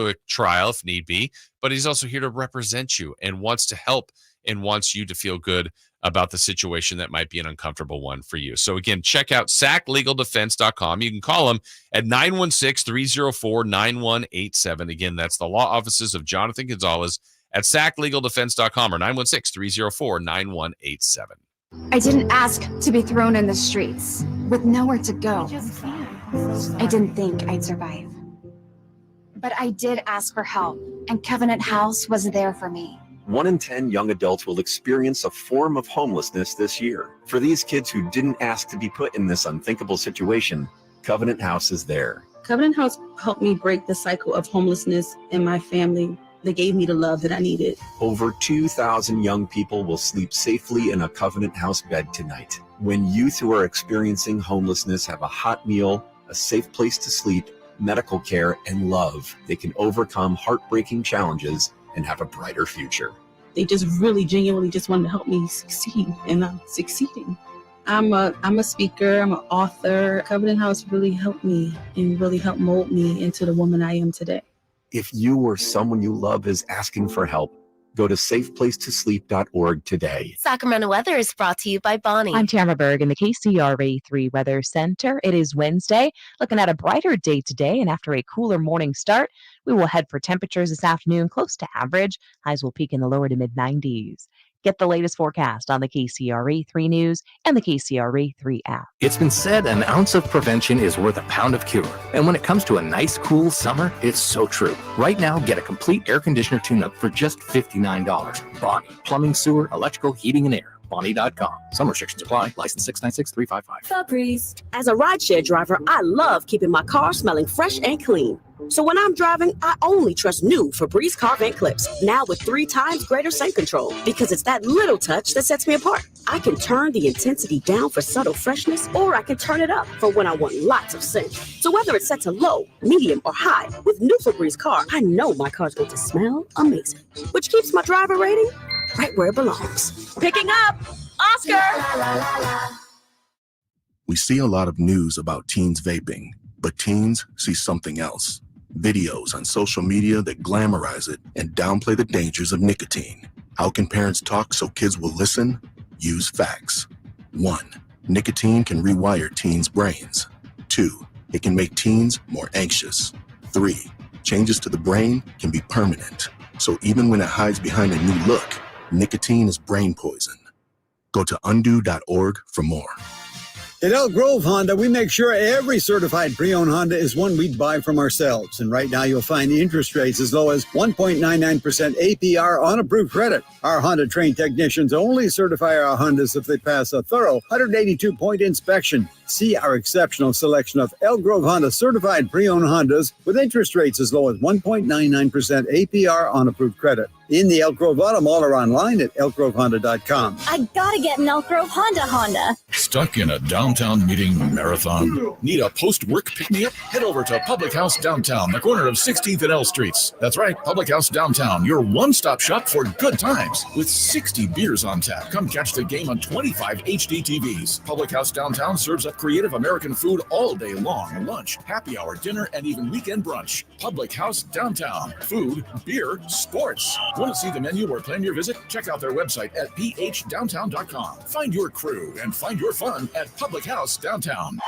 a trial if need be, but he's also here to represent you and wants to help and wants you to feel good about the situation that might be an uncomfortable one for you. So again, check out saclegaldefense.com. You can call him at 916-304-9187. Again, that's the law offices of Jonathan Gonzalez at saclegaldefense.com or 916-304-9187. I didn't ask to be thrown in the streets with nowhere to go. I didn't think I'd survive. But I did ask for help, and Covenant House was there for me. 1 in 10 young adults will experience a form of homelessness this year. For these kids who didn't ask to be put in this unthinkable situation, Covenant House is there. Covenant House helped me break the cycle of homelessness in my family. They gave me the love that I needed. Over 2,000 young people will sleep safely in a Covenant House bed tonight. When youth who are experiencing homelessness have a hot meal, a safe place to sleep, medical care, and love, they can overcome heartbreaking challenges and have a brighter future. They just really genuinely just wanted to help me succeed, and I'm succeeding. I'm a speaker, I'm an author. Covenant House really helped me and really helped mold me into the woman I am today. If you or someone you love is asking for help, go to safeplacetosleep.org today. Sacramento weather is brought to you by Bonnie. I'm Tamara Berg in the KCRA 3 Weather Center. It is Wednesday, looking at a brighter day today, and after a cooler morning start, we will head for temperatures this afternoon close to average. Highs will peak in the lower to mid-90s. Get the latest forecast on the KCRA 3 News and the KCRA 3 app. It's been said an ounce of prevention is worth a pound of cure. And when it comes to a nice, cool summer, it's so true. Right now, get a complete air conditioner tune-up for just $59. Bonnie, plumbing, sewer, electrical, heating, and air. Bonnie.com. Some restrictions apply. License 696355. Febreze. As a rideshare driver, I love keeping my car smelling fresh and clean. So when I'm driving, I only trust new Febreze car vent clips, now with 3 times greater scent control, because it's that little touch that sets me apart. I can turn the intensity down for subtle freshness, or I can turn it up for when I want lots of scent. So whether it's set to low, medium, or high, with new Febreze car, I know my car's going to smell amazing, which keeps my driver rating right where it belongs. Picking up, Oscar! We see a lot of news about teens vaping, but teens see something else. Videos on social media that glamorize it and downplay the dangers of nicotine. How can parents talk so kids will listen? Use facts. 1. Nicotine can rewire teens' brains. 2. It can make teens more anxious. 3. Changes to the brain can be permanent. So even when it hides behind a new look, nicotine is brain poison. Go to undo.org for more. At Elk Grove Honda, we make sure every certified pre-owned Honda is one we'd buy from ourselves. And right now, you'll find interest rates as low as 1.99% APR on approved credit. Our Honda-trained technicians only certify our Hondas if they pass a thorough 182-point inspection. See our exceptional selection of Elk Grove Honda certified pre-owned Hondas with interest rates as low as 1.99% APR on approved credit. In the Elk Grove Auto Mall or online at elkgrovehonda.com. I gotta get an Elk Grove Honda. Stuck in a downtown meeting marathon? Need a post-work pick-me-up? Head over to Public House Downtown, the corner of 16th and L Streets. That's right, Public House Downtown, your one-stop shop for good times. With 60 beers on tap, come catch the game on 25 HD TVs. Public House Downtown serves up creative American food all day long. Lunch, happy hour, dinner, and even weekend brunch. Public House Downtown. Food, beer, sports. Want to see the menu or plan your visit? Check out their website at phdowntown.com. Find your crew and find your fun at Public House Downtown.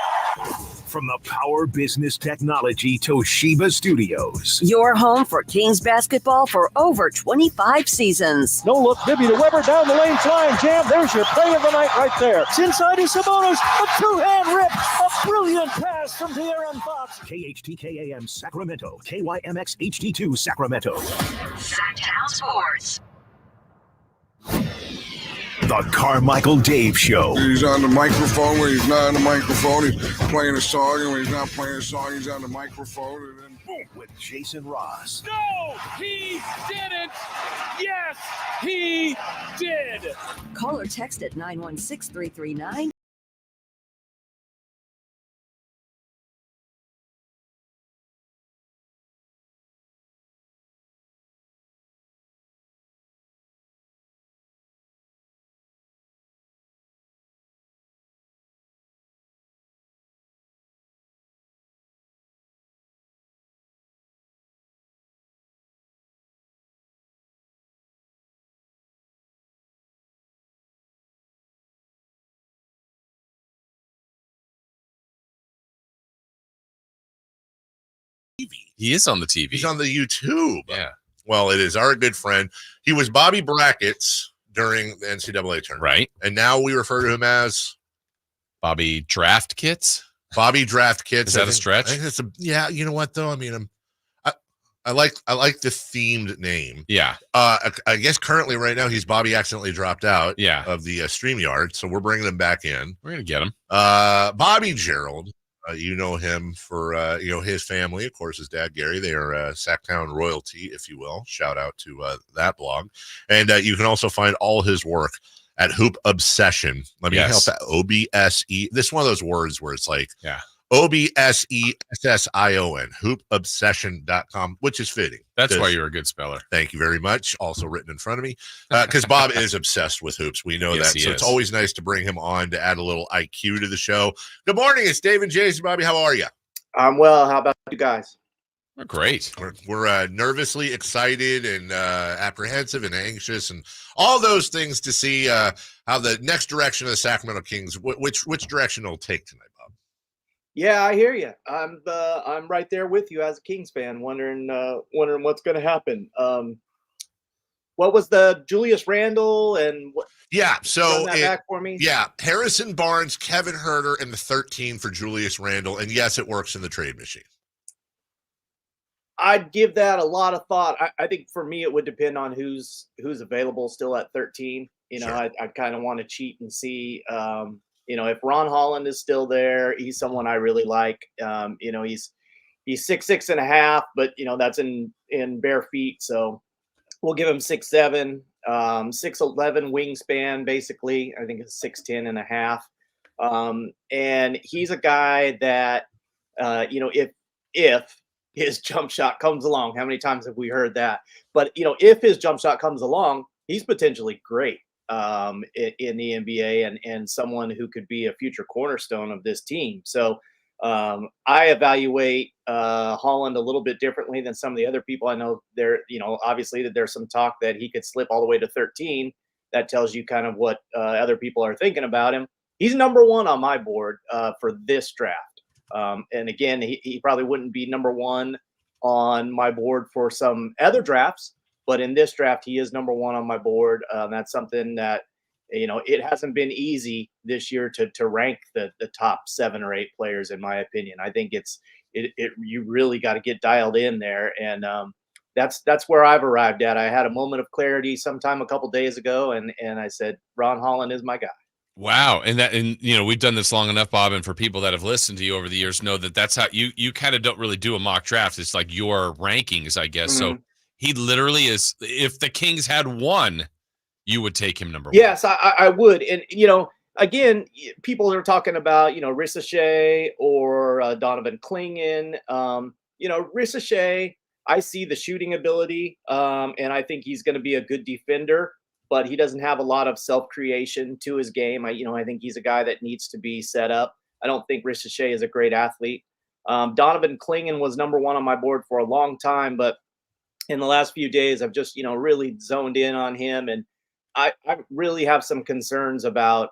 from the Power Business Technology Toshiba Studios. Your home for Kings basketball for over 25 seasons. No look, Bibby to Weber down the lane, flying jam. There's your play of the night right there. It's inside is Sabonis, a two-hand rip, a brilliant pass from De'Aaron Fox. KHTKAM Sacramento, KYMX HD2 Sacramento. Sacktown Sports. The Carmichael Dave Show. He's on the microphone when he's not on the microphone. He's playing a song, and when he's not playing a song, he's on the microphone. And then boom. With Jason Ross. No, he didn't. Yes, he did. Call or text at 916-339. He is on the TV. He's on the YouTube. Yeah. Well, it is our good friend. He was Bobby Brackett's during the NCAA tournament. Right. And now we refer to him as Bobby Draft Kits. Bobby Draft Kits. Is that a stretch? I think it's yeah, you know what though? I mean, I like the themed name. Yeah. I guess currently right now he's Bobby accidentally dropped out of the StreamYard, so we're bringing him back in. We're going to get him. Bobby Gerald. You know him for, his family. Of course, his dad, Gary. They are Sacktown royalty, if you will. Shout out to that blog. And you can also find all his work at Hoop Obsession. Let me help that. OBSE. This is one of those words where it's like OBSESSION, hoopobsession.com, which is fitting. That's why you're a good speller. Thank you very much. Also written in front of me. Because Bob is obsessed with hoops. We know that. So it's always nice to bring him on to add a little IQ to the show. Good morning. It's Dave and Jason. Bobby, how are you? I'm well. How about you guys? We're great. We're nervously excited and apprehensive and anxious and all those things to see how the next direction of the Sacramento Kings, which direction it'll take tonight, Bob. Yeah, I hear you. I'm right there with you as a Kings fan, wondering what's going to happen. What was the Julius Randle and what? Yeah, so run that back for me. Yeah, Harrison Barnes, Kevin Herter, and the 13 for Julius Randle, and yes, it works in the trade machine. I'd give that a lot of thought. I think for me, it would depend on who's available still at 13. Sure. I kind of want to cheat and see. If Ron Holland is still there, he's someone I really like. He's 6'6.5", but that's in bare feet. So we'll give him 6'7", 6'11" wingspan, basically. I think it's 6'10.5". And he's a guy that, if his jump shot comes along, how many times have we heard that? But, if his jump shot comes along, he's potentially great in the NBA and someone who could be a future cornerstone of this team. So I evaluate Holland a little bit differently than some of the other people. I know obviously that there's some talk that he could slip all the way to 13. That tells you kind of what other people are thinking about him. He's number one on my board for this draft. And again, he probably wouldn't be number one on my board for some other drafts, but in this draft, he is number one on my board. That's something that, it hasn't been easy this year to rank the top 7 or 8 players, in my opinion. I think you really got to get dialed in there. And that's where I've arrived at. I had a moment of clarity sometime a couple days ago, and I said, Ron Holland is my guy. Wow. And we've done this long enough, Bob. And for people that have listened to you over the years know that that's how you kind of don't really do a mock draft. It's like your rankings, I guess. Mm-hmm. So he literally is, if the Kings had one, you would take him number one. Yes, I would. And, again, people are talking about, Ricochet or Donovan Clingan. Ricochet, I see the shooting ability, and I think he's going to be a good defender, but he doesn't have a lot of self-creation to his game. I think he's a guy that needs to be set up. I don't think Ricochet is a great athlete. Donovan Clingan was number one on my board for a long time, but in the last few days, I've just, really zoned in on him. And I really have some concerns about,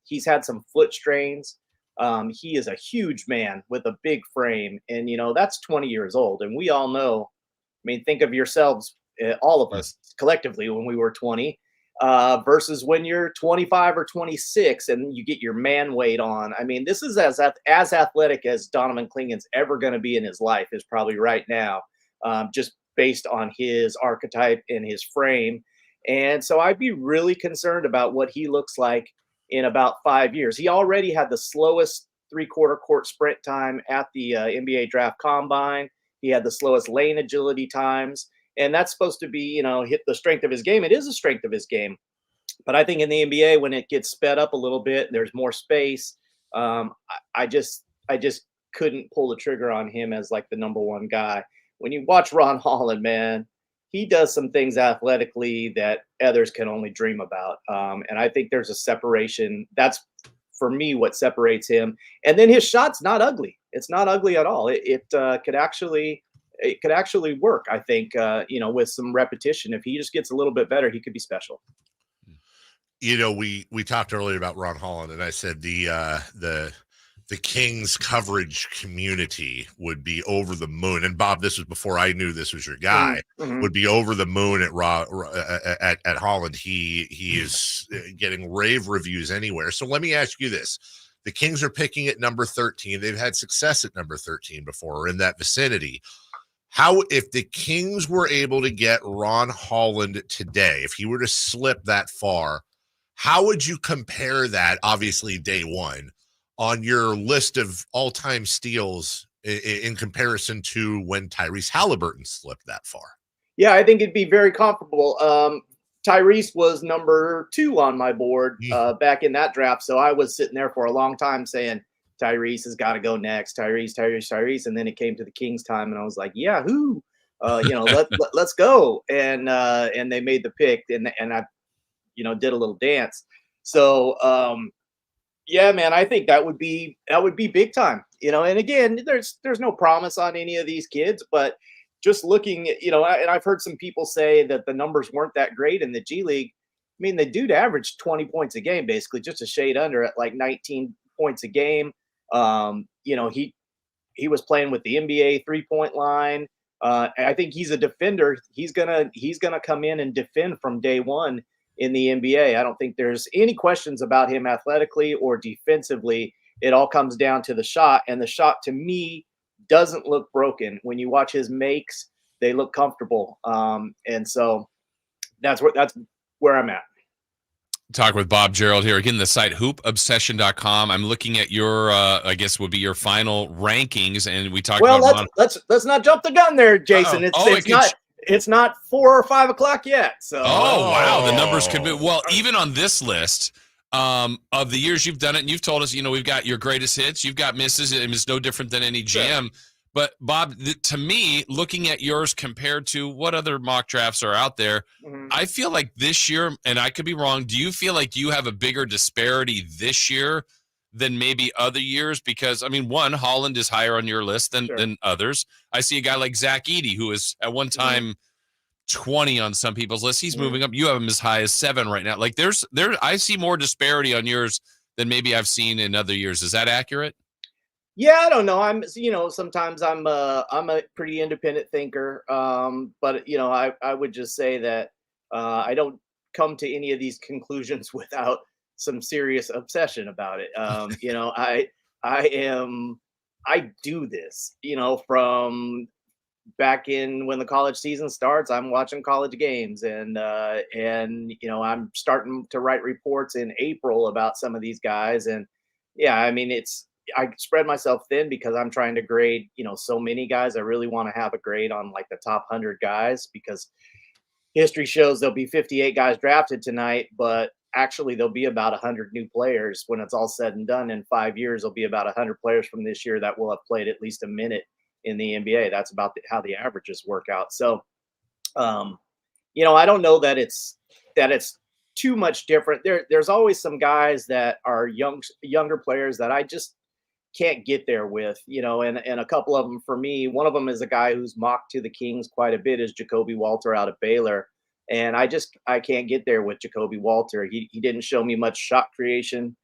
he's had some foot strains. He is a huge man with a big frame, and that's 20 years old. And we all know. I mean, think of yourselves, all of us collectively, when we were 20, versus when you're 25 or 26, and you get your man weight on. I mean, this is as athletic as Donovan Clingan's ever going to be in his life, is probably right now, just based on his archetype and his frame. And so I'd be really concerned about what he looks like in about 5 years. He already had the slowest three-quarter court sprint time at the NBA Draft Combine. He had the slowest lane agility times, and that's supposed to be, hit the strength of his game. It is a strength of his game. But I think in the NBA, when it gets sped up a little bit, there's more space. I just couldn't pull the trigger on him as like the number one guy. When you watch Ron Holland, man, he does some things athletically that others can only dream about. And I think there's a separation. That's, for me, what separates him. And then his shot's not ugly. It's not ugly at all. It could actually work. I think with some repetition, if he just gets a little bit better, he could be special. We talked earlier about Ron Holland, and I said the Kings coverage community would be over the moon. And Bob, this was before I knew this was your guy. Mm-hmm. Would be over the moon at Holland. He is getting rave reviews anywhere. So let me ask you this. The Kings are picking at number 13. They've had success at number 13 before, or in that vicinity. If the Kings were able to get Ron Holland today, if he were to slip that far, how would you compare that, obviously day one, on your list of all-time steals in comparison to when Tyrese Halliburton slipped that far? Yeah, I think it'd be very comparable. Tyrese was number 2 on my board back in that draft. So I was sitting there for a long time saying, Tyrese has got to go next. Tyrese. And then it came to the Kings time, and I was like, yeah, who? Let's go. And they made the pick, and I, did a little dance. So, yeah, man, I think that would be big time. And again, there's no promise on any of these kids, but just looking at, and I've heard some people say that the numbers weren't that great in the G League. I mean, the dude averaged 20 points a game, basically, just a shade under at like 19 points a game. He was playing with the NBA 3-point line. I think he's a defender. He's gonna come in and defend from day one in the NBA. I don't think there's any questions about him athletically or defensively. It all comes down to the shot, and the shot to me doesn't look broken. When you watch his makes, they look comfortable. And so that's where I'm at. Talk with Bob Gerald here. Again, the site hoopobsession.com. I'm looking at your, I guess would be your final rankings. And we talked about. Let's not jump the gun there, Jason. It's not 4 or 5 o'clock yet. So. Oh, wow. The numbers could be, well, even on this list, of the years you've done it, and you've told us, we've got your greatest hits, you've got misses, and it's no different than any jam. Sure. But Bob, to me, looking at yours compared to what other mock drafts are out there, I feel like this year, and I could be wrong, do you feel like you have a bigger disparity this year than maybe other years? Because, one, Holland is higher on your list than others. I see a guy like Zach Edey, who is at one time 20 on some people's lists. He's moving up. You have him as high as 7 right now. Like I see more disparity on yours than maybe I've seen in other years. Is that accurate? Yeah, I don't know. Sometimes I'm a pretty independent thinker. But I would just say that I don't come to any of these conclusions without some serious obsession about it. I do this, from back in when the college season starts. I'm watching college games, and I'm starting to write reports in April about some of these guys. And yeah, I spread myself thin because I'm trying to grade, so many guys. I really want to have a grade on like the top 100 guys, because history shows there'll be 58 guys drafted tonight, but actually there'll be about 100 new players when it's all said and done. In 5 years, there'll be about 100 players from this year that will have played at least a minute in the NBA. That's about how the averages work out. So, I don't know that it's too much different. There's always some guys that are younger players that I just can't get there with, and a couple of them for me. One of them is a guy who's mocked to the Kings quite a bit, is Jacoby Walter out of Baylor. And I can't get there with Jacoby Walter. He didn't show me much shot creation.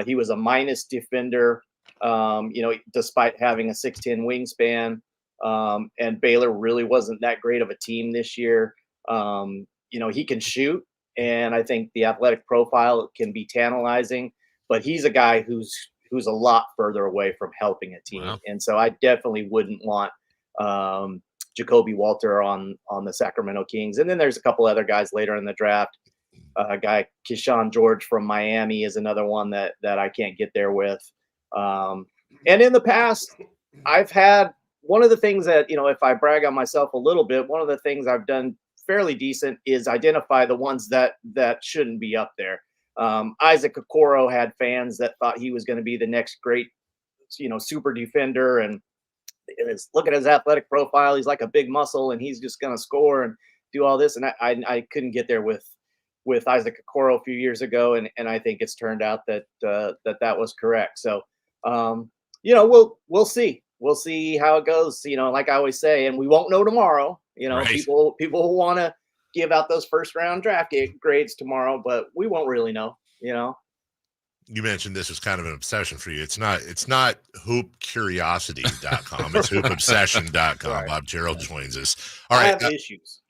He was a minus defender, despite having a 6'10" wingspan. And Baylor really wasn't that great of a team this year. He can shoot, and I think the athletic profile can be tantalizing, but he's a guy who's a lot further away from helping a team. Wow. And so I definitely wouldn't want Jacoby Walter on the Sacramento Kings. And then there's a couple other guys later in the draft. A guy, Keyshawn George from Miami, is another one that I can't get there with. And in the past, I've had one of the things that, if I brag on myself a little bit, one of the things I've done fairly decent is identify the ones that shouldn't be up there. Isaac Okoro had fans that thought he was going to be the next great, super defender. And look at his athletic profile. He's like a big muscle and he's just going to score and do all this. And I couldn't get there with Isaac Okoro a few years ago. And I think it's turned out that was correct. So, we'll see. We'll see how it goes. Like I always say, and we won't know tomorrow. Right. People will want to give out those first round draft grades tomorrow, but we won't really know. You mentioned this was kind of an obsession for you. It's not hoopcuriosity.com. It's hoopobsession.com. Right. Bob Gerald joins us. All right. I have issues.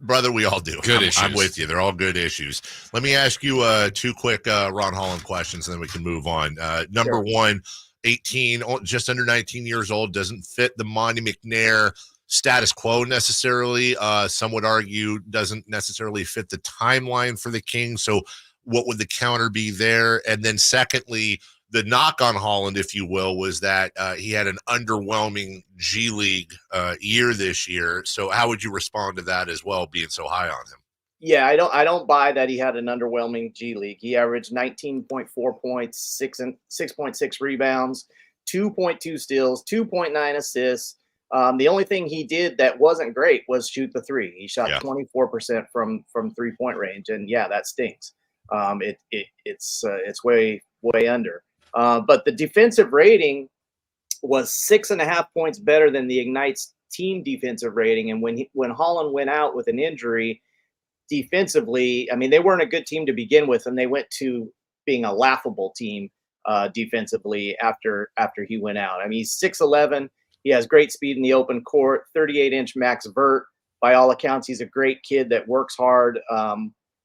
Brother, we all do. Good issues. I'm with you. They're all good issues. Let me ask you two quick Ron Holland questions, and then we can move on. Number one, 18, just under 19 years old, doesn't fit the Monty McNair status quo necessarily. Some would argue doesn't necessarily fit the timeline for the Kings. So what would the counter be there? And then secondly, the knock on Holland, if you will, was that he had an underwhelming G League year this year. So how would you respond to that as well, being so high on him? Yeah, I don't buy that he had an underwhelming G League. He averaged 19.4 points, 6.6 rebounds, 2.2 steals, 2.9 assists. The only thing he did that wasn't great was shoot the three. He shot 24% from 3-point range, and yeah, that stinks. It's way under. But the defensive rating was 6.5 points better than the Ignite's team defensive rating. And when Holland went out with an injury, defensively, I mean, they weren't a good team to begin with, and they went to being a laughable team defensively after he went out. I mean, he's 6'11". He has great speed in the open court, 38-inch max vert. By all accounts, he's a great kid that works hard.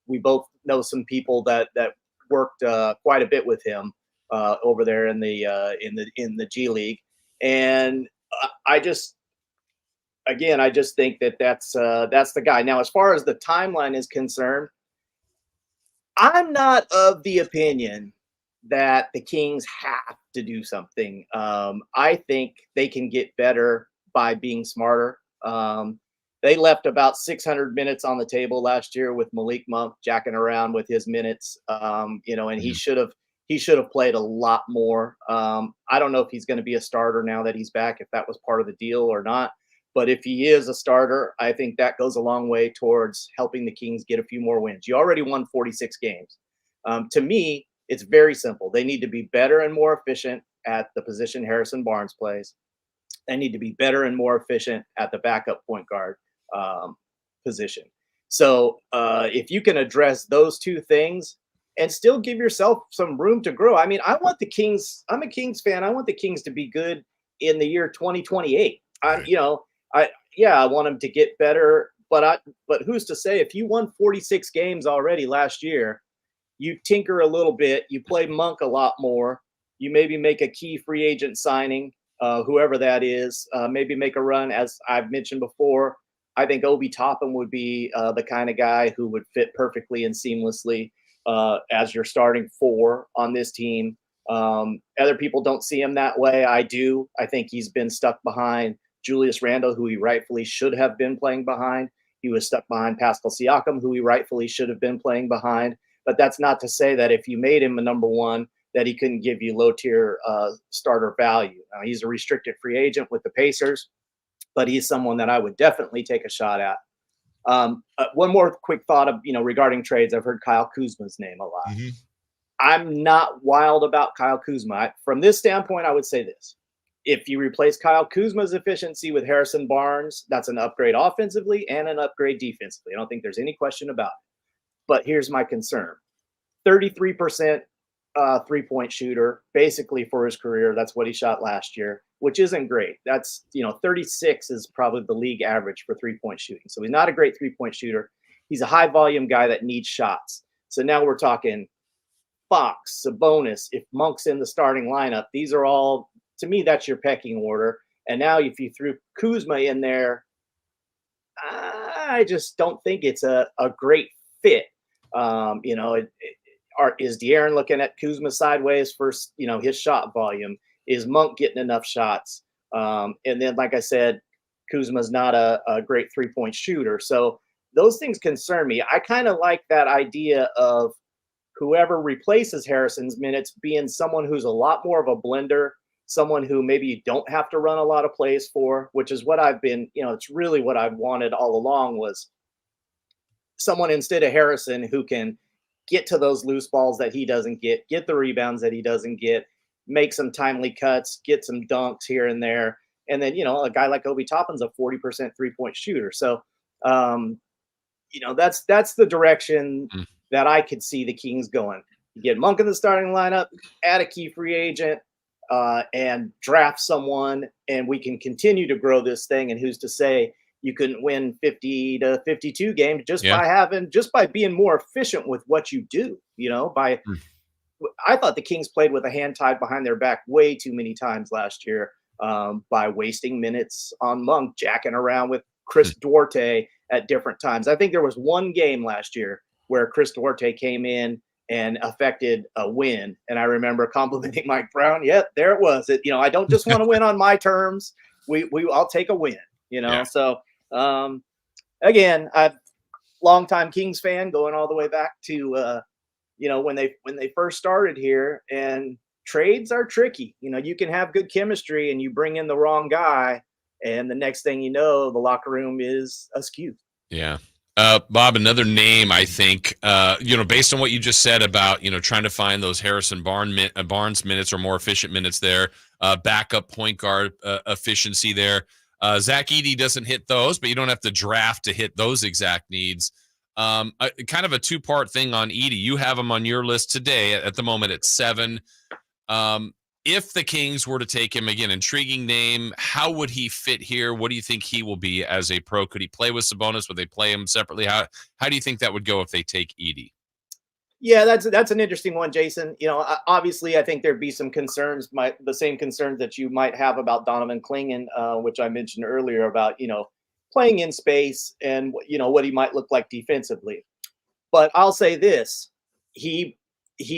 We both know some people that worked quite a bit with him over there in the G League, and I just think that's the guy. Now, as far as the timeline is concerned, I'm not of the opinion that the Kings have to do something. I think they can get better by being smarter. They left about 600 minutes on the table last year with Malik Monk jacking around with his minutes, and he should have played a lot more. I don't know if he's going to be a starter now that he's back, if that was part of the deal or not. But if he is a starter, I think that goes a long way towards helping the Kings get a few more wins. You already won 46 games. To me, it's very simple. They need to be better and more efficient at the position Harrison Barnes plays. They need to be better and more efficient at the backup point guard position. So if you can address those two things and still give yourself some room to grow. I mean, I want the Kings. I'm a Kings fan. I want the Kings to be good in the year 2028. I want them to get better, but who's to say if you won 46 games already last year, you tinker a little bit, you play Monk a lot more, you maybe make a key free agent signing, whoever that is, maybe make a run. As I've mentioned before, I think Obi Toppin would be the kind of guy who would fit perfectly and seamlessly as your starting four on this team. Other people don't see him that way. I do. I think he's been stuck behind Julius Randle, who he rightfully should have been playing behind. He was stuck behind Pascal Siakam, who he rightfully should have been playing behind. But that's not to say that if you made him a number one, that he couldn't give you low-tier starter value. He's a restricted free agent with the Pacers, but he's someone that I would definitely take a shot at. One more quick thought of, regarding trades. I've heard Kyle Kuzma's name a lot. Mm-hmm. I'm not wild about Kyle Kuzma. From this standpoint, I would say this. If you replace Kyle Kuzma's efficiency with Harrison Barnes, that's an upgrade offensively and an upgrade defensively. I don't think there's any question about it. But here's my concern. 33% 3-point shooter basically for his career. That's what he shot last year, which isn't great. That's, 36 is probably the league average for 3-point shooting. So he's not a great 3-point shooter. He's a high volume guy that needs shots. So now we're talking Fox, Sabonis, if Monk's in the starting lineup, these are all, to me, that's your pecking order. And now if you threw Kuzma in there, I just don't think it's a great fit. Is De'Aaron looking at Kuzma sideways for, his shot volume? Is Monk getting enough shots? And then, like I said, Kuzma's not a great 3-point shooter. So those things concern me. I kind of like that idea of whoever replaces Harrison's minutes being someone who's a lot more of a blender, someone who maybe you don't have to run a lot of plays for, which is what I've been, it's really what I've wanted all along, was someone instead of Harrison who can get to those loose balls that he doesn't get the rebounds that he doesn't get, make some timely cuts, get some dunks here and there. And then, a guy like Obi Toppin's a 40% 3-point shooter. So, that's the direction that I could see the Kings going. You get Monk in the starting lineup, add a key free agent, and draft someone, and we can continue to grow this thing. And who's to say you couldn't win 50 to 52 games just by being more efficient with what you do, I thought the Kings played with a hand tied behind their back way too many times last year, by wasting minutes on Monk, jacking around with Chris Duarte at different times. I think there was one game last year where Chris Duarte came in and affected a win. And I remember complimenting Mike Brown. Yep, there it was. I don't just want to win on my terms. I'll take a win, Yeah. So, again, I'm longtime Kings fan, going all the way back to, when they first started here. And trades are tricky. You can have good chemistry and you bring in the wrong guy, and the next thing you know, the locker room is askew. Yeah. Bob, another name, I think, based on what you just said about, trying to find those Harrison Barnes minutes or more efficient minutes there, backup point guard efficiency there. Zach Edey doesn't hit those, but you don't have to draft to hit those exact needs. Kind of a two-part thing on Edey. You have him on your list today. At the moment, it's 7. If the Kings were to take him, again, intriguing name, how would he fit here? What do you think he will be as a pro? Could he play with Sabonis? Would they play him separately? How do you think that would go if they take Edey? Yeah, that's an interesting one, Jason. Obviously, I think there'd be some concerns, the same concerns that you might have about Donovan Clingan, which I mentioned earlier about, playing in space and, what he might look like defensively. But I'll say this, he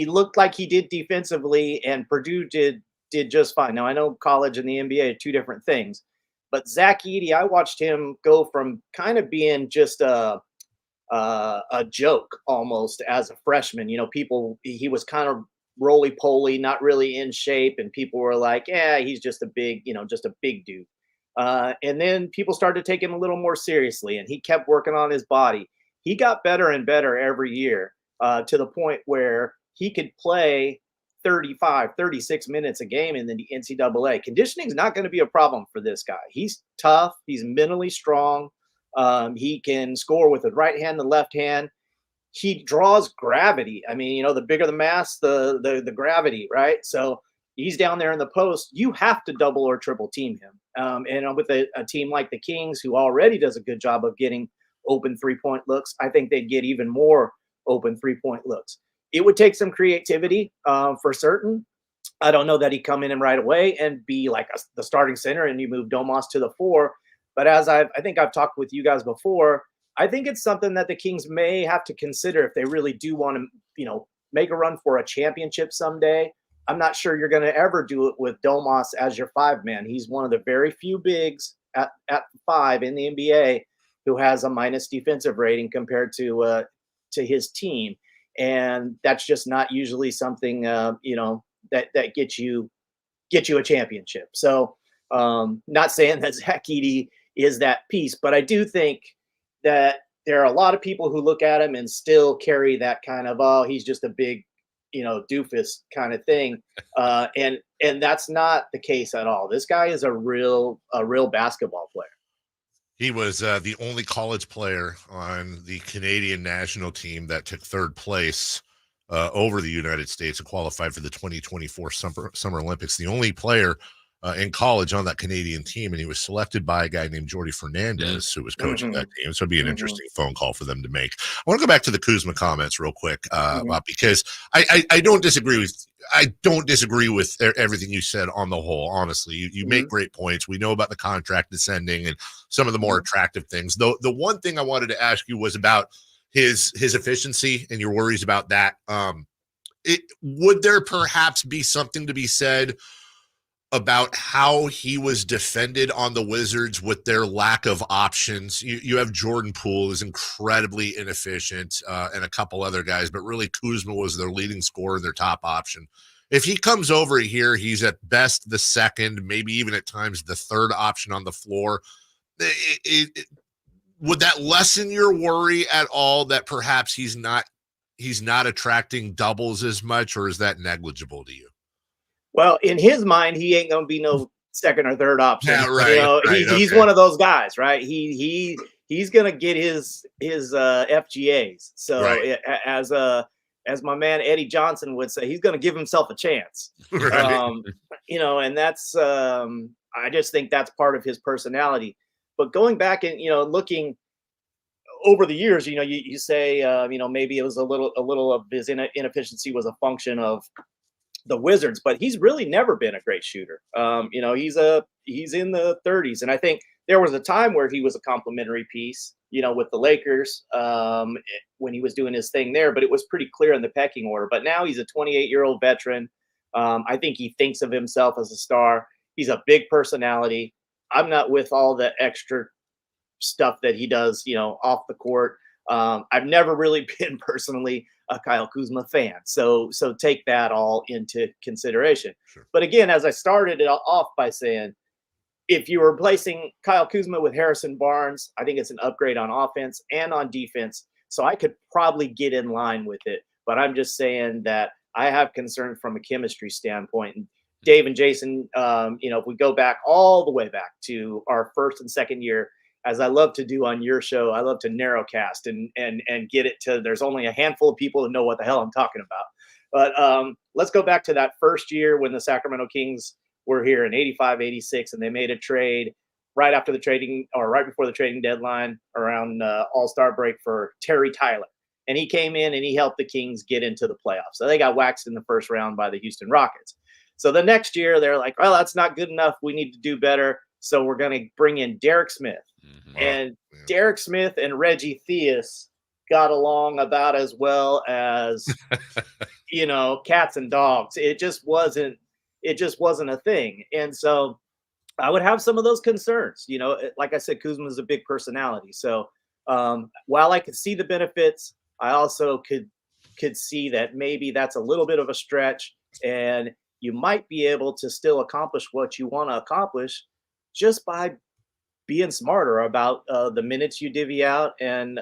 looked like he did defensively, and Purdue did just fine. Now, I know college and the NBA are two different things, but Zach Edey, I watched him go from kind of being just a joke almost as a freshman. He was kind of roly-poly, not really in shape, and people were like, yeah, he's just a big dude. And then people started to take him a little more seriously, and he kept working on his body. He got better and better every year, to the point where he could play 35, 36 minutes a game in the NCAA. Conditioning is not going to be a problem for this guy. He's tough. He's mentally strong. He can score with the right hand, the left hand. He draws gravity. I mean, the bigger the mass, the gravity, right? So he's down there in the post. You have to double or triple team him. And with a team like the Kings, who already does a good job of getting open 3-point looks, I think they'd get even more open 3-point looks. It would take some creativity, for certain. I don't know that he'd come in and right away and be like the starting center and you move Domas to the 4. But as I think I've talked with you guys before, I think it's something that the Kings may have to consider if they really do want to, make a run for a championship someday. I'm not sure you're going to ever do it with Domas as your 5-man. He's one of the very few bigs at 5 in the NBA who has a minus defensive rating compared to his team. And that's just not usually something, that gets you a championship. So not saying that Zach Edey is that piece, but I do think that there are a lot of people who look at him and still carry that kind of, oh, he's just a big, doofus kind of thing. And that's not the case at all. This guy is a real basketball player. He was the only college player on the Canadian national team that took 3rd place over the United States and qualified for the 2024 Summer Olympics. The only player in college on that Canadian team, and he was selected by a guy named Jordy Fernandez, who was coaching that team. So it'd be an interesting phone call for them to make. I want to go back to the Kuzma comments real quick, because I don't disagree with everything you said on the whole. Honestly, you make great points. We know about the contract descending and some of the more attractive things. Though the one thing I wanted to ask you was about his efficiency and your worries about that. Would there perhaps be something to be said about how he was defended on the Wizards with their lack of options? You have Jordan Poole, who's incredibly inefficient, and a couple other guys, but really Kuzma was their leading scorer, their top option. If he comes over here, he's at best the second, maybe even at times the third option on the floor. Would that lessen your worry at all that perhaps he's not attracting doubles as much, or is that negligible to you? Well, in his mind, he ain't gonna be no second or third option. Yeah, right. He's one of those guys, right? He's gonna get his FGAs. So as my man Eddie Johnson would say, he's gonna give himself a chance. Right. And that's I just think that's part of his personality. But going back and looking over the years, you say maybe it was a little of his inefficiency was a function of the Wizards, but he's really never been a great shooter. He's in the 30s, and I think there was a time where he was a complimentary piece, with the Lakers when he was doing his thing there, but it was pretty clear in the pecking order. But now he's a 28-year-old veteran. I think he thinks of himself as a star. He's a big personality. I'm not with all the extra stuff that he does, off the court. I've never really been personally a Kyle Kuzma fan. So take that all into consideration. Sure. But again, as I started it off by saying, if you were replacing Kyle Kuzma with Harrison Barnes, I think it's an upgrade on offense and on defense. So I could probably get in line with it. But I'm just saying that I have concern from a chemistry standpoint. And Dave and Jason, if we go back all the way back to our first and second year, as I love to do on your show, I love to narrowcast and get it to, there's only a handful of people that know what the hell I'm talking about. But let's go back to that first year when the Sacramento Kings were here in 85, 86, and they made a trade right before the trading deadline around All-Star break for Terry Tyler. And he came in and he helped the Kings get into the playoffs. So they got waxed in the first round by the Houston Rockets. So the next year they're like, well, that's not good enough. We need to do better. So we're going to bring in Derek Smith. And Derek Smith and Reggie Theus got along about as well as, cats and dogs. It just wasn't a thing. And so I would have some of those concerns. Like I said, Kuzma is a big personality. So while I could see the benefits, I also could see that maybe that's a little bit of a stretch, and you might be able to still accomplish what you want to accomplish just by being smarter about the minutes you divvy out and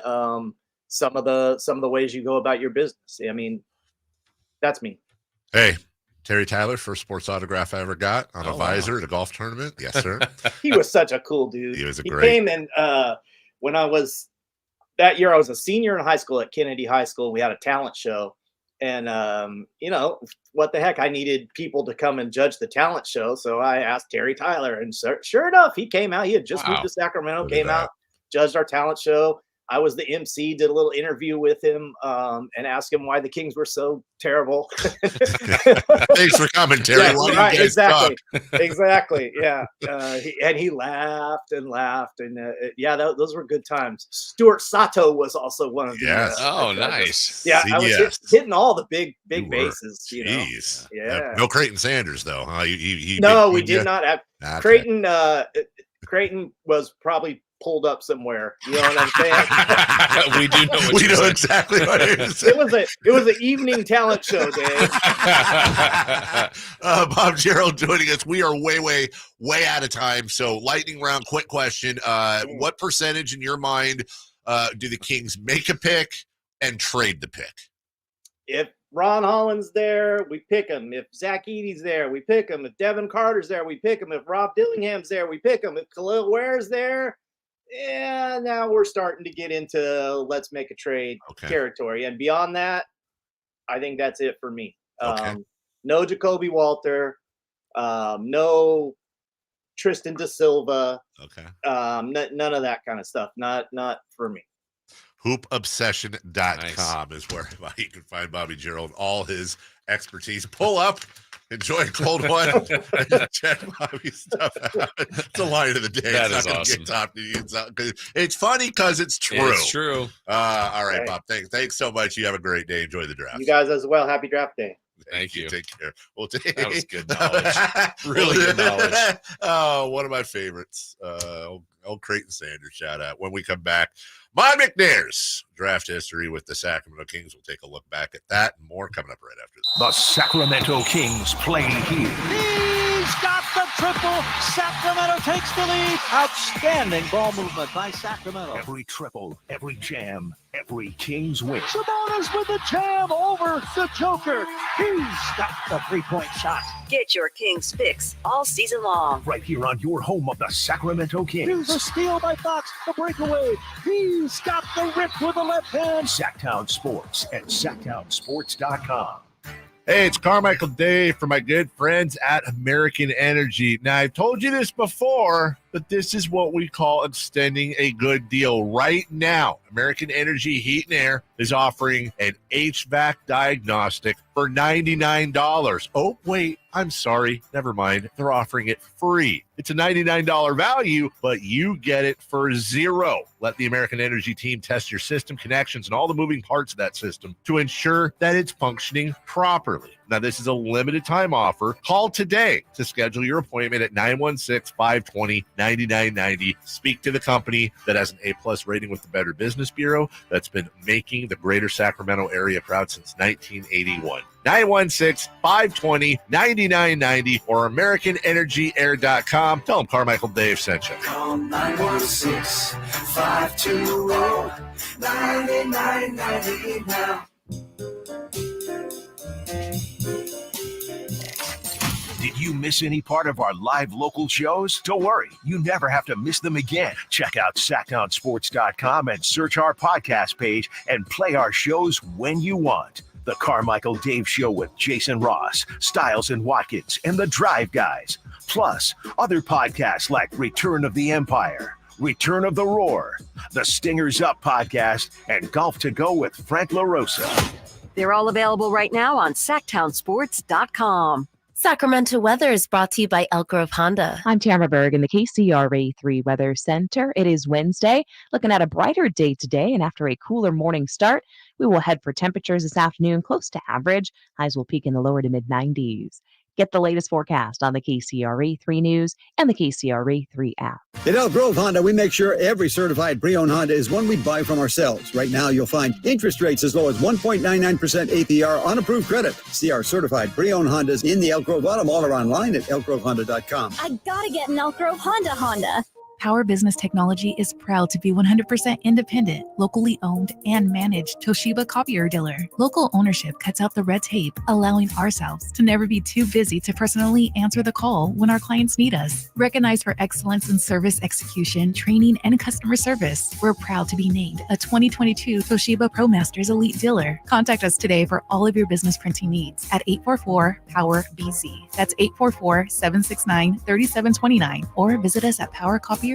some of the ways you go about your business. I mean, that's me. Hey, Terry Tyler, first sports autograph I ever got on a visor at a golf tournament. Yes, sir. He was such a cool dude. He was He came and when I was that year, I was a senior in high school at Kennedy High School. We had a talent show. And, what the heck? I needed people to come and judge the talent show. So I asked Terry Tyler, and sure enough, he came out. He had just moved to Sacramento, came out, judged our talent show. I was the MC, did a little interview with him, and asked him why the Kings were so terrible. Thanks for coming, Terry. Yeah, right, exactly. Yeah. He laughed and laughed. And those were good times. Stuart Sato was also one of them. Yes. Nice. Yeah. I was hitting all the big bases. Jeez. Yeah. No Creighton Sanders, though. No, we did not have Creighton. Creighton was probably pulled up somewhere. You know what I'm saying? We do know. We know exactly what it is. It was an evening talent show, Dave. Bob Gerald joining us. We are way out of time. So lightning round, quick question. What percentage in your mind do the Kings make a pick and trade the pick? If Ron Holland's there, we pick him. If Zach Edey's there, we pick him. If Devin Carter's there, we pick him. If Rob Dillingham's there, we pick him. If Khalil Ware's there, now we're starting to get into let's make a trade territory. And beyond that, I think that's it for me. Okay. No Jacoby Walter, no Tristan Da Silva. Okay. None of that kind of stuff. Not for me. Hoopobsession.com is where you can find Bobby Gerald, all his expertise. Pull up, enjoy a cold one, and just check Bobby's stuff out. It's a line of the day. That it's is not awesome. Get top to you. It's funny because it's true. It's true. All right, Okay. Bob. Thanks so much. You have a great day. Enjoy the draft. You guys as well. Happy draft day. Thank you. Take care. That was good knowledge. Really good knowledge. Oh, one of my favorites. Old Creighton Sanders shout out. When we come back, my McNair's draft history with the Sacramento Kings. We'll take a look back at that and more coming up right after this. The Sacramento Kings play here. He's got the triple. Sacramento takes the lead. Outstanding ball movement by Sacramento. Every triple, every jam, every Kings win. Sabonis with the jam over the Joker. He's got the three-point shot. Get your Kings fix all season long. Right here on your home of the Sacramento Here's Kings. a steal by Fox. The breakaway. He's got the rip with the left hand. Sacktown Sports and sacktownsports.com. Hey, it's Carmichael Dave for my good friends at American Energy. Now, I've told you this before, but this is what we call extending a good deal. Right now, American Energy Heat and Air is offering an HVAC diagnostic for $99. Oh, wait, I'm sorry. Never mind. They're offering it free. It's a $99 value, but you get it for $0. Let the American Energy team test your system connections and all the moving parts of that system to ensure that it's functioning properly. Now, this is a limited time offer. Call today to schedule your appointment at 916-520-9990. Speak to the company that has an A+ rating with the Better Business Bureau that's been making the greater Sacramento area proud since 1981. 916-520-9990 or AmericanEnergyAir.com. Tell them Carmichael Dave sent you. Call 916-520-9990 now. Did you miss any part of our live local shows? Don't worry, you never have to miss them again. Check out sacktownsports.com and search our podcast page and play our shows when you want. The Carmichael Dave Show with Jason Ross, Stiles and Watkins, and the Drive Guys. Plus, other podcasts like Return of the Empire, Return of the Roar, the Stingers Up podcast, and Golf to Go with Frank LaRosa. They're all available right now on sacktownsports.com. Sacramento weather is brought to you by Elk Grove Honda. I'm Tamara Berg in the KCRA 3 Weather Center. It is Wednesday, looking at a brighter day today, and after a cooler morning start, we will head for temperatures this afternoon close to average. Highs will peak in the lower to mid-90s. Get the latest forecast on the KCRA 3 News and the KCRA 3 app. At Elk Grove Honda, we make sure every certified pre-owned Honda is one we buy from ourselves. Right now, you'll find interest rates as low as 1.99% APR on approved credit. See our certified pre-owned Hondas in the Elk Grove Auto Mall or online at elkgrovehonda.com. I gotta get an Elk Grove Honda. Power Business Technology is proud to be 100% independent, locally owned, and managed Toshiba copier dealer. Local ownership cuts out the red tape, allowing ourselves to never be too busy to personally answer the call when our clients need us. Recognized for excellence in service execution, training, and customer service, we're proud to be named a 2022 Toshiba ProMasters Elite Dealer. Contact us today for all of your business printing needs at 844-POWER-BZ. That's 844-769-3729, or visit us at PowerCopiers.com.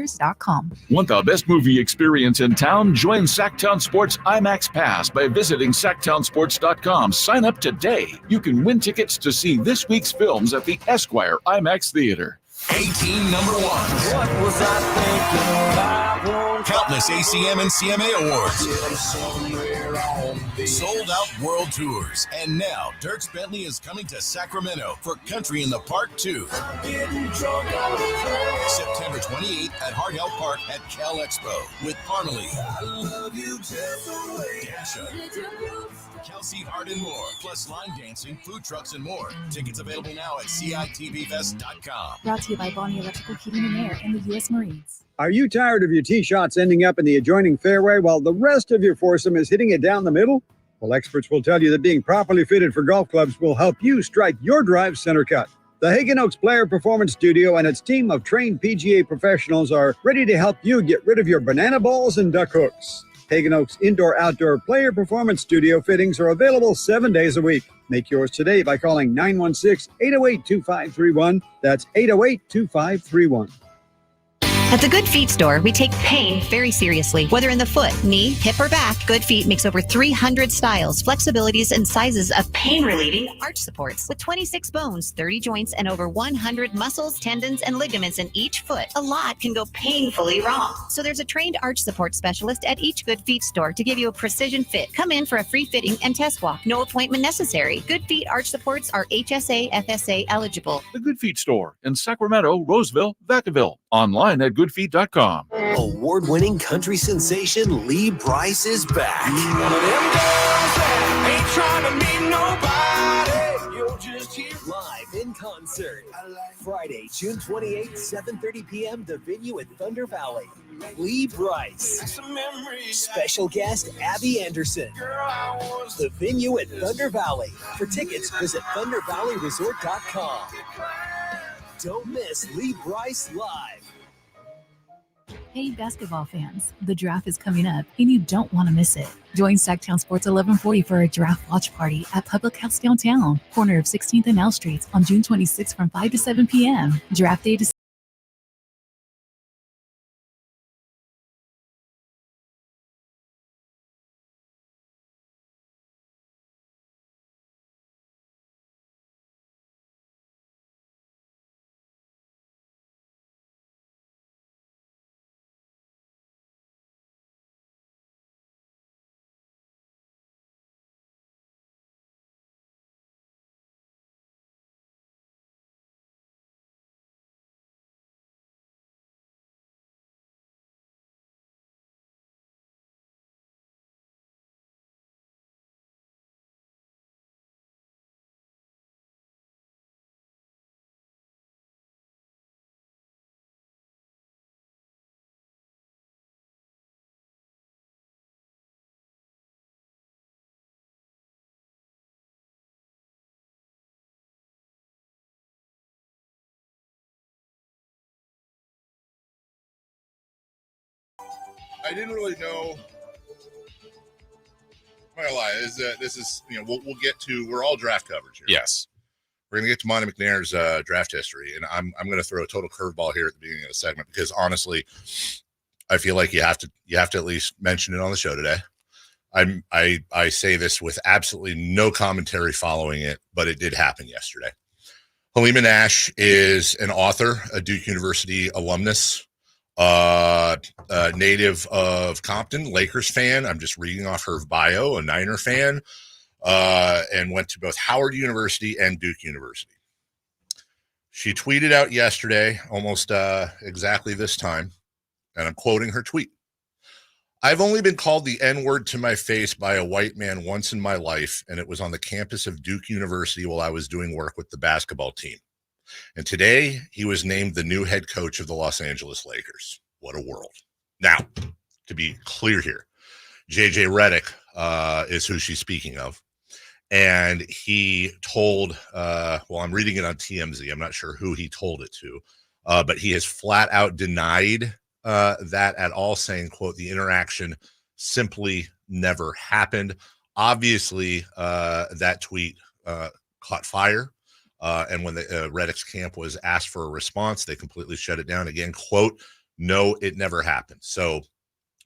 Want the best movie experience in town? Join Sacktown Sports IMAX Pass by visiting sacktownsports.com. Sign up today. You can win tickets to see this week's films at the Esquire IMAX Theater. 18 number ones. What was I thinking about? Countless ACM and CMA awards. Sold out world tours. And now, Dirks Bentley is coming to Sacramento for Country in the Park 2. September 28th at Hart Health Park at Cal Expo with Parmalee, Dasha, Kelsey Hart and more, plus line dancing, food trucks, and more. Tickets available now at CITVFest.com. Brought to you by Bonnie Electrical Heating and Air and the U.S. Marines. Are you tired of your tee shots ending up in the adjoining fairway while the rest of your foursome is hitting it down the middle? Well, experts will tell you that being properly fitted for golf clubs will help you strike your drive center cut. The Hagen Oaks Player Performance Studio and its team of trained PGA professionals are ready to help you get rid of your banana balls and duck hooks. Hagen Oaks Indoor-Outdoor Player Performance Studio fittings are available 7 days a week. Make yours today by calling 916-808-2531. That's 808-2531. At the Good Feet store, we take pain very seriously. Whether in the foot, knee, hip, or back, Good Feet makes over 300 styles, flexibilities, and sizes of pain-relieving arch supports. With 26 bones, 30 joints, and over 100 muscles, tendons, and ligaments in each foot, a lot can go painfully wrong. So there's a trained arch support specialist at each Good Feet store to give you a precision fit. Come in for a free fitting and test walk. No appointment necessary. Good Feet arch supports are HSA, FSA eligible. The Good Feet store in Sacramento, Roseville, Vacaville. Online at goodfeet.com. Award-winning country sensation Lee Brice is back. One of them girls that ain't trying to meet nobody. You're just here. Live in concert. Friday, June 28th, 7:30 p.m. The venue at Thunder Valley. Lee Brice. Special guest Abby Anderson. The venue at Thunder Valley. For tickets, visit thundervalleyresort.com. Don't miss Lee Brice live. Hey, basketball fans, the draft is coming up and you don't want to miss it. Join Sacktown Sports 1140 for a draft watch party at Public House Downtown, corner of 16th and L Streets on June 26th from 5 to 7 p.m. Draft day to I didn't really know. I'm not gonna lie. This is we'll get to. We're all draft coverage here. Yes. We're gonna get to Monty McNair's draft history, and I'm gonna throw a total curveball here at the beginning of the segment because honestly, I feel like you have to at least mention it on the show today. I say this with absolutely no commentary following it, but it did happen yesterday. Halima Nash is an author, a Duke University alumnus, native of Compton, Lakers fan. I'm just reading off her bio, a Niner fan, and went to both Howard University and Duke University. She tweeted out yesterday, almost exactly this time, and I'm quoting her tweet. I've only been called the N-word to my face by a white man once in my life, and it was on the campus of Duke University while I was doing work with the basketball team. And today, he was named the new head coach of the Los Angeles Lakers. What a world. Now, to be clear here, JJ Redick is who she's speaking of. And he told, I'm reading it on TMZ. I'm not sure who he told it to, but he has flat out denied that at all, saying, quote, the interaction simply never happened. Obviously, that tweet caught fire. And when the Redick's camp was asked for a response, they completely shut it down. Again, quote, no, it never happened. So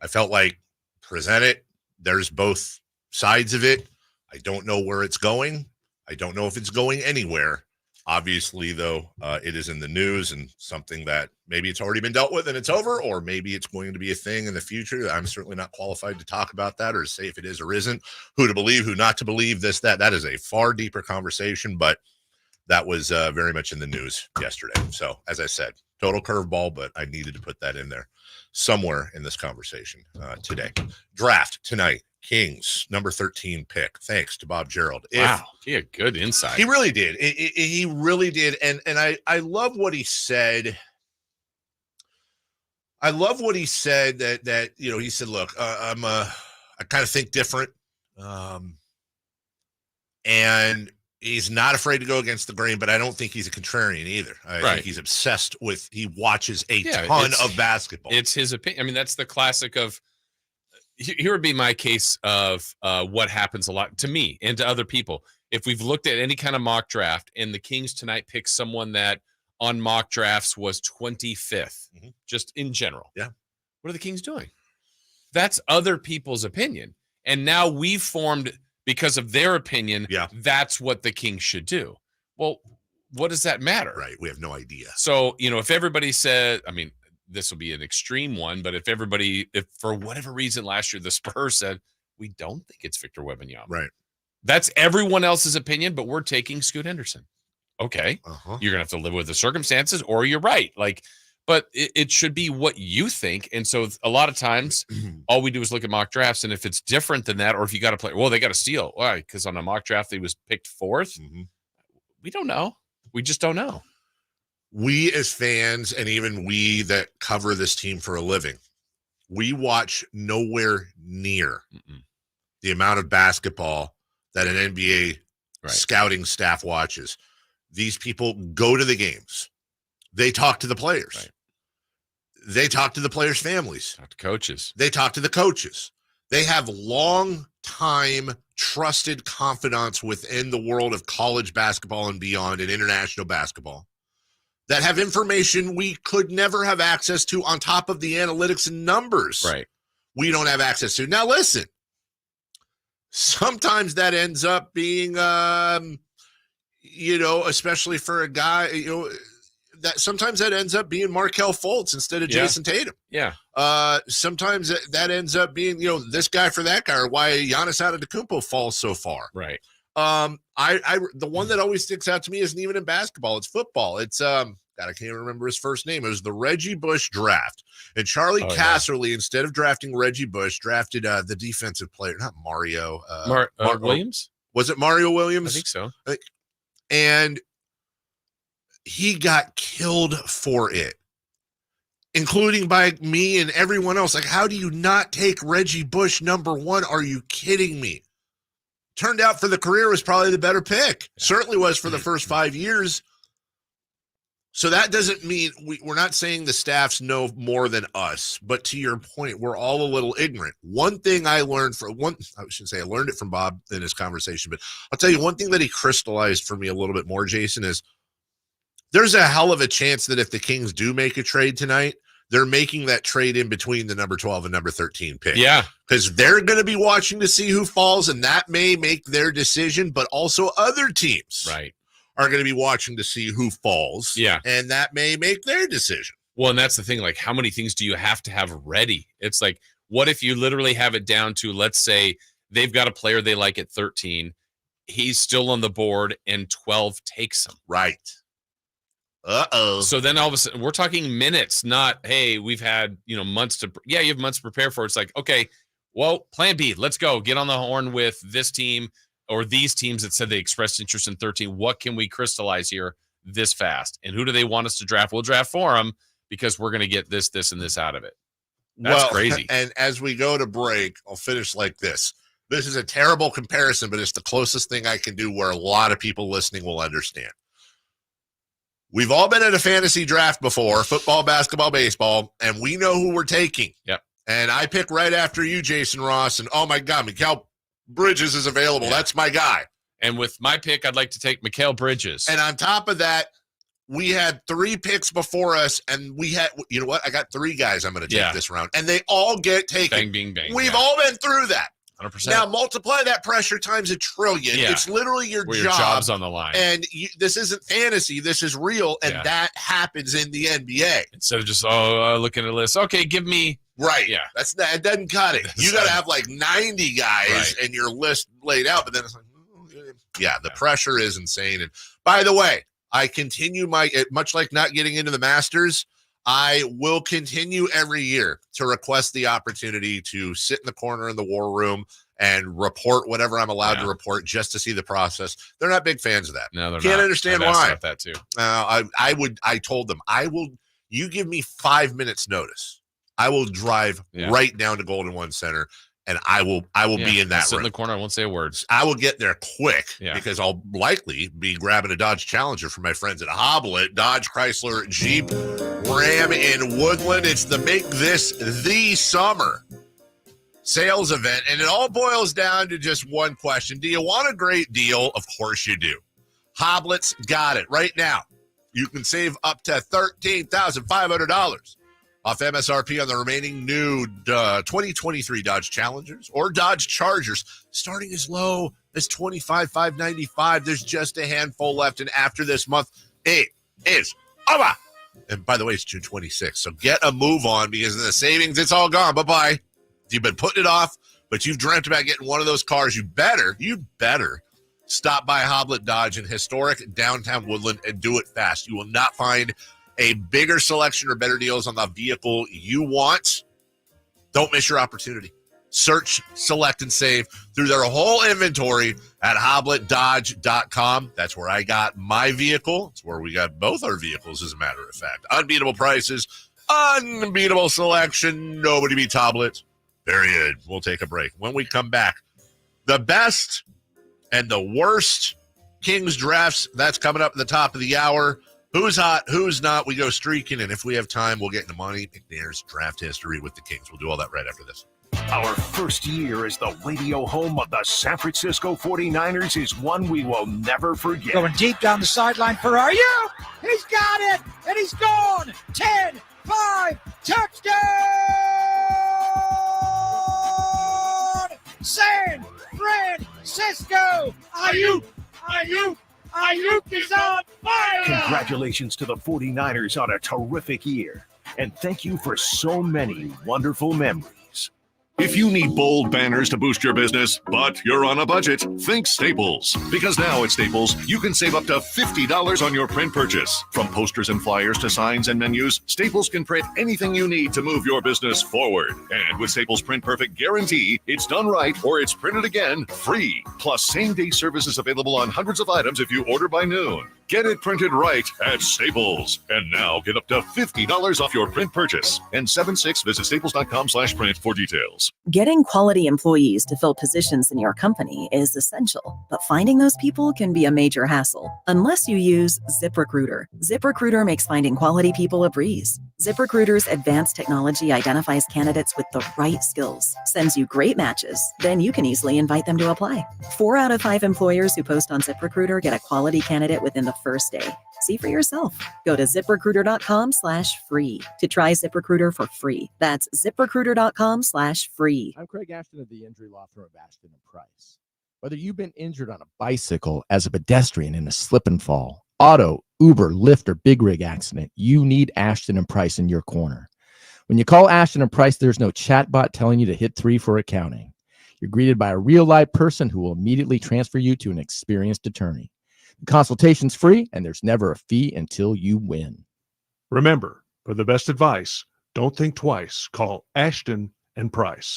I felt like present it. There's both sides of it. I don't know where it's going. I don't know if it's going anywhere. Obviously, though, it is in the news and something that maybe it's already been dealt with and it's over, or maybe it's going to be a thing in the future. I'm certainly not qualified to talk about that or say if it is or isn't, who to believe, who not to believe, this, that. That is a far deeper conversation, but that was very much in the news yesterday. So, as I said, total curveball, but I needed to put that in there somewhere in this conversation today. Draft tonight. Kings, number 13 pick. Thanks to Bob Gerald. Wow, he had good insight. He really did. He really did. And I love what he said. I love what he said that he said, look, I kind of think different. And he's not afraid to go against the grain, but I don't think he's a contrarian either. I think he's obsessed with, he watches a ton of basketball. It's his opinion. I mean, that's the classic of, Here would be my case of what happens a lot to me and to other people. If we've looked at any kind of mock draft and the Kings tonight pick someone that on mock drafts was 25th, just in general. Yeah. What are the Kings doing? That's other people's opinion. And now we've formed, because of their opinion, that's what the Kings should do. Well, what does that matter? Right. We have no idea. So, if everybody said, I mean, this will be an extreme one, but if for whatever reason last year the Spurs said, we don't think it's Victor Wembanyama. Right. That's everyone else's opinion, but we're taking Scoot Henderson. Okay. You're going to have to live with the circumstances, or you're right. But it should be what you think. And so a lot of times all we do is look at mock drafts. And if it's different than that, or if you got to play, well, they got to steal. Why? Because on a mock draft, he was picked 4th. We don't know. We just don't know. We as fans, and even we that cover this team for a living, we watch nowhere near the amount of basketball that an NBA scouting staff watches. These people go to the games. They talk to the players. Right. They talk to the players' families. Talk to coaches. They talk to the coaches. They have long-time trusted confidants within the world of college basketball and beyond, and international basketball, that have information we could never have access to on top of the analytics and numbers. Right. We don't have access to. Now, listen, sometimes that ends up being, especially for a guy, that sometimes that ends up being Markelle Fultz instead of Jason Tatum. Yeah. Sometimes that ends up being, this guy for that guy, or why Giannis Antetokounmpo falls so far. Right. The one that always sticks out to me isn't even in basketball. It's football. It's I can't remember his first name. It was the Reggie Bush draft. And Charlie Casserly, instead of drafting Reggie Bush, drafted the defensive player, not Mario. Williams? Was it Mario Williams? I think so. And he got killed for it, including by me and everyone else. Like, how do you not take Reggie Bush number 1? Are you kidding me? Turned out for the career was probably the better pick. Certainly was for the first 5 years. So that doesn't mean we're not saying the staffs know more than us, but to your point, we're all a little ignorant. One thing I learned I learned it from Bob in his conversation, but I'll tell you one thing that he crystallized for me a little bit more, Jason, is there's a hell of a chance that if the Kings do make a trade tonight, they're making that trade in between the number 12 and number 13 pick. Yeah. Because they're going to be watching to see who falls, and that may make their decision, but also other teams are going to be watching to see who falls. Yeah. And that may make their decision. Well, and that's the thing. Like, how many things do you have to have ready? It's like, what if you literally have it down to, let's say they've got a player they like at 13. He's still on the board and 12 takes him. Right. Uh-oh. So then all of a sudden we're talking minutes, not, hey, we've had, months to, you have months to prepare for it. It's like, okay, well, plan B, let's go get on the horn with this team or these teams that said they expressed interest in 13. What can we crystallize here this fast? And who do they want us to draft? We'll draft for them because we're going to get this, and this out of it. That's crazy. And as we go to break, I'll finish like this. This is a terrible comparison, but it's the closest thing I can do where a lot of people listening will understand. We've all been at a fantasy draft before, football, basketball, baseball, and we know who we're taking. Yep. And I pick right after you, Jason Ross, and oh my God, Mikal Bridges is available. Yeah. That's my guy. And with my pick, I'd like to take Mikal Bridges. And on top of that, we had 3 picks before us, and we had, you know what? I got 3 guys I'm going to take this round, and they all get taken. Bang, bing, bang. We've all been through that. 100%. Now multiply that pressure times 1 trillion. Yeah. It's literally your job. Your job's on the line. And this isn't fantasy. This is real. And that happens in the NBA. Instead of just, looking at a list. Okay, give me. Right. Yeah. It doesn't cut it. You got to have like 90 guys and your list laid out. But then it's like, the pressure is insane. And by the way, I continue much like not getting into the Masters, I will continue every year to request the opportunity to sit in the corner in the war room and report whatever I'm allowed to report just to see the process. They're not big fans of that. No, they're Can't not. understand I've asked why. about that too. I told them, you give me 5 minutes notice. I will drive right down to Golden One Center, and I will be in that sit room. In the corner. I won't say a word. I will get there quick because I'll likely be grabbing a Dodge Challenger for my friends at Hoblet, Dodge, Chrysler, Jeep, Ram in Woodland. It's the Make This the Summer sales event, and it all boils down to just one question. Do you want a great deal? Of course you do. Hoblet's got it right now. You can save up to $13,500 off MSRP on the remaining new 2023 Dodge Challengers or Dodge Chargers, starting as low as $25,595. There's just a handful left, and after this month, it is over. And by the way, it's June 26th, so get a move on because of the savings. It's all gone. Bye-bye. You've been putting it off, but you've dreamt about getting one of those cars. You better stop by Hoblet Dodge in historic downtown Woodland and do it fast. You will not find a bigger selection or better deals on the vehicle you want. Don't miss your opportunity. Search, select, and save through their whole inventory at hobletdodge.com. That's where I got my vehicle. It's where we got both our vehicles, as a matter of fact. Unbeatable prices, unbeatable selection. Nobody beats Hoblet. Period. We'll take a break. When we come back, the best and the worst Kings drafts, that's coming up at the top of the hour. Who's hot, who's not? We go streaking, and if we have time, we'll get into money. McNair's draft history with the Kings. We'll do all that right after this. Our first year as the radio home of the San Francisco 49ers is one we will never forget. Going deep down the sideline for Are You? He's got it, and he's gone. 10, 5, touchdown! San Francisco! Ayuk is on fire! Congratulations to the 49ers on a terrific year. And thank you for so many wonderful memories. If you need bold banners to boost your business, but you're on a budget, think Staples. Because now at Staples, you can save up to $50 on your print purchase. From posters and flyers to signs and menus, Staples can print anything you need to move your business forward. And with Staples Print Perfect Guarantee, it's done right or it's printed again free. Plus, same-day services available on hundreds of items if you order by noon. Get it printed right at Staples. And now get up to $50 off your print purchase. And 76, visit staples.com/print for details. Getting quality employees to fill positions in your company is essential, but finding those people can be a major hassle unless you use ZipRecruiter. ZipRecruiter makes finding quality people a breeze. ZipRecruiter's advanced technology identifies candidates with the right skills, sends you great matches, then you can easily invite them to apply. 4 out of 5 employers who post on ZipRecruiter get a quality candidate within the first day. See for yourself. Go to ZipRecruiter.com/free to try ZipRecruiter for free. That's ZipRecruiter.com/free. I'm Craig Ashton of the injury law firm of Ashton & Price. Whether you've been injured on a bicycle, as a pedestrian in a slip and fall, auto, Uber, Lyft, or big rig accident, you need Ashton & Price in your corner. When you call Ashton & Price, there's no chatbot telling you to hit 3 for accounting. You're greeted by a real live person who will immediately transfer you to an experienced attorney. The consultation's free, and there's never a fee until you win. Remember, for the best advice, don't think twice. Call Ashton & Price.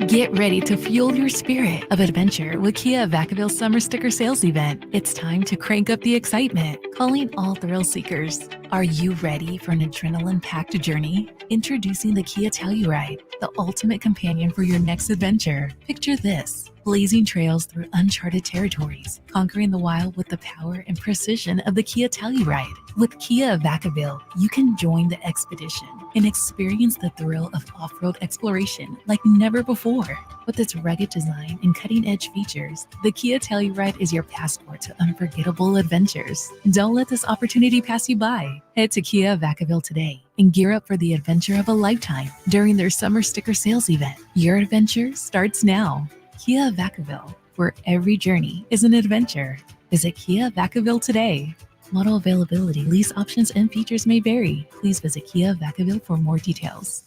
Get ready to fuel your spirit of adventure with Kia Vacaville Summer Sticker Sales Event. It's time to crank up the excitement, calling all thrill seekers. Are you ready for an adrenaline-packed journey? Introducing the Kia Telluride, the ultimate companion for your next adventure. Picture this: blazing trails through uncharted territories, conquering the wild with the power and precision of the Kia Telluride. With Kia Vacaville, you can join the expedition and experience the thrill of off-road exploration like never before. With its rugged design and cutting-edge features, the Kia Telluride is your passport to unforgettable adventures. Don't let this opportunity pass you by. Head to Kia Vacaville today and gear up for the adventure of a lifetime during their summer sticker sales event. Your adventure starts now. Kia Vacaville, where every journey is an adventure. Visit Kia Vacaville today. Model availability, lease options, and features may vary. Please visit Kia Vacaville for more details.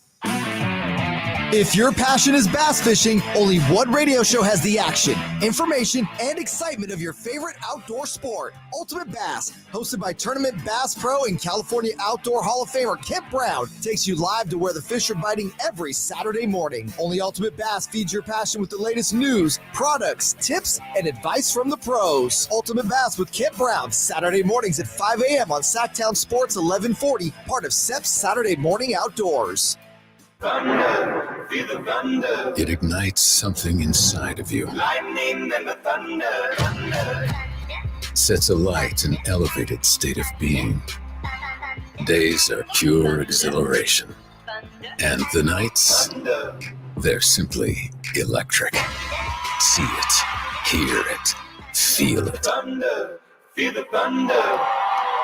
If your passion is bass fishing, only one radio show has the action, information, and excitement of your favorite outdoor sport. Ultimate Bass, hosted by Tournament Bass Pro and California Outdoor Hall of Famer Kip Brown, takes you live to where the fish are biting every Saturday morning. Only Ultimate Bass feeds your passion with the latest news, products, tips, and advice from the pros. Ultimate Bass with Kip Brown, Saturday mornings at 5 a.m. on Sacktown Sports 1140, part of SEP's Saturday Morning Outdoors. Thunder, feel the thunder. It ignites something inside of you. Lightning and the thunder. Sets alight an elevated state of being. Days are pure exhilaration. And the nights, They're simply electric. See it, hear it, feel it. Thunder, feel the thunder.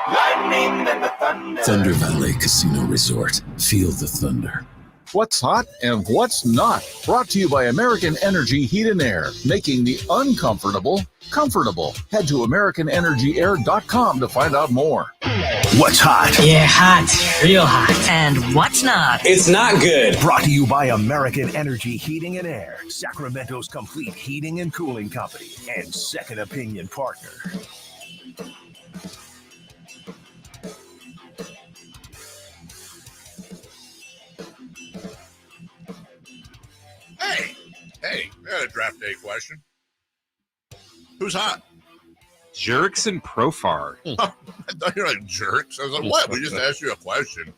Lightning and the thunder. Thunder Valley Casino Resort. Feel the thunder. What's hot and what's not? Brought to you by American Energy Heat and Air, making the uncomfortable comfortable. Head to AmericanEnergyAir.com to find out more. What's hot? Yeah, hot. Real hot. And what's not? It's not good. Brought to you by American Energy Heating and Air, Sacramento's complete heating and cooling company, and second opinion partner. Hey, I got a draft day question. Who's hot? Jerks and Profar. I thought you were like jerks. I was like, what? We just asked you a question.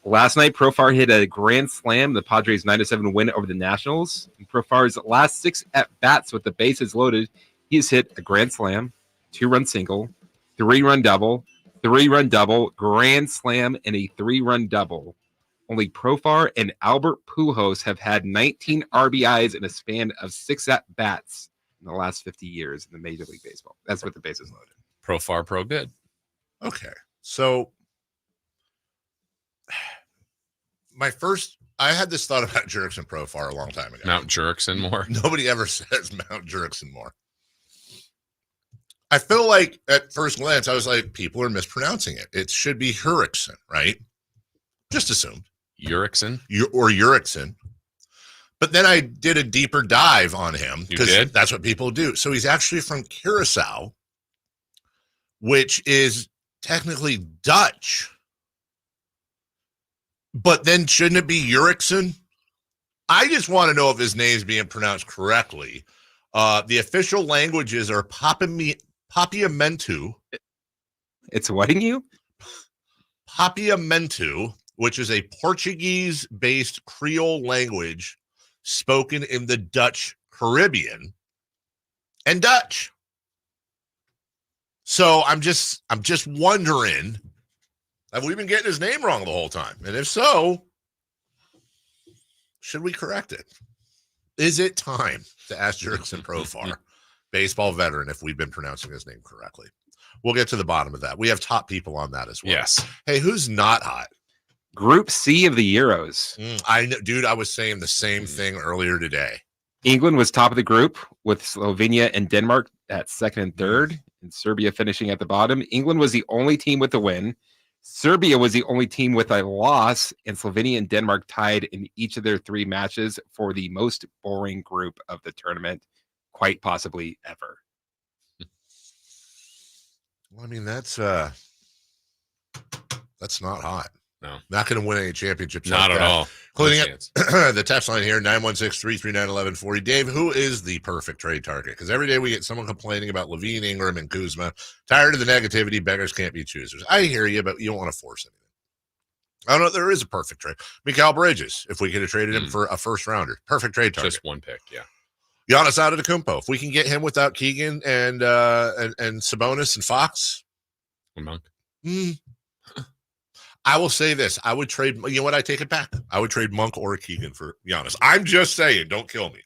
Last night, Profar hit a grand slam, the Padres' 9-7 win over the Nationals. In Profar's last 6 at-bats with the bases loaded, he has hit a grand slam, 2-run single, 3-run double, 3-run double, grand slam, and a 3-run double. Only Profar and Albert Pujols have had 19 RBIs in a span of 6 at-bats in the last 50 years in the Major League Baseball. That's what the bases loaded. Profar, pro good. Okay. So I had this thought about jerks and Profar a long time ago. Mount Jerks and more. Nobody ever says Mount Jerks and more. I feel like at first glance, I was like, people are mispronouncing it. It should be Hurricane, right? Just assumed. Urickson? Or Urickson. But then I did a deeper dive on him because that's what people do. So he's actually from Curacao, which is technically Dutch. But then shouldn't it be Urickson? I just want to know if his name's being pronounced correctly. The official languages are Papiamentu. It's wedding you? Papiamentu, which is a Portuguese-based Creole language spoken in the Dutch Caribbean and Dutch. So I'm just wondering, have we been getting his name wrong the whole time? And if so, should we correct it? Is it time to ask Jurickson Profar, baseball veteran, if we've been pronouncing his name correctly? We'll get to the bottom of that. We have top people on that as well. Yes. Hey, who's not hot? Group C of the Euros. I know, dude, I was saying the same thing earlier today. England was top of the group with Slovenia and Denmark at second and third, and Serbia finishing at the bottom. England was the only team with a win. Serbia was the only team with a loss, and Slovenia and Denmark tied in each of their 3 matches for the most boring group of the tournament, quite possibly ever. Well, I mean, that's not hot. No. Not going to win any championships. Not like at all. Including the text line here, 916-339-1140. Dave, who is the perfect trade target? Because every day we get someone complaining about Levine, Ingram, and Kuzma. Tired of the negativity. Beggars can't be choosers. I hear you, but you don't want to force anything. I don't know. There is a perfect trade. Mikal Bridges, if we could have traded him for a first rounder. Perfect trade target. Just one pick, yeah. Giannis Antetokounmpo. If we can get him without Keegan and Sabonis and Fox. And Monk. I will say this. I would trade, you know what? I take it back. I would trade Monk or Keegan for Giannis. I'm just saying, don't kill me.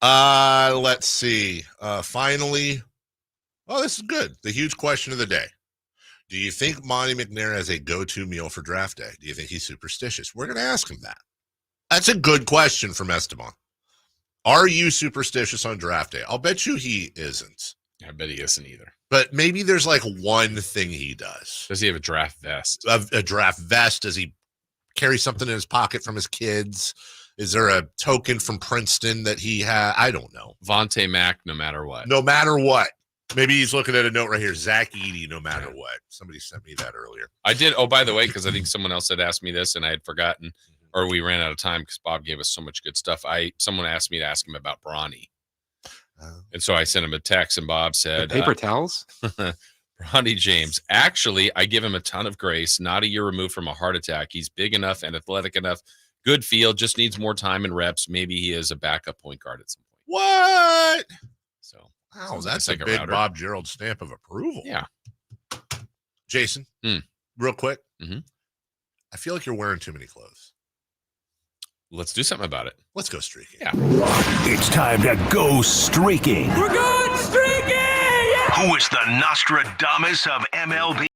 Let's see. Finally. Oh, this is good. The huge question of the day. Do you think Monty McNair has a go-to meal for draft day? Do you think he's superstitious? We're going to ask him that. That's a good question from Esteban. Are you superstitious on draft day? I'll bet you he isn't. I bet he isn't either. But maybe there's like one thing he does. Does he have a draft vest? A draft vest? Does he carry something in his pocket from his kids? Is there a token from Princeton that he had? I don't know. Vontae Mack, no matter what. No matter what. Maybe he's looking at a note right here. Zach Edey, no matter what. Somebody sent me that earlier. I did. Oh, by the way, because I think someone else had asked me this and I had forgotten, or we ran out of time because Bob gave us so much good stuff. Someone asked me to ask him about Bronny. And so I sent him a text, and Bob said, paper towels? Bronny James. Actually, I give him a ton of grace. Not a year removed from a heart attack. He's big enough and athletic enough. Good field. Just needs more time and reps. Maybe he is a backup point guard at some point. What? So, wow, that's a big Bob Gerald stamp of approval. Yeah. Jason, real quick. Mm-hmm. I feel like you're wearing too many clothes. let's do something about it. Let's go streaking. Yeah. It's time to go streaking. We're going streaking! Yeah! Who is the Nostradamus of MLB?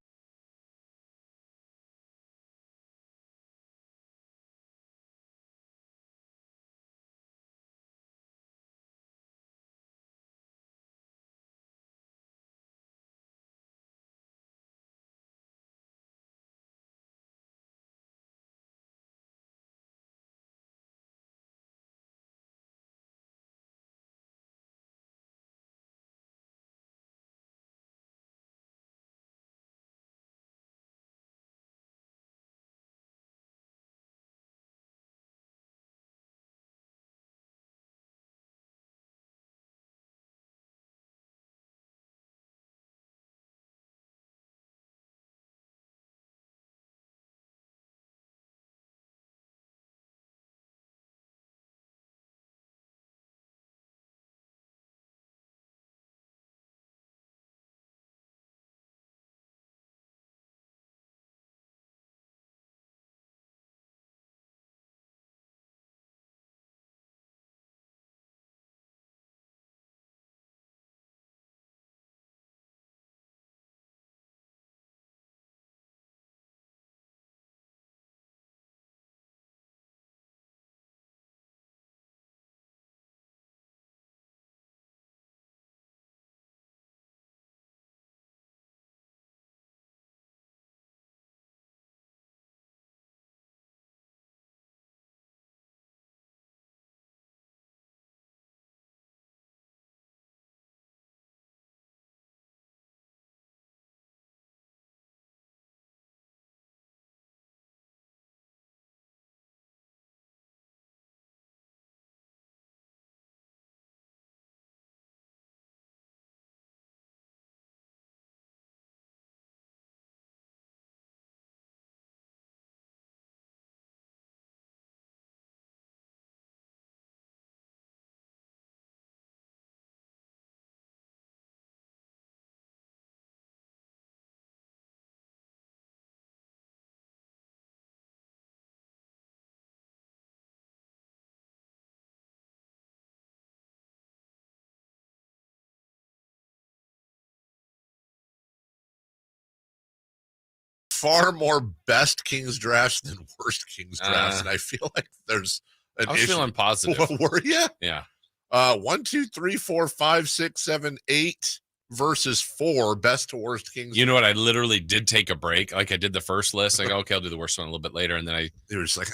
Far more best Kings drafts than worst Kings drafts, and I feel like there's an I was issue. feeling positive. Were you? Yeah. 1, 2, 3, 4, 5, 6, 7, 8 versus 4 best to worst Kings. You know what? I literally did take a break. Like I did the first list. I go, okay, I'll do the worst one a little bit later, and then they were just like,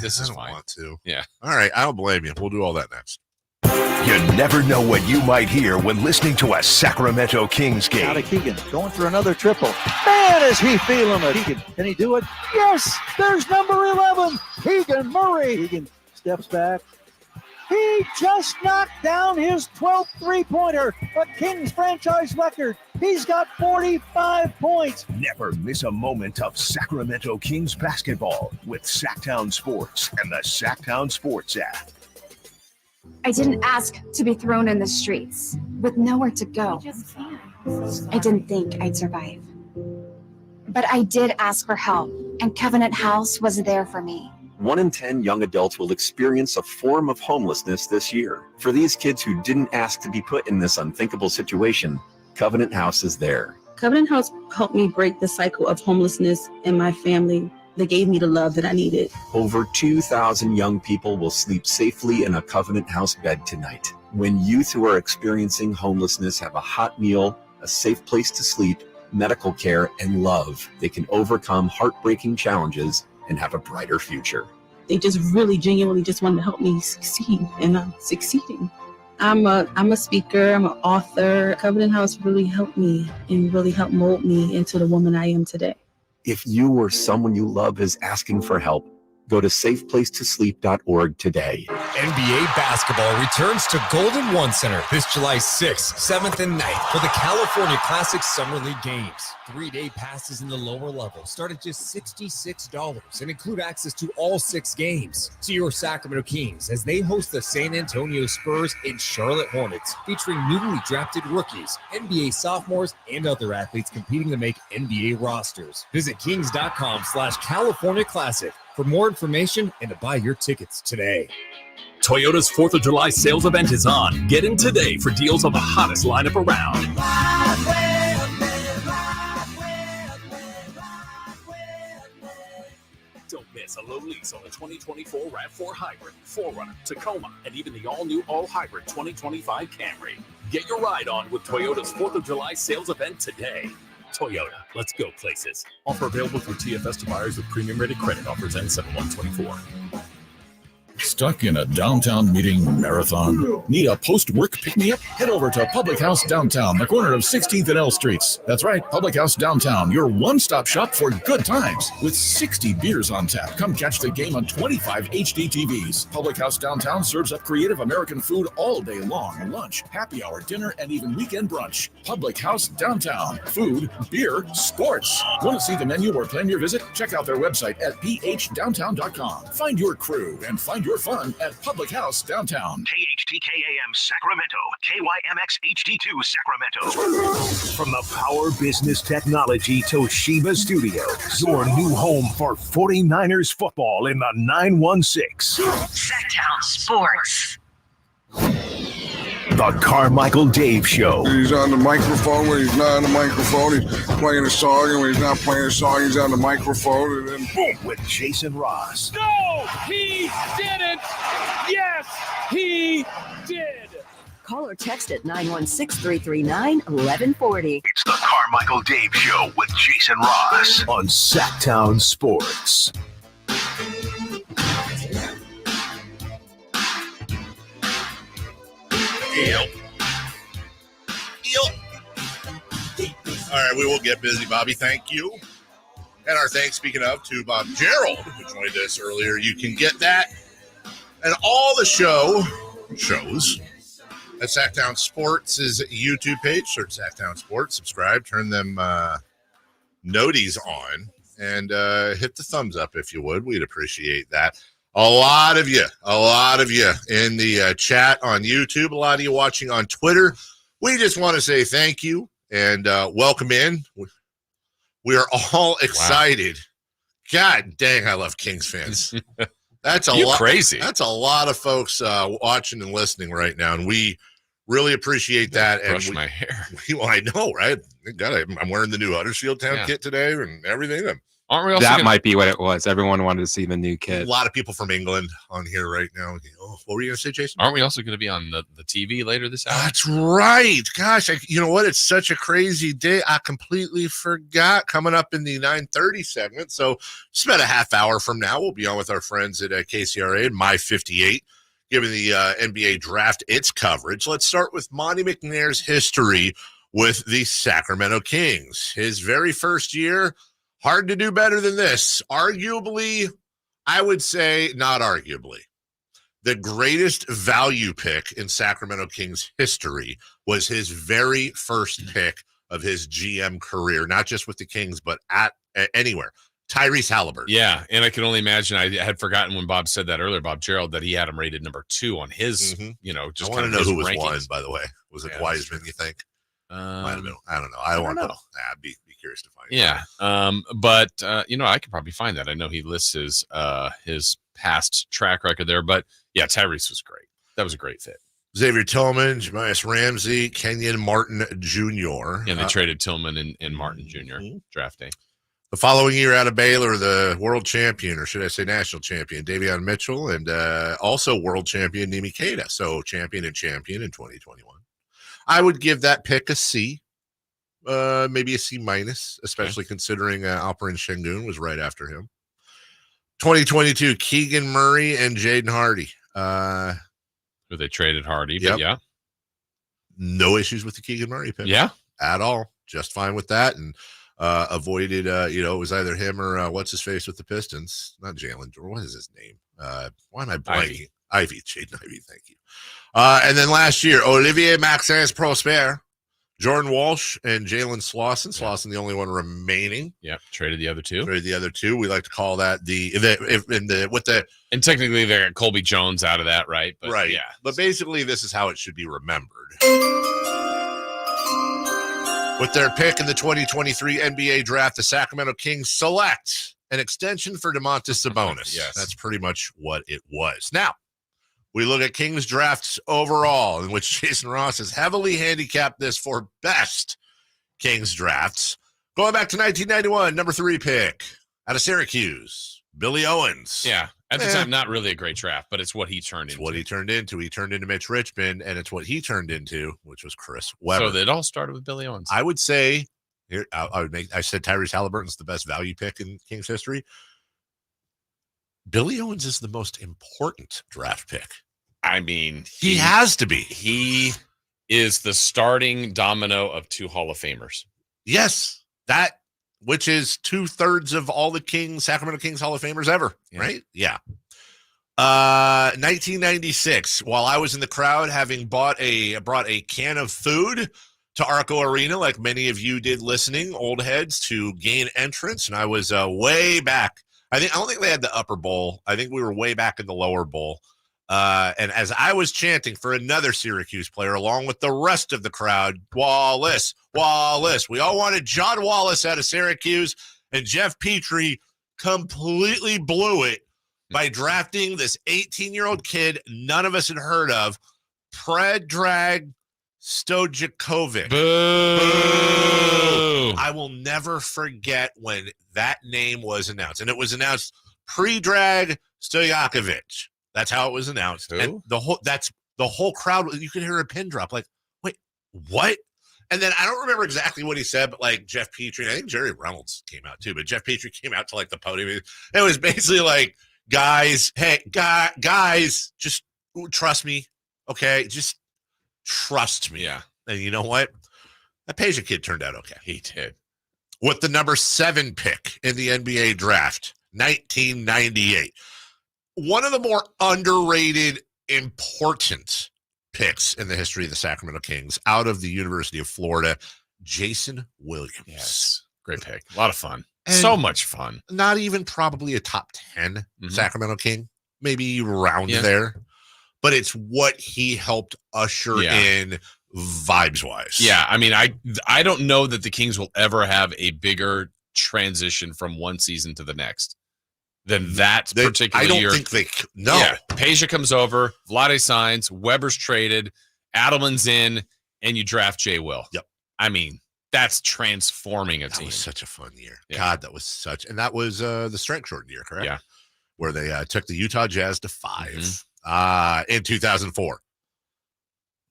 this is I don't fine. want to. Yeah. All right, I don't blame you. We'll do all that next. You never know what you might hear when listening to a Sacramento Kings game. Out of Keegan, going for another triple. Man, is he feeling it. Keegan, can he do it? Yes, there's number 11, Keegan Murray. Keegan steps back. He just knocked down his 12th three-pointer, a Kings franchise record. He's got 45 points. Never miss a moment of Sacramento Kings basketball with Sacktown Sports and the Sacktown Sports app. I didn't ask to be thrown in the streets with nowhere to go. I didn't think I'd survive. But I did ask for help, and Covenant House was there for me. 1 in 10 young adults will experience a form of homelessness this year. For these kids who didn't ask to be put in this unthinkable situation, Covenant House is there. Covenant House helped me break the cycle of homelessness in my family. They gave me the love that I needed. Over 2,000 young people will sleep safely in a Covenant House bed tonight. When youth who are experiencing homelessness have a hot meal, a safe place to sleep, medical care, and love, they can overcome heartbreaking challenges and have a brighter future. They just really genuinely just wanted to help me succeed, and I'm succeeding. I'm a speaker, I'm an author. Covenant House really helped me and really helped mold me into the woman I am today. If you or someone you love is asking for help, go to safeplacetosleep.org today. NBA basketball returns to Golden One Center this July 6th, 7th, and 9th for the California Classic Summer League games. 3-day passes in the lower level start at just $66 and include access to all 6 games. See your Sacramento Kings as they host the San Antonio Spurs and Charlotte Hornets, featuring newly drafted rookies, NBA sophomores, and other athletes competing to make NBA rosters. Visit kings.com/California Classic for more information and to buy your tickets today. Toyota's 4th of July sales event is on. Get in today for deals on the hottest lineup around. Don't miss a low lease on the 2024 RAV4 Hybrid, 4Runner, Tacoma, and even the all-new all-hybrid 2025 Camry. Get your ride on with Toyota's 4th of July sales event today. Toyota, let's go places. Offer available through TFS to buyers with premium-rated credit. Offers end 7/1/24. Stuck in a downtown meeting marathon? Need a post-work pick-me-up? Head over to Public House Downtown, the corner of 16th and L Streets. That's right, Public House Downtown, your one-stop shop for good times. With 60 beers on tap, come catch the game on 25 HD TVs. Public House Downtown serves up creative American food all day long. Lunch, happy hour, dinner, and even weekend brunch. Public House Downtown. Food, beer, sports. Want to see the menu or plan your visit? Check out their website at phdowntown.com. Find your crew and find your fun at Public House Downtown. KHTKAM Sacramento, KYMX HD2 Sacramento. From the Power Business Technology Toshiba Studios, your new home for 49ers football in the 916. Sacktown Sports. The Carmichael Dave Show. He's on the microphone when he's not on the microphone. He's playing a song, and when he's not playing a song, he's on the microphone. And then boom, with Jason Ross. No, he didn't. Yes, he did. Call or text at 916-339-1140. It's the Carmichael Dave Show with Jason Ross on Sacktown Sports. Yep. All right, we will get busy, Bobby. Thank you. And our thanks, speaking of, to Bob Gerald, who joined us earlier. You can get that and all the shows at Sacktown Sports' YouTube page. Search Sacktown Sports, subscribe, turn them noties on, and hit the thumbs up if you would. We'd appreciate that. A lot of you in the chat on YouTube, a lot of you watching on Twitter. We just want to say thank you and welcome in. We are all excited. Wow. God dang, I love Kings fans. That's a lot. Crazy. That's a lot of folks watching and listening right now, and we really appreciate that. Brush and my hair. Well, I know, right? God, I'm wearing the new Huddersfield Town kit today and everything. Aren't we also that might be what it was. Everyone wanted to see the new kit. A lot of people from England on here right now. Oh, what were you going to say, Jason? Aren't we also going to be on the TV later this hour? That's right. Gosh, you know what? It's such a crazy day. I completely forgot. Coming up in the 9:30 segment. So just about a half hour from now, we'll be on with our friends at KCRA and My 58, giving the NBA draft its coverage. Let's start with Monty McNair's history with the Sacramento Kings. His very first year. Hard to do better than this. Arguably, I would say not arguably, the greatest value pick in Sacramento Kings history was his very first pick of his GM career, not just with the Kings, but at anywhere. Tyrese Halliburton. Yeah, and I can only imagine. I had forgotten when Bob said that earlier, Bob Gerald, that he had him rated number 2 on his, just I want to know who was rankings. One, by the way. Was it Wiseman, you think? Might have been. I don't know. I don't know. I'd be curious to find out. But I could probably find that. I know he lists his past track record there, but yeah, Tyrese was great. That was a great fit. Xavier Tillman, Jamias Ramsey, Kenyon Martin Jr. Yeah, they traded Tillman and Martin Jr. Draft day. The following year out of Baylor, the world champion, or should I say national champion, Davion Mitchell, and also world champion, Nimi Keita. So champion in 2021. I would give that pick a C. Maybe a C minus, especially considering Alperen Şengün was right after him. 2022, Keegan Murray and Jaden Hardy. Who they traded Hardy, Yep. but yeah. No issues with the Keegan Murray pick. Yeah. At all. Just fine with that. And avoided, it was either him or what's his face with the Pistons. Not Jalen. What is his name? Why am I blanking? Ivy. Jaden Ivey, thank you. And then last year, Olivier Maxence Prosper, Jordan Walsh, and Jalen Slauson. Slauson, the only one remaining. Yeah, traded the other two. We like to call that and technically they got Colby Jones out of that, right? But right. Yeah. But basically, this is how it should be remembered. With their pick in the 2023 NBA draft, the Sacramento Kings select an extension for DeMontis Sabonis. Yes. That's pretty much what it was. Now, we look at Kings drafts overall, in which Jason Ross has heavily handicapped this for best Kings drafts. Going back to 1991, number 3 pick out of Syracuse, Billy Owens. Yeah. At the time, not really a great draft, but it's what he turned into. What he turned into. He turned into Mitch Richmond, and it's what he turned into, which was Chris Webber. So it all started with Billy Owens. I would say here. I said Tyrese Halliburton's the best value pick in Kings history. Billy Owens is the most important draft pick. I mean, he has to be. He is the starting domino of 2 Hall of Famers. Yes, which is 2/3 of all the Sacramento Kings Hall of Famers ever, right? Yeah. 1996, while I was in the crowd having brought a can of food to Arco Arena, like many of you did listening, old heads, to gain entrance, and I was way back. I don't think they had the upper bowl. I think we were way back in the lower bowl. And as I was chanting for another Syracuse player, along with the rest of the crowd, Wallace, we all wanted John Wallace out of Syracuse, and Jeff Petrie completely blew it by drafting this 18-year-old kid none of us had heard of, Predrag Stojakovic. Boo! I will never forget when that name was announced, and it was announced Predrag Stojakovic. That's how it was announced. Who? And the whole crowd, you could hear a pin drop, like, wait, what? And then I don't remember exactly what he said, but like Jeff Petrie, I think Jerry Reynolds came out too, but Jeff Petrie came out to like the podium. It was basically like, guys, just trust me. Okay. Just trust me. Yeah. And you know what? That Peja kid turned out okay. He did. With the number 7 pick in the NBA draft, 1998. One of the more underrated, important picks in the history of the Sacramento Kings, out of the University of Florida, Jason Williams. Yes. Great pick. A lot of fun. And so much fun. Not even probably a top 10 Sacramento King, maybe around there. But it's what he helped usher in vibes-wise. Yeah, I mean, I don't know that the Kings will ever have a bigger transition from one season to the next than that particular year. I don't think they no. Yeah, Peja comes over, Vlade signs, Weber's traded, Adelman's in, and you draft Jay Will. Yep. I mean, that's transforming a team. That was such a fun year. Yeah. God, that was such, and that was the strength shortened year, correct? Yeah. Where they took the Utah Jazz to 5 in 2004.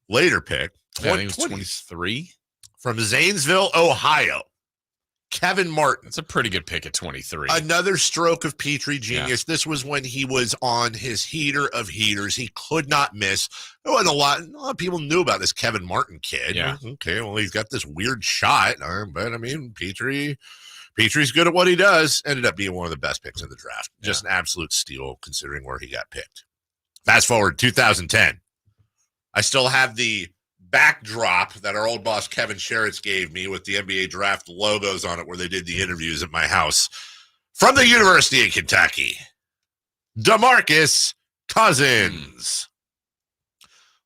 Later pick, I think it was 23 from Zanesville, Ohio. Kevin Martin. That's a pretty good pick at 23. Another stroke of Petrie genius. Yeah. This was when he was on his heater of heaters. He could not miss. There wasn't a lot of people knew about this Kevin Martin kid. Yeah. Okay, well, he's got this weird shot. But, I mean, Petrie's good at what he does. Ended up being one of the best picks in the draft. Just an absolute steal considering where he got picked. Fast forward 2010. I still have the backdrop that our old boss Kevin Sheritz gave me with the NBA draft logos on it where they did the interviews at my house. From the University of Kentucky, DeMarcus Cousins.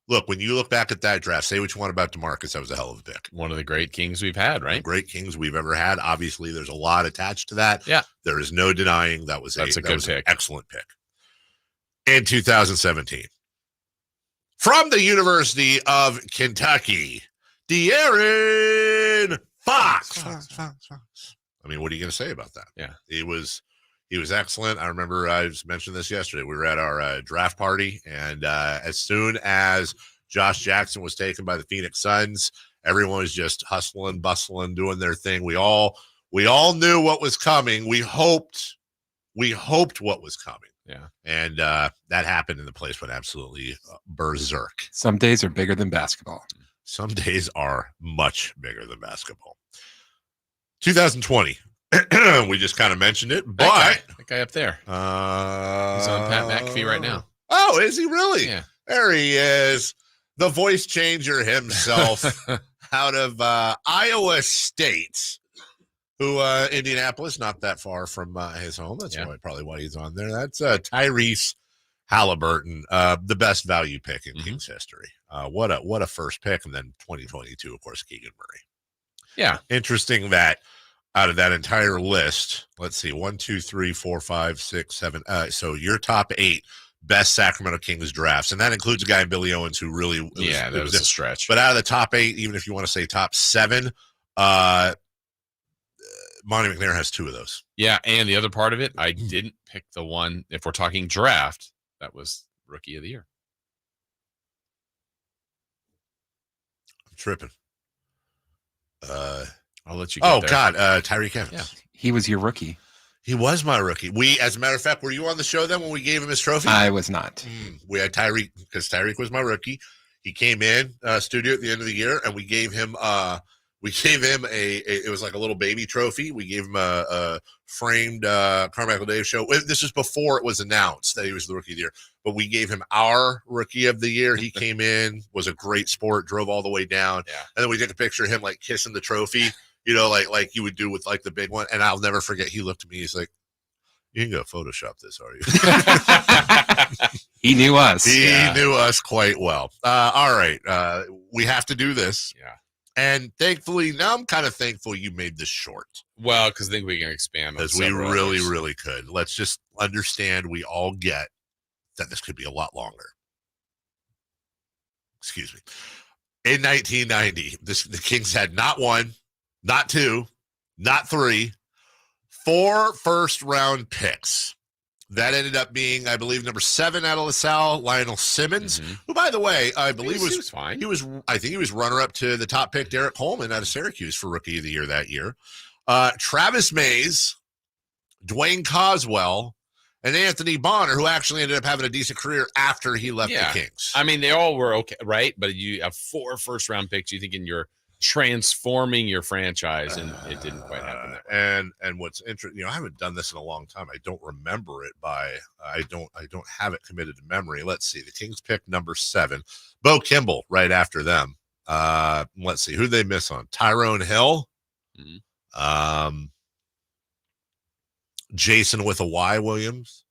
Look, when you look back at that draft, say what you want about DeMarcus, that was a hell of a pick. One of the great Kings we've had, right? Great Kings we've ever had. Obviously, there's a lot attached to that. Yeah. There is no denying that's a good pick. An excellent pick. In 2017. From the University of Kentucky, De'Aaron Fox. I mean, what are you going to say about that? Yeah. He was excellent. I remember I just mentioned this yesterday. We were at our draft party, and as soon as Josh Jackson was taken by the Phoenix Suns, everyone was just hustling, bustling, doing their thing. We all knew what was coming. We hoped what was coming. Yeah. And that happened, and the place went absolutely berserk. Some days are bigger than basketball. Some days are much bigger than basketball. 2020. We just kind of mentioned it, but that guy up there. He's on Pat McAfee right now. Oh, is he really? Yeah. There he is. The voice changer himself out of Iowa State. Who Indianapolis, not that far from his home. That's probably why he's on there. That's Tyrese Halliburton, the best value pick in Kings history. What a first pick, and then 2022, of course, Keegan Murray. Yeah, interesting that out of that entire list, let's see, 1, 2, 3, 4, 5, 6, 7. So your top 8 best Sacramento Kings drafts, and that includes a guy in Billy Owens who really that was a stretch. But out of the top 8, even if you want to say top 7, Monty McNair has 2 of those. Yeah, and the other part of it, I didn't pick the one, if we're talking draft, that was Rookie of the Year. I'm tripping. I'll let you get there. God, Tyreek Evans. Yeah. He was your rookie. He was my rookie. As a matter of fact, were you on the show then when we gave him his trophy? I was not. We had Tyreek, because Tyreek was my rookie. He came in studio at the end of the year, and we gave him it was like a little baby trophy. We gave him a framed Carmichael Dave show. This was before it was announced that he was the Rookie of the Year, but we gave him our Rookie of the Year. He came in, was a great sport, drove all the way down, and then we took a picture of him like kissing the trophy, like you would do with like the big one. And I'll never forget. He looked at me. He's like, "You can go Photoshop this, are you?" He knew us. He knew us quite well. All right, we have to do this. Yeah. And thankfully, now I'm kind of thankful you made this short. Well, because I think we can expand on because we several really, others. really could. Let's just understand we all get that this could be a lot longer. Excuse me. In 1990, the Kings had not 1, not 2, not 3, 4 first-round picks. That ended up being, I believe, number 7 out of LaSalle, Lionel Simmons, who, by the way, I believe he was fine. I think he was runner-up to the top pick, Derek Coleman, out of Syracuse for Rookie of the Year that year. Travis Mays, Dwayne Coswell, and Anthony Bonner, who actually ended up having a decent career after he left the Kings. I mean, they all were okay, right? But you have 4 first-round picks. You think you're transforming your franchise, and it didn't quite happen. And what's interesting, I haven't done this in a long time. I don't remember it I don't have it committed to memory. Let's see. The Kings picked number 7, Bo Kimball, right after them. Let's see who they miss on. Tyrone Hill, Jason with a Y Williams,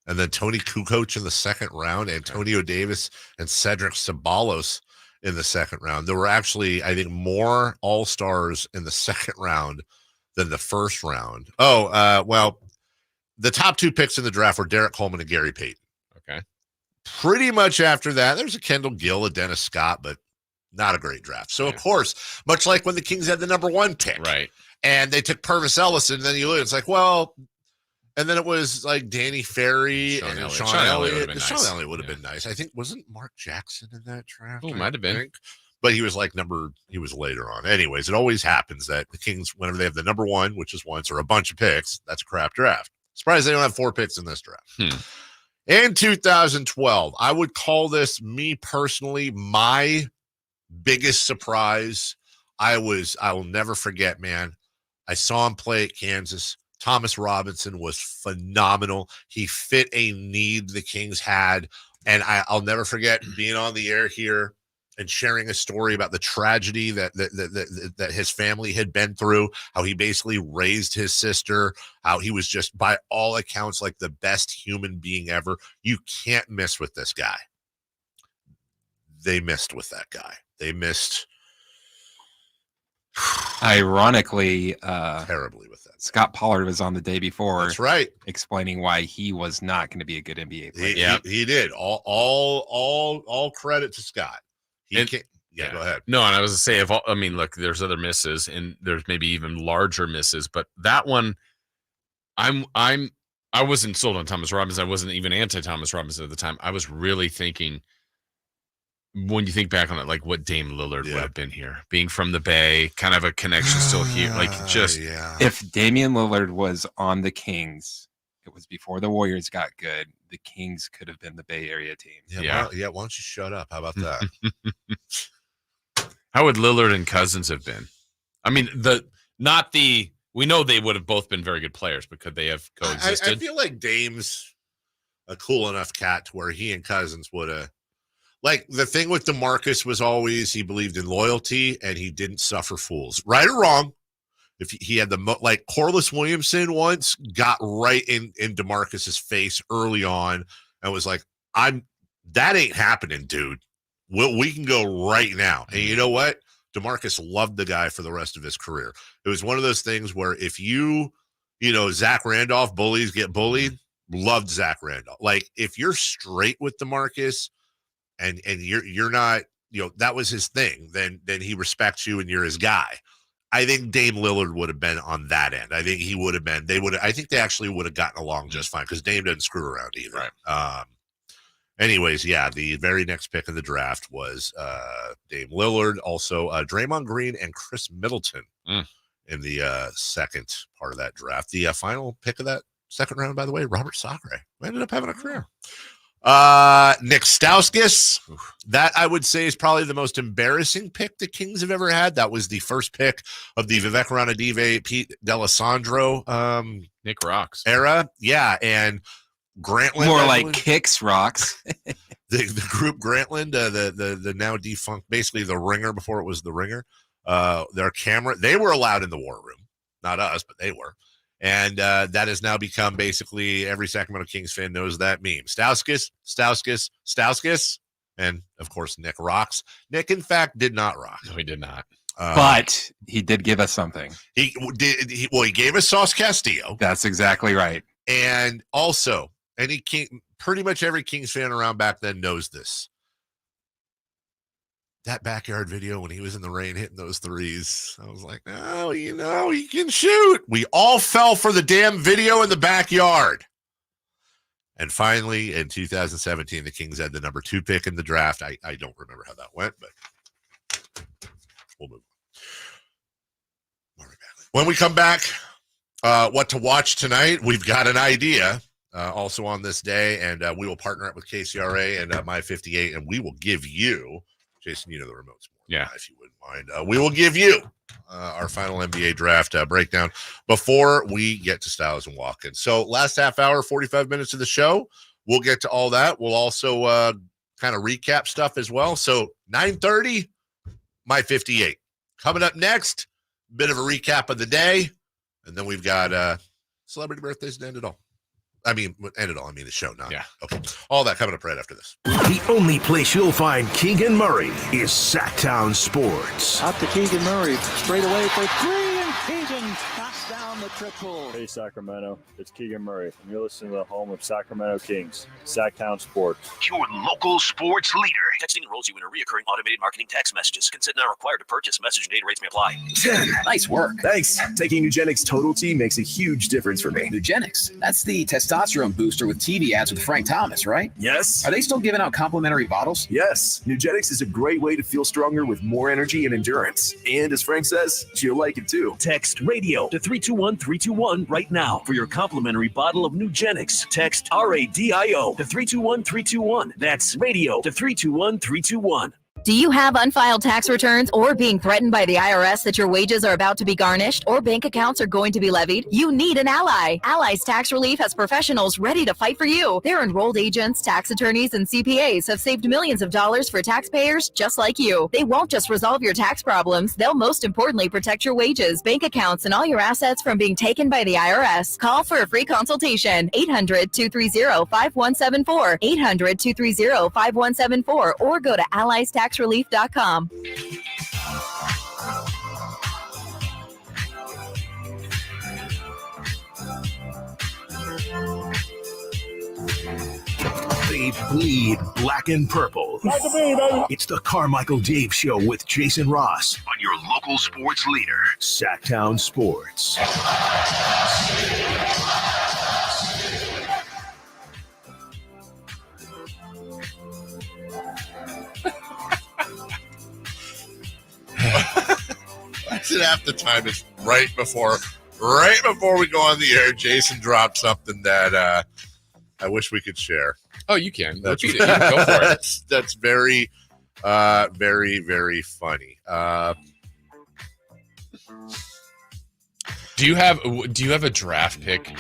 and then Tony Kukoc in the second round, Antonio Davis and Cedric Ceballos in the second round. There were actually, I think, more all-stars in the second round than the first round. Well, the top 2 picks in the draft were Derek Coleman and Gary Payton. Okay. Pretty much after that, there's a Kendall Gill, a Dennis Scott, but not a great draft. So, of course, much like when the Kings had the number 1 pick. Right. And they took Purvis Ellis, and then you look, it's like, well, and then it was like Danny Ferry and Sean Elliott. Sean Elliott would have been nice. I think, wasn't Mark Jackson in that draft? Oh, might have been. But he was he was later on. Anyways, it always happens that the Kings, whenever they have the number 1, which is once, or a bunch of picks, that's a crap draft. Surprised they don't have 4 picks in this draft. In 2012, I would call this, me personally, my biggest surprise. I will never forget, man. I saw him play at Kansas. Thomas Robinson was phenomenal. He fit a need the Kings had. And I'll never forget being on the air here and sharing a story about the tragedy that his family had been through, how he basically raised his sister, how he was just, by all accounts, like the best human being ever. You can't miss with this guy. They missed with that guy. They missed ironically terribly with that. Scott Pollard was on the day before. That's right. Explaining why he was not going to be a good NBA player. He did. All credit to Scott. Go ahead. No, and I was to say, look, there's other misses, and there's maybe even larger misses, but that one, I wasn't sold on Thomas Robinson. I wasn't even anti-Thomas Robinson at the time. I was really thinking, when you think back on it, like what Dame Lillard would have been here, being from the Bay, kind of a connection still here. Like just if Damian Lillard was on the Kings, it was before the Warriors got good. The Kings could have been the Bay Area team. Why don't you shut up? How about that? How would Lillard and Cousins have been? I mean, we know they would have both been very good players, but could they have coexisted? I feel like Dame's a cool enough cat to where he and Cousins would have. Like, the thing with DeMarcus was always he believed in loyalty and he didn't suffer fools. Right or wrong, if he had like Corliss Williamson once got right in DeMarcus's face early on and was like, that ain't happening, dude. We can go right now. And you know what? DeMarcus loved the guy for the rest of his career. It was one of those things where if Zach Randolph, bullies get bullied, loved Zach Randolph. Like, if you're straight with DeMarcus and you're not, that was his thing, then he respects you and you're his guy. I think Dame Lillard would have been on that end. I think he would have been. I think they actually would have gotten along just fine because Dame doesn't screw around either. Right. Anyways, yeah, the very next pick of the draft was Dame Lillard, also Draymond Green and Chris Middleton in the second part of that draft. The final pick of that second round, by the way, Robert Sacre ended up having a career. Nick Stauskas, that I would say is probably the most embarrassing pick the Kings have ever had. That was the first pick of the Vivek Ranadive, Pete D'Alessandro Nick Rocks era. Yeah, and Grantland. More like Kicks Rocks. the group Grantland, the now defunct, basically the Ringer before it was the Ringer. Their camera, they were allowed in the war room. Not us, but they were. And that has now become basically every Sacramento Kings fan knows that meme. Stauskas, and of course Nick rocks. Nick, in fact, did not rock. No, he did not. But he did give us something. He gave us Sauce Castillo. That's exactly right. And also, pretty much every Kings fan around back then knows this. That backyard video when he was in the rain hitting those threes, I was like, oh, he can shoot. We all fell for the damn video in the backyard. And finally, in 2017, the Kings had the number 2 pick in the draft. I don't remember how that went, but we'll move on. When we come back, what to watch tonight, we've got an idea also on this day, and we will partner up with KCRA and My58, and we will give you, Jason, the remotes more. Yeah. If you wouldn't mind. We will give you our final NBA draft breakdown before we get to Styles and Watkins. So last half hour, 45 minutes of the show, we'll get to all that. We'll also kind of recap stuff as well. So 9:30, My58. Coming up next, bit of a recap of the day, and then we've got celebrity birthdays to end it all. I mean the show, not. Yeah. Okay. All that coming up right after this. The only place you'll find Keegan Murray is Sacktown Sports. Out to Keegan Murray, straight away for 3, and Keegan knocks down the triple. Hey, Sacramento, it's Keegan Murray, and you're listening to the home of Sacramento Kings, Sacktown Sports. Your local sports leader. Texting enrolls you in a recurring automated marketing text messages. Consent not required to purchase. Message and data rates may apply. 10. Nice work. Thanks. Taking Nugenix Total T makes a huge difference for me. Nugenix? That's the testosterone booster with TV ads with Frank Thomas, right? Yes. Are they still giving out complimentary bottles? Yes. Nugenix is a great way to feel stronger with more energy and endurance. And as Frank says, you'll like it too. Text radio to 321-321 right now for your complimentary bottle of Nugenix. Text RADIO to 321-321. That's radio to 321-321. Do you have unfiled tax returns or being threatened by the IRS that your wages are about to be garnished or bank accounts are going to be levied? You need an ally. Allies Tax Relief has professionals ready to fight for you. Their enrolled agents, tax attorneys, and CPAs have saved millions of dollars for taxpayers just like you. They won't just resolve your tax problems. They'll most importantly protect your wages, bank accounts, and all your assets from being taken by the IRS. Call for a free consultation. 800-230-5174. 800-230-5174 or go to alliestaxrelief.com. They bleed black and purple. It's the Carmichael Dave Show with Jason Ross on your local sports leader, Sacktown Sports. I said half the time is right before we go on the air. Jason dropped something that I wish we could share. Oh, you can. Repeat it. You can go for it. That's very, very, very funny. Do you have a draft pick?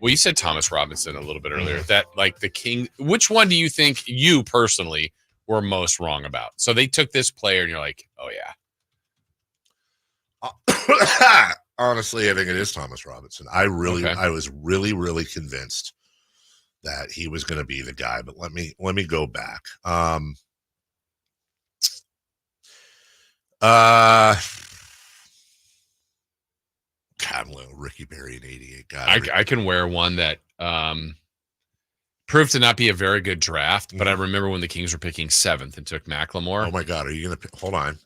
Well, you said Thomas Robinson a little bit earlier. That like the King. Which one do you think you personally were most wrong about? So they took this player, and you're like, oh yeah. Honestly, I think it is Thomas Robinson. I was really convinced that he was going to be the guy, but let me go back. Ricky Berry in 88. God, I can wear one that proved to not be a very good draft, but I remember when the Kings were picking 7th and took McLemore. Oh my God, are you gonna hold on?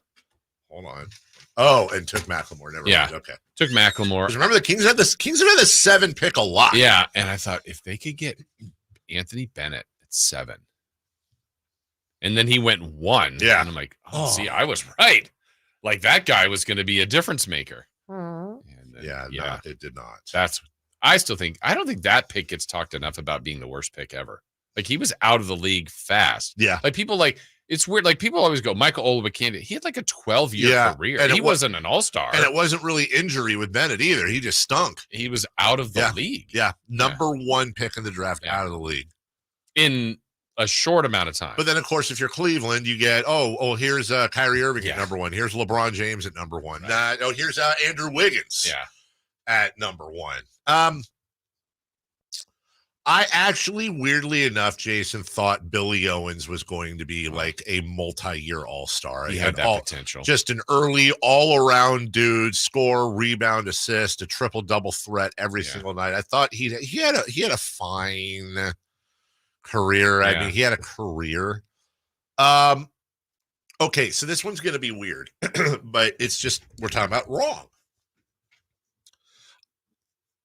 Oh, and took McLemore. Never mind. Okay, took McLemore. Because remember, the Kings have the 7 pick a lot. Yeah, and I thought if they could get Anthony Bennett at 7, and then he went 1. Yeah, and I'm like, see, I was right. Like that guy was going to be a difference maker. And then, no, it did not. I don't think that pick gets talked enough about being the worst pick ever. Like he was out of the league fast. Yeah, like people it's weird. Like people always go, Michael Olowokandi. He had like a 12-year career. And he wasn't an all-star. And it wasn't really injury with Bennett either. He just stunk. He was out of the league. Yeah. Number 1 pick in the draft out of the league. In a short amount of time. But then, of course, if you're Cleveland, you get, here's Kyrie Irving at number 1. Here's LeBron James at number 1. Right. Here's Andrew Wiggins at number 1. I actually, weirdly enough, Jason, thought Billy Owens was going to be like a multi-year all-star. He had that potential. Just an early all-around dude, score, rebound, assist, a triple-double threat every single night. I thought he had a fine career. I mean, he had a career. Okay, so this one's going to be weird, but it's just we're talking about wrong.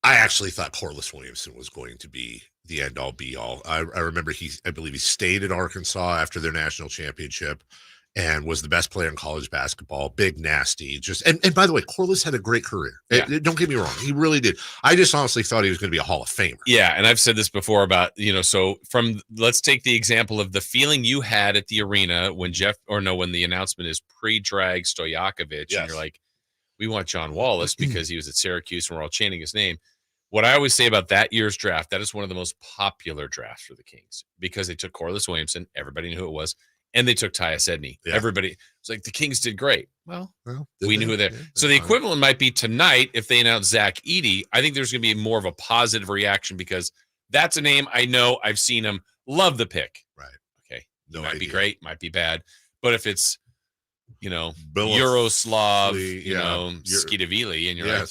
I actually thought Corliss Williamson was going to be the end-all, be-all. I remember I believe he stayed at Arkansas after their national championship and was the best player in college basketball. Big, nasty. And by the way, Corliss had a great career. Don't get me wrong. He really did. I just honestly thought he was going to be a Hall of Famer. Yeah, and I've said this before about, so let's take the example of the feeling you had at the arena when when the announcement is pre-drag Stojakovic, and you're like, we want John Wallace because he was at Syracuse and we're all chanting his name. What I always say about that year's draft, that is one of the most popular drafts for the Kings because they took Corliss Williamson. Everybody knew who it was. And they took Tyus Edney. Yeah. Everybody was like, the Kings did great. Well we knew who they were. So the equivalent might be tonight if they announce Zach Edey. I think there's going to be more of a positive reaction because that's a name I know. I've seen him. Love the pick. Right. Okay. Might be great. Might be bad. But if it's, Yaroslav, Skidavili, and you're like,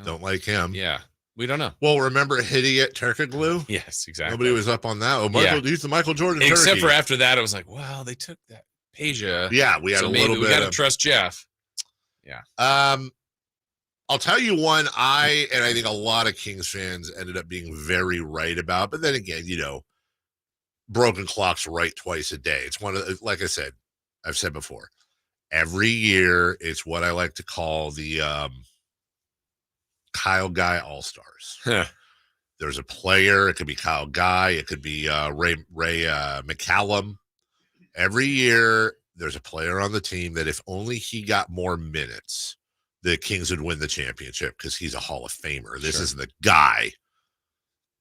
don't like him. Yeah. We don't know. Well, remember Hidiot Turkoglu? Yes, exactly. Nobody was up on that. He's the Michael Jordan Except Turkey. for after that, I was like, well, they took that Peja. Yeah, we had a little bit. We got to trust Jeff. Yeah. I'll tell you one I think a lot of Kings fans ended up being very right about. But then again, broken clocks right twice a day. It's one of the, like I said, I've said before, every year it's what I like to call the Kyle Guy All-Stars. There's a player. It could be Kyle Guy. It could be Ray McCallum. Every year there's a player on the team that if only he got more minutes, the Kings would win the championship because he's a Hall of Famer. This is the guy.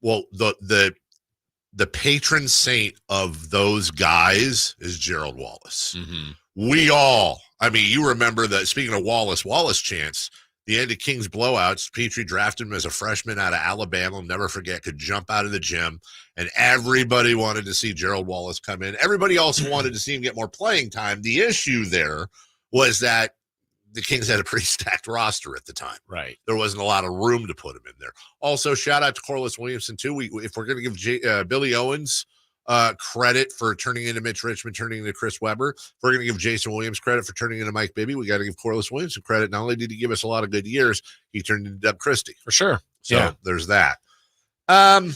Well, the patron saint of those guys is Gerald Wallace. Mm-hmm. You remember that, speaking of Wallace chants, the end of Kings blowouts, Petrie drafted him as a freshman out of Alabama. I'll never forget, could jump out of the gym, and everybody wanted to see Gerald Wallace come in. Everybody also wanted to see him get more playing time. The issue there was that the Kings had a pretty stacked roster at the time. Right. There wasn't a lot of room to put him in there. Also, shout out to Corliss Williamson, too. If we're going to give Billy Owens credit for turning into Mitch Richmond, turning into Chris Webber, if we're going to give Jason Williams credit for turning into Mike Bibby, we got to give Corliss Williamson credit. Not only did he give us a lot of good years, he turned into Doug Christie. For sure. So there's that. I'm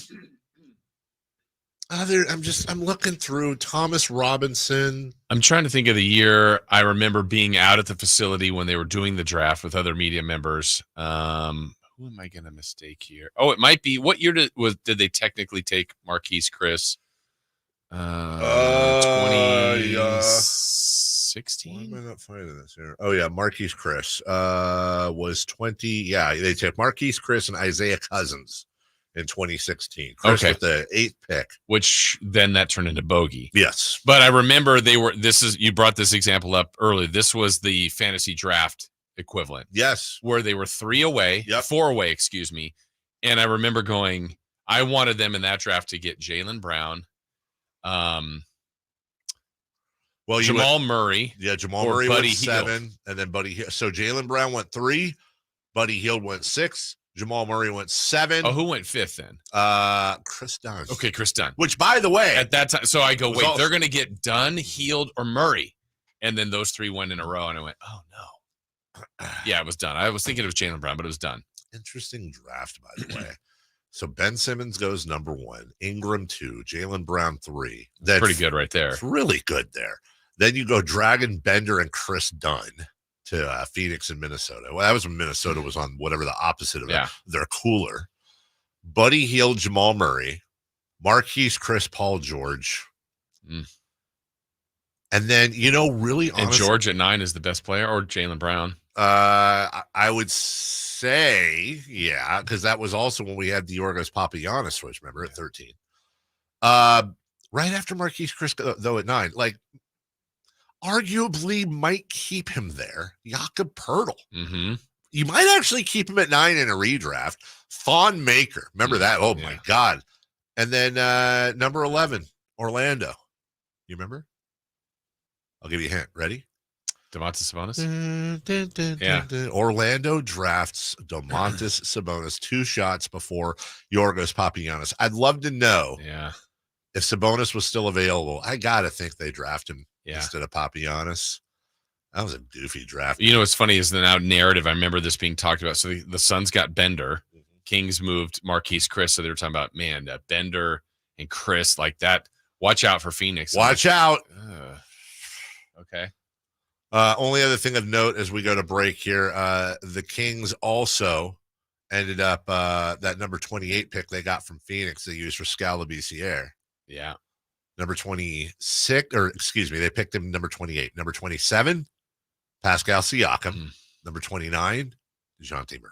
looking through Thomas Robinson. I'm trying to think of the year. I remember being out at the facility when they were doing the draft with other media members. Who am I going to mistake here? Oh, it might be. What year did they technically take Marquise Chris? 2016. Why am I not finding this here? Oh yeah, Marquise Chris was 20. Yeah, they took Marquise Chris and Isaiah Cousins in 2016. Chris with the 8th pick, which then that turned into bogey. Yes, but I remember you brought this example up early. This was the fantasy draft equivalent. Yes, where they were 4 away, excuse me. And I remember going, I wanted them in that draft to get Jaylen Brown. Well, Jamal Murray. Yeah, Jamal or Murray Buddy went 7, and then Buddy Hield. So Jaylen Brown went 3, Buddy Hield went 6, Jamal Murray went 7. Oh, who went 5th then? Chris Dunn. Okay, Chris Dunn. Which, by the way, at that time, so I go, wait, also- they're going to get Dunn, Hield, or Murray, and then those 3 went in a row, and I went, oh no. Yeah, it was Dunn. I was thinking it was Jaylen Brown, but it was Dunn. Interesting draft, by the way. So Ben Simmons goes number 1, Ingram 2, Jaylen Brown 3. That's pretty good right there. It's really good there. Then you go Dragon Bender and Chris Dunn to Phoenix and Minnesota. Well, that was when Minnesota was on whatever the opposite of it. They're cooler. Buddy Hield, Jamal Murray, Marquise, Chris Paul George. And then, really honestly. And George at 9 is the best player, or Jaylen Brown? I would say, yeah, because that was also when we had Diorgos Papagiannis switch, remember, at 13. Right after Marquise Chris, though, at 9, arguably might keep him there. Jakob Poeltl. Mm-hmm. You might actually keep him at 9 in a redraft. Thon Maker. Remember that? Oh, my God. And then number 11, Orlando. You remember? I'll give you a hint. Ready? Domantas Sabonis? Orlando drafts Domantas Sabonis 2 shots before Yorgos Papagiannis. I'd love to know if Sabonis was still available. I got to think they draft him instead of Papagiannis. That was a goofy draft. You know what's funny is the now narrative. I remember this being talked about. So the Suns got Bender. Kings moved Marquise Chris. So they were talking about, man, Bender and Chris like that. Watch out for Phoenix. Watch out. Okay. Only other thing of note as we go to break here, the Kings also ended up that number 28 pick they got from Phoenix they used for Scalabiciere. Yeah. Number 26, or excuse me, they picked him number 28. Number 27, Pascal Siakam. Number 29, DeJounte Murray.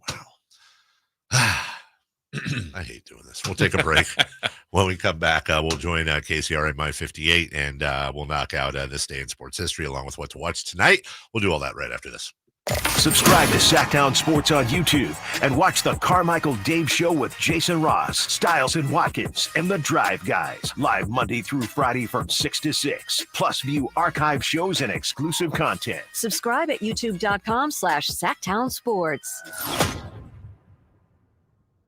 Wow. I hate doing this. We'll take a break. When we come back, we'll join KCRA My 58, and we'll knock out this day in sports history along with what to watch tonight. We'll do all that right after this. Subscribe to Sacktown Sports on YouTube and watch the Carmichael Dave Show with Jason Ross, Stiles and Watkins, and the Drive Guys. Live Monday through Friday from 6 to 6. Plus view archive shows and exclusive content. Subscribe at youtube.com/Sacktown Sports.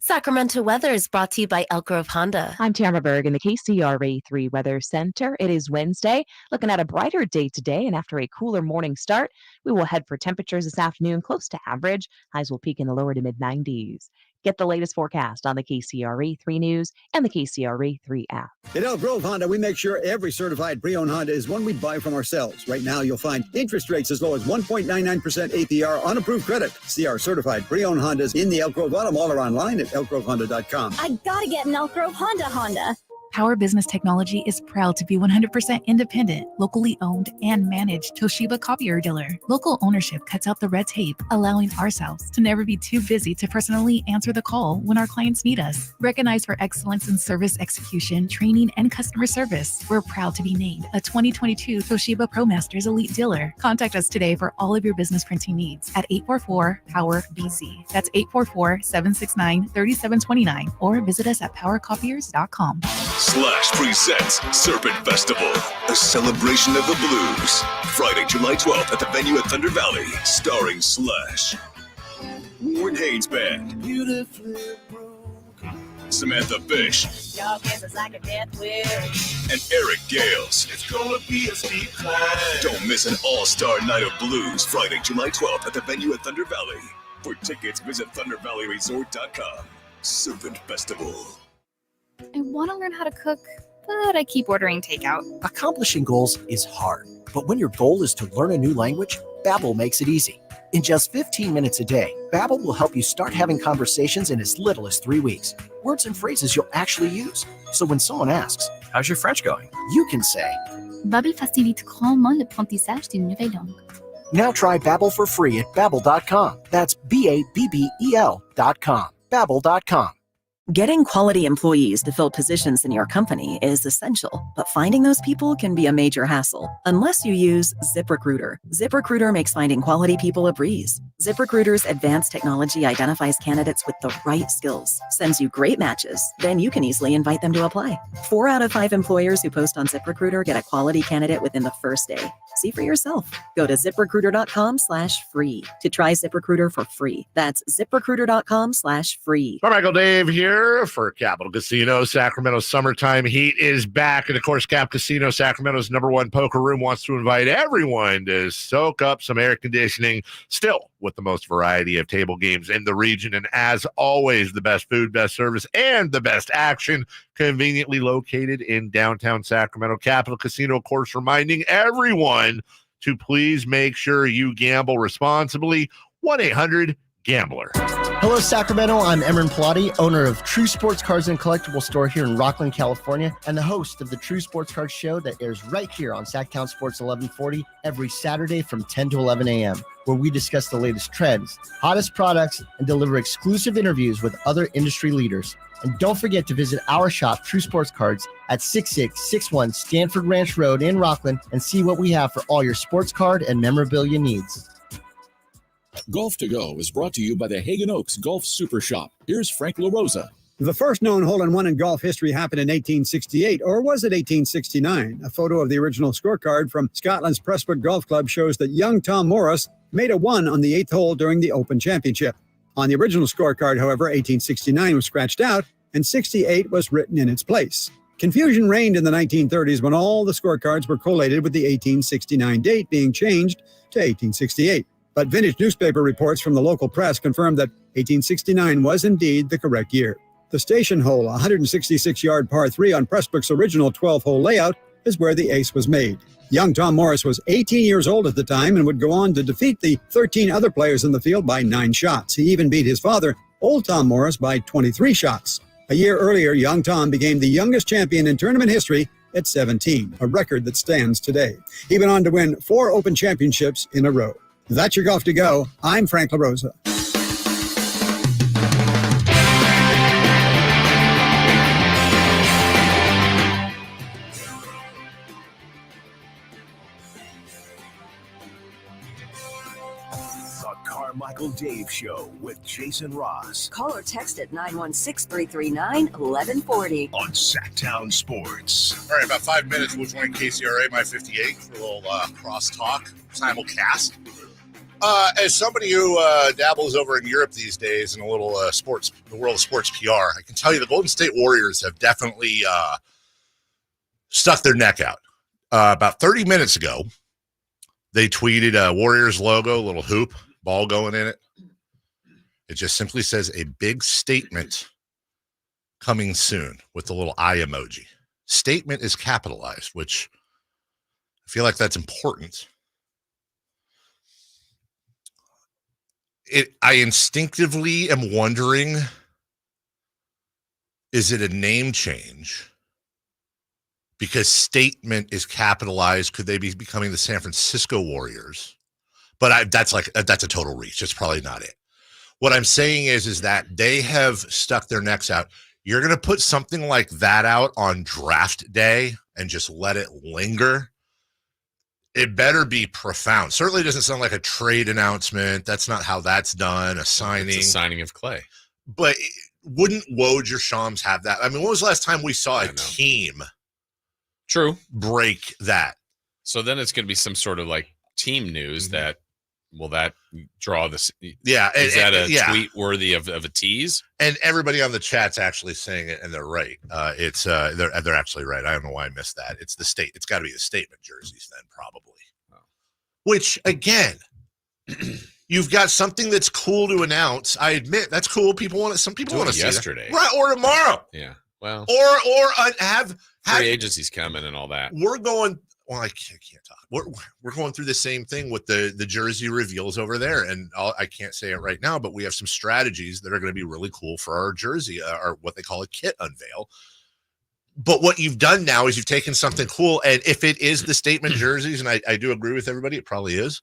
Sacramento weather is brought to you by Elk Grove Honda. I'm Tamara Berg in the KCRA 3 Weather Center. It is Wednesday, looking at a brighter day today, and after a cooler morning start, we will head for temperatures this afternoon close to average. Highs will peak in the lower to mid-90s. Get the latest forecast on the KCRA 3 News and the KCRA 3 app. At Elk Grove Honda, we make sure every certified pre-owned Honda is one we buy from ourselves. Right now, you'll find interest rates as low as 1.99% APR on approved credit. See our certified pre-owned Hondas in the Elk Grove Auto Mall or online at elkgrovehonda.com. I gotta get an Elk Grove Honda. Power Business Technology is proud to be 100% independent, locally owned, and managed Toshiba copier dealer. Local ownership cuts out the red tape, allowing ourselves to never be too busy to personally answer the call when our clients need us. Recognized for excellence in service execution, training, and customer service, we're proud to be named a 2022 Toshiba ProMasters Elite Dealer. Contact us today for all of your business printing needs at 844-POWER-BZ. That's 844-769-3729, or visit us at powercopiers.com. Slash presents Serpent Festival, a celebration of the blues. Friday, July 12th at the venue at Thunder Valley, starring Slash, Warren Haynes Band, Samantha Fish, and Eric Gales. It's gonna be a steep climb. Don't miss an all-star night of blues Friday, July 12th at the venue at Thunder Valley. For tickets, visit thundervalleyresort.com. Serpent Festival. I want to learn how to cook, but I keep ordering takeout. Accomplishing goals is hard, but when your goal is to learn a new language, Babbel makes it easy. In just 15 minutes a day, Babbel will help you start having conversations in as little as 3 weeks. Words and phrases you'll actually use. So when someone asks, "How's your French going?" you can say, Babbel facilite grandement l'apprentissage d'une nouvelle langue. Now try Babbel for free at Babbel.com. That's Babbel.com. Babbel.com. Getting quality employees to fill positions in your company is essential, but finding those people can be a major hassle unless you use ZipRecruiter. ZipRecruiter makes finding quality people a breeze. ZipRecruiter's advanced technology identifies candidates with the right skills, sends you great matches, then you can easily invite them to apply. 4 out of 5 employers who post on ZipRecruiter get a quality candidate within the first day. See for yourself. Go to ZipRecruiter.com/free to try ZipRecruiter for free. That's ZipRecruiter.com/free. Carmichael Dave here for Capital Casino. Sacramento summertime heat is back. And of course, Cap Casino, Sacramento's #1 poker room, wants to invite everyone to soak up some air conditioning, still with the most variety of table games in the region. And as always, the best food, best service, and the best action, conveniently located in downtown Sacramento. Capital Casino, of course, reminding everyone to please make sure you gamble responsibly. 1-800-GAMBLER. Hello, Sacramento. I'm Emran Pilati, owner of True Sports Cards and Collectible Store here in Rockland, California, and the host of the True Sports Cards Show that airs right here on Sacktown Sports 1140 every Saturday from 10 to 11 a.m., where we discuss the latest trends, hottest products, and deliver exclusive interviews with other industry leaders. And don't forget to visit our shop, True Sports Cards, at 6661 Stanford Ranch Road in Rockland and see what we have for all your sports card and memorabilia needs. Golf to Go is brought to you by the Hagen Oaks Golf Super Shop. Here's Frank LaRosa. The first known hole-in-one in golf history happened in 1868, or was it 1869? A photo of the original scorecard from Scotland's Prestwick Golf Club shows that young Tom Morris made a 1 on the 8th hole during the Open Championship. On the original scorecard, however, 1869 was scratched out, and 68 was written in its place. Confusion reigned in the 1930s when all the scorecards were collated with the 1869 date being changed to 1868. But vintage newspaper reports from the local press confirmed that 1869 was indeed the correct year. The station hole, a 166-yard par 3 on Prestwick's original 12-hole layout, is where the ace was made. Young Tom Morris was 18 years old at the time and would go on to defeat the 13 other players in the field by 9 shots. He even beat his father, Old Tom Morris, by 23 shots. A year earlier, young Tom became the youngest champion in tournament history at 17, a record that stands today. He went on to win 4 Open Championships in a row. That's your Golf to Go. I'm Frank LaRosa. Carmichael Dave Show with Jason Ross. Call or text at 916-339-1140. On Sacktown Sports. All right, about 5 minutes. We'll join KCRA, my 58, for a little crosstalk, simulcast. As somebody who dabbles over in Europe these days in a little the world of sports PR, I can tell you the Golden State Warriors have definitely stuck their neck out. About 30 minutes ago, they tweeted a Warriors logo, a little hoop, ball going in it. It just simply says a big statement coming soon with the little eye emoji. Statement is capitalized, which I feel like that's important. I instinctively am wondering, is it a name change? Because statement is capitalized. Could they be becoming the San Francisco Warriors? But that's a total reach. It's probably not it. What I'm saying is that they have stuck their necks out. You're going to put something like that out on draft day and just let it linger. It better be profound. Certainly doesn't sound like a trade announcement. That's not how that's done. A signing. It's a signing of Clay. But wouldn't Woj or Shams have that? I mean, when was the last time we saw a team break that? So then it's going to be some sort of like team news that will that draw this? Yeah. Is that a tweet worthy of a tease? And everybody on the chat's actually saying it, and they're right. They're actually right. I don't know why I missed that. It's the state. It's got to be the statement jerseys then, probably. Oh. Which again, you've got something that's cool to announce. I admit that's cool. People want it. Some people want to see yesterday, that. Right, or tomorrow. Yeah. Well, or have free agencies coming and all that. We're going. Well, I can't talk. We're going through the same thing with the jersey reveals over there, and I can't say it right now, but we have some strategies that are going to be really cool for our jersey, or what they call a kit unveil. But what you've done now is you've taken something cool, and if it is the statement jerseys, and I do agree with everybody, it probably is.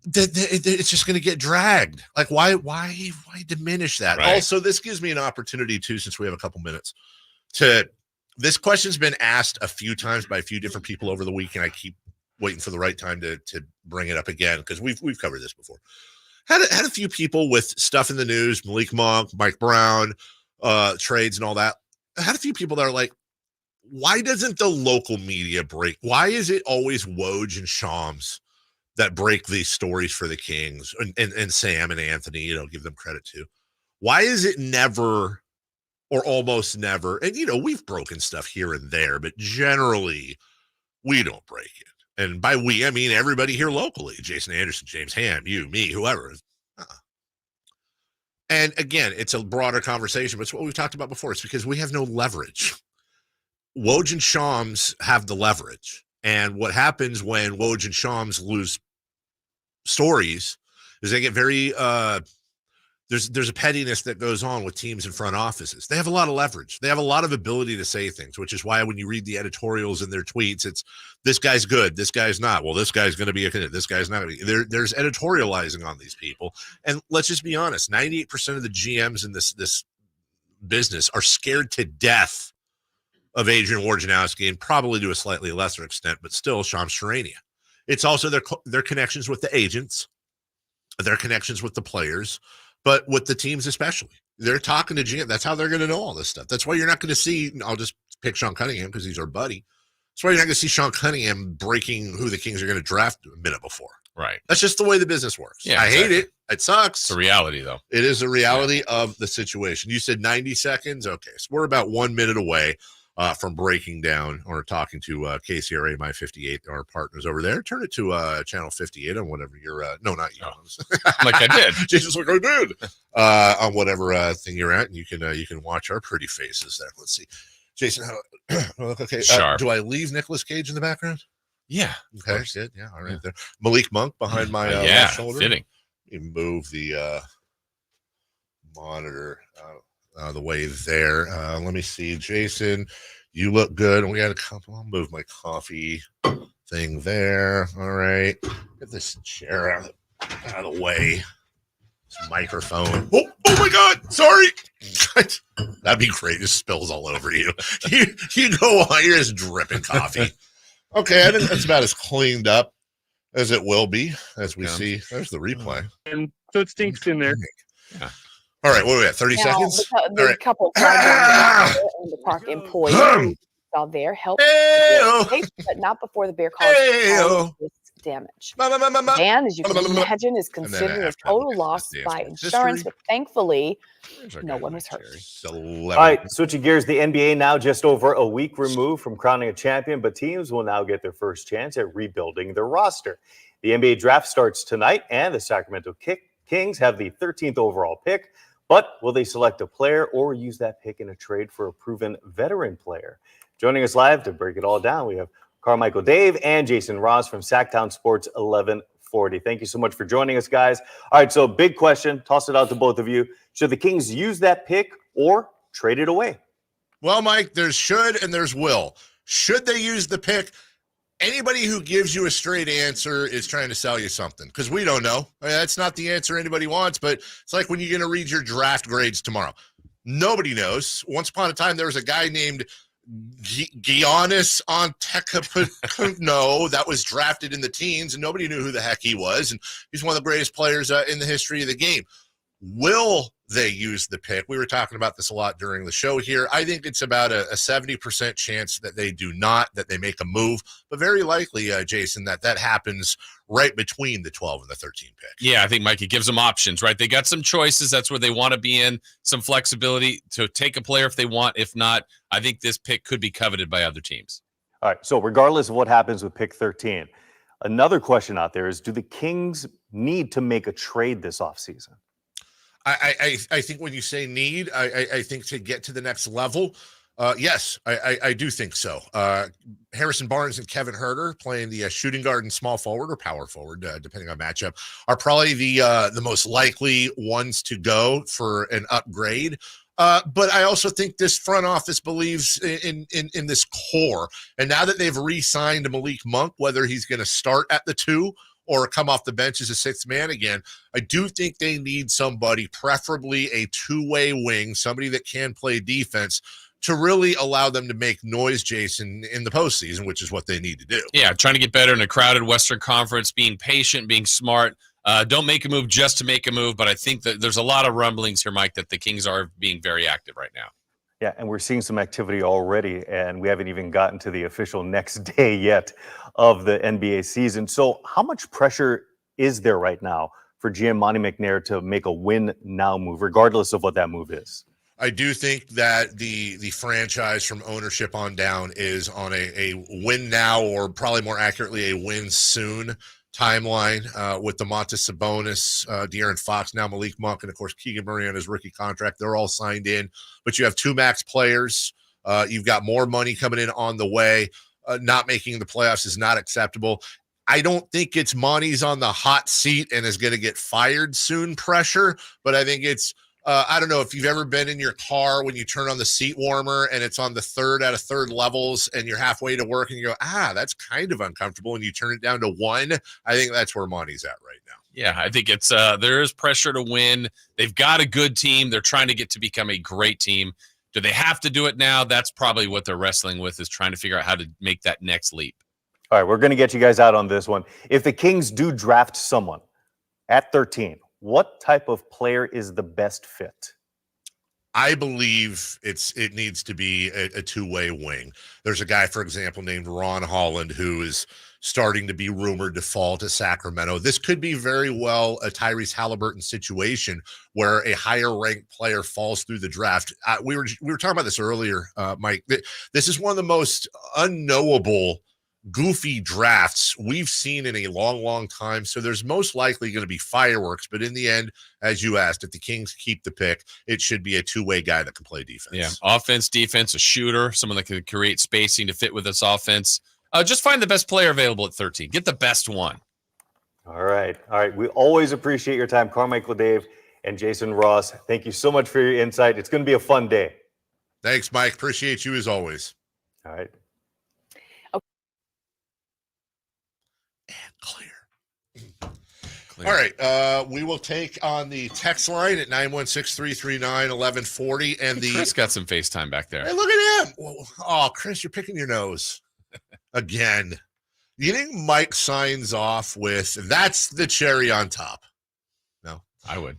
it's just going to get dragged. Like, why diminish that? Right. Also, this gives me an opportunity too, since we have a couple minutes, this question's been asked a few times by a few different people over the week, and I keep waiting for the right time to bring it up again, because we've covered this before. Had a few people with stuff in the news, Malik Monk, Mike Brown, trades and all that. I had a few people that are like, why doesn't the local media break? Why is it always Woj and Shams that break these stories for the Kings, and Sam and Anthony, give them credit too? Why is it never, or almost never, and we've broken stuff here and there, but generally we don't break it. And by we, I mean everybody here locally, Jason Anderson, James Ham, you, me, whoever. And again, it's a broader conversation, but it's what we've talked about before. It's because we have no leverage. Woj and Shams have the leverage. And what happens when Woj and Shams lose stories is they get very there's a pettiness that goes on with teams in front offices. They have a lot of leverage. They have a lot of ability to say things, which is why when you read the editorials in their tweets, it's this guy's good, this guy's not. Well, this guy's going to be this guy's not going to be. There's editorializing on these people. And let's just be honest, 98% of the GMs in this business are scared to death of Adrian Wojnarowski, and probably to a slightly lesser extent, but still Shams Charania. It's also their connections with the agents, their connections with the players, but with the teams especially. They're talking to GM. That's how they're going to know all this stuff. That's why you're not going to see, I'll just pick Sean Cunningham because he's our buddy. That's why you're not going to see Sean Cunningham breaking who the Kings are going to draft a minute before. Right. That's just the way the business works. Yeah, I hate it. It sucks. It's a reality, though. It is a reality of the situation. You said 90 seconds. Okay. So we're about 1 minute away from breaking down or talking to KCRA My 58, our partners over there. Turn it to channel 58 on whatever you're no, not you. Like I did. Jason's like, I did. On whatever thing you're at, and you can watch our pretty faces there. Let's see. Jason, okay. Sharp. Do I leave Nicolas Cage in the background? Yeah. Okay, good. Yeah, all right there. Malik Monk behind my left shoulder. Fitting. You move the monitor the way there. Let me see, Jason. You look good. And we got a couple. I'll move my coffee thing there. All right. Get this chair out of the way. This microphone. Oh my God. Sorry. That'd be great. It spills all over you. You go on. You're just dripping coffee. Okay. I think that's about as cleaned up as it will be, as we see. There's the replay. And so it stinks in there. Yeah. All right, what are we at? 30 seconds? There's a couple of the park employees out there help, but not before the bear caused damage. And as you can imagine, is considered a total loss by insurance, but thankfully, no one was hurt. All right, switching gears, the NBA now just over a week removed from crowning a champion, but teams will now get their first chance at rebuilding their roster. The NBA draft starts tonight, and the Sacramento Kings have the 13th overall pick. But will they select a player or use that pick in a trade for a proven veteran player? Joining us live to break it all down, we have Carmichael Dave and Jason Ross from Sacktown Sports 1140. Thank you so much for joining us, guys. All right, so big question. Toss it out to both of you. Should the Kings use that pick or trade it away? Well, Mike, there's should and there's will. Should they use the pick? Anybody who gives you a straight answer is trying to sell you something, because we don't know. I mean, that's not the answer anybody wants, but it's like when you're going to read your draft grades tomorrow. Nobody knows. Once upon a time, there was a guy named Giannis Antetokounmpo that was drafted in the teens, and nobody knew who the heck he was, and he's one of the greatest players in the history of the game. Will they use the pick? We were talking about this a lot during the show here. I think it's about a 70% chance that they do not, that they make a move, but very likely, Jason, that happens right between the 12 and the 13 pick. Yeah, I think, Mike, it gives them options, right? They got some choices. That's where they want to be in, some flexibility to take a player if they want. If not, I think this pick could be coveted by other teams. All right, so regardless of what happens with pick 13, another question out there is, do the Kings need to make a trade this offseason? I think when you say need, I think to get to the next level, yes, I do think so. Harrison Barnes and Kevin Huerter playing the shooting guard and small forward or power forward, depending on matchup, are probably the most likely ones to go for an upgrade. But I also think this front office believes in this core. And now that they've re-signed Malik Monk, whether he's going to start at the 2 or come off the bench as a sixth man again. I do think they need somebody, preferably a two-way wing, somebody that can play defense, to really allow them to make noise, Jason, in the postseason, which is what they need to do. Yeah, trying to get better in a crowded Western Conference, being patient, being smart. Don't make a move just to make a move, but I think that there's a lot of rumblings here, Mike, that the Kings are being very active right now. Yeah, and we're seeing some activity already, and we haven't even gotten to the official next day yet of the NBA season. So how much pressure is there right now for GM Monty McNair to make a win-now move, regardless of what that move is? I do think that the franchise from ownership on down is on a win now, or probably more accurately, a win soon timeline with Domantas Sabonis, De'Aaron Fox, now Malik Monk, and of course Keegan Murray on his rookie contract. They're all signed in, but you have two max players. You've got more money coming in on the way. Not making the playoffs is not acceptable. I don't think it's Monty's on the hot seat and is going to get fired soon pressure, but I think it's I don't know if you've ever been in your car when you turn on the seat warmer and it's on the third out of third levels and you're halfway to work and you go, that's kind of uncomfortable, and you turn it down to 1. I think that's where Monty's at right now. Yeah, I think it's there is pressure to win. They've got a good team. They're trying to get to become a great team. Do they have to do it now? That's probably what they're wrestling with, is trying to figure out how to make that next leap. All right, we're going to get you guys out on this one. If the Kings do draft someone at 13, what type of player is the best fit? I believe it needs to be a two-way wing. There's a guy, for example, named Ron Holland, who is starting to be rumored to fall to Sacramento. This could be very well a Tyrese Halliburton situation where a higher-ranked player falls through the draft. We were talking about this earlier, Mike. This is one of the most unknowable, goofy drafts we've seen in a long, long time. So there's most likely going to be fireworks. But in the end, as you asked, if the Kings keep the pick, it should be a two-way guy that can play defense. Yeah, offense, defense, a shooter, someone that can create spacing to fit with this offense. Just find the best player available at 13. Get the best one. All right. We always appreciate your time, Carmichael Dave and Jason Ross. Thank you so much for your insight. It's going to be a fun day. Thanks, Mike. Appreciate you as always. All right. All right, we will take on the text line at 916-339-1140. And Chris got some FaceTime back there. Hey, look at him. Oh, Chris, you're picking your nose again. You think Mike signs off with, that's the cherry on top? No. I would.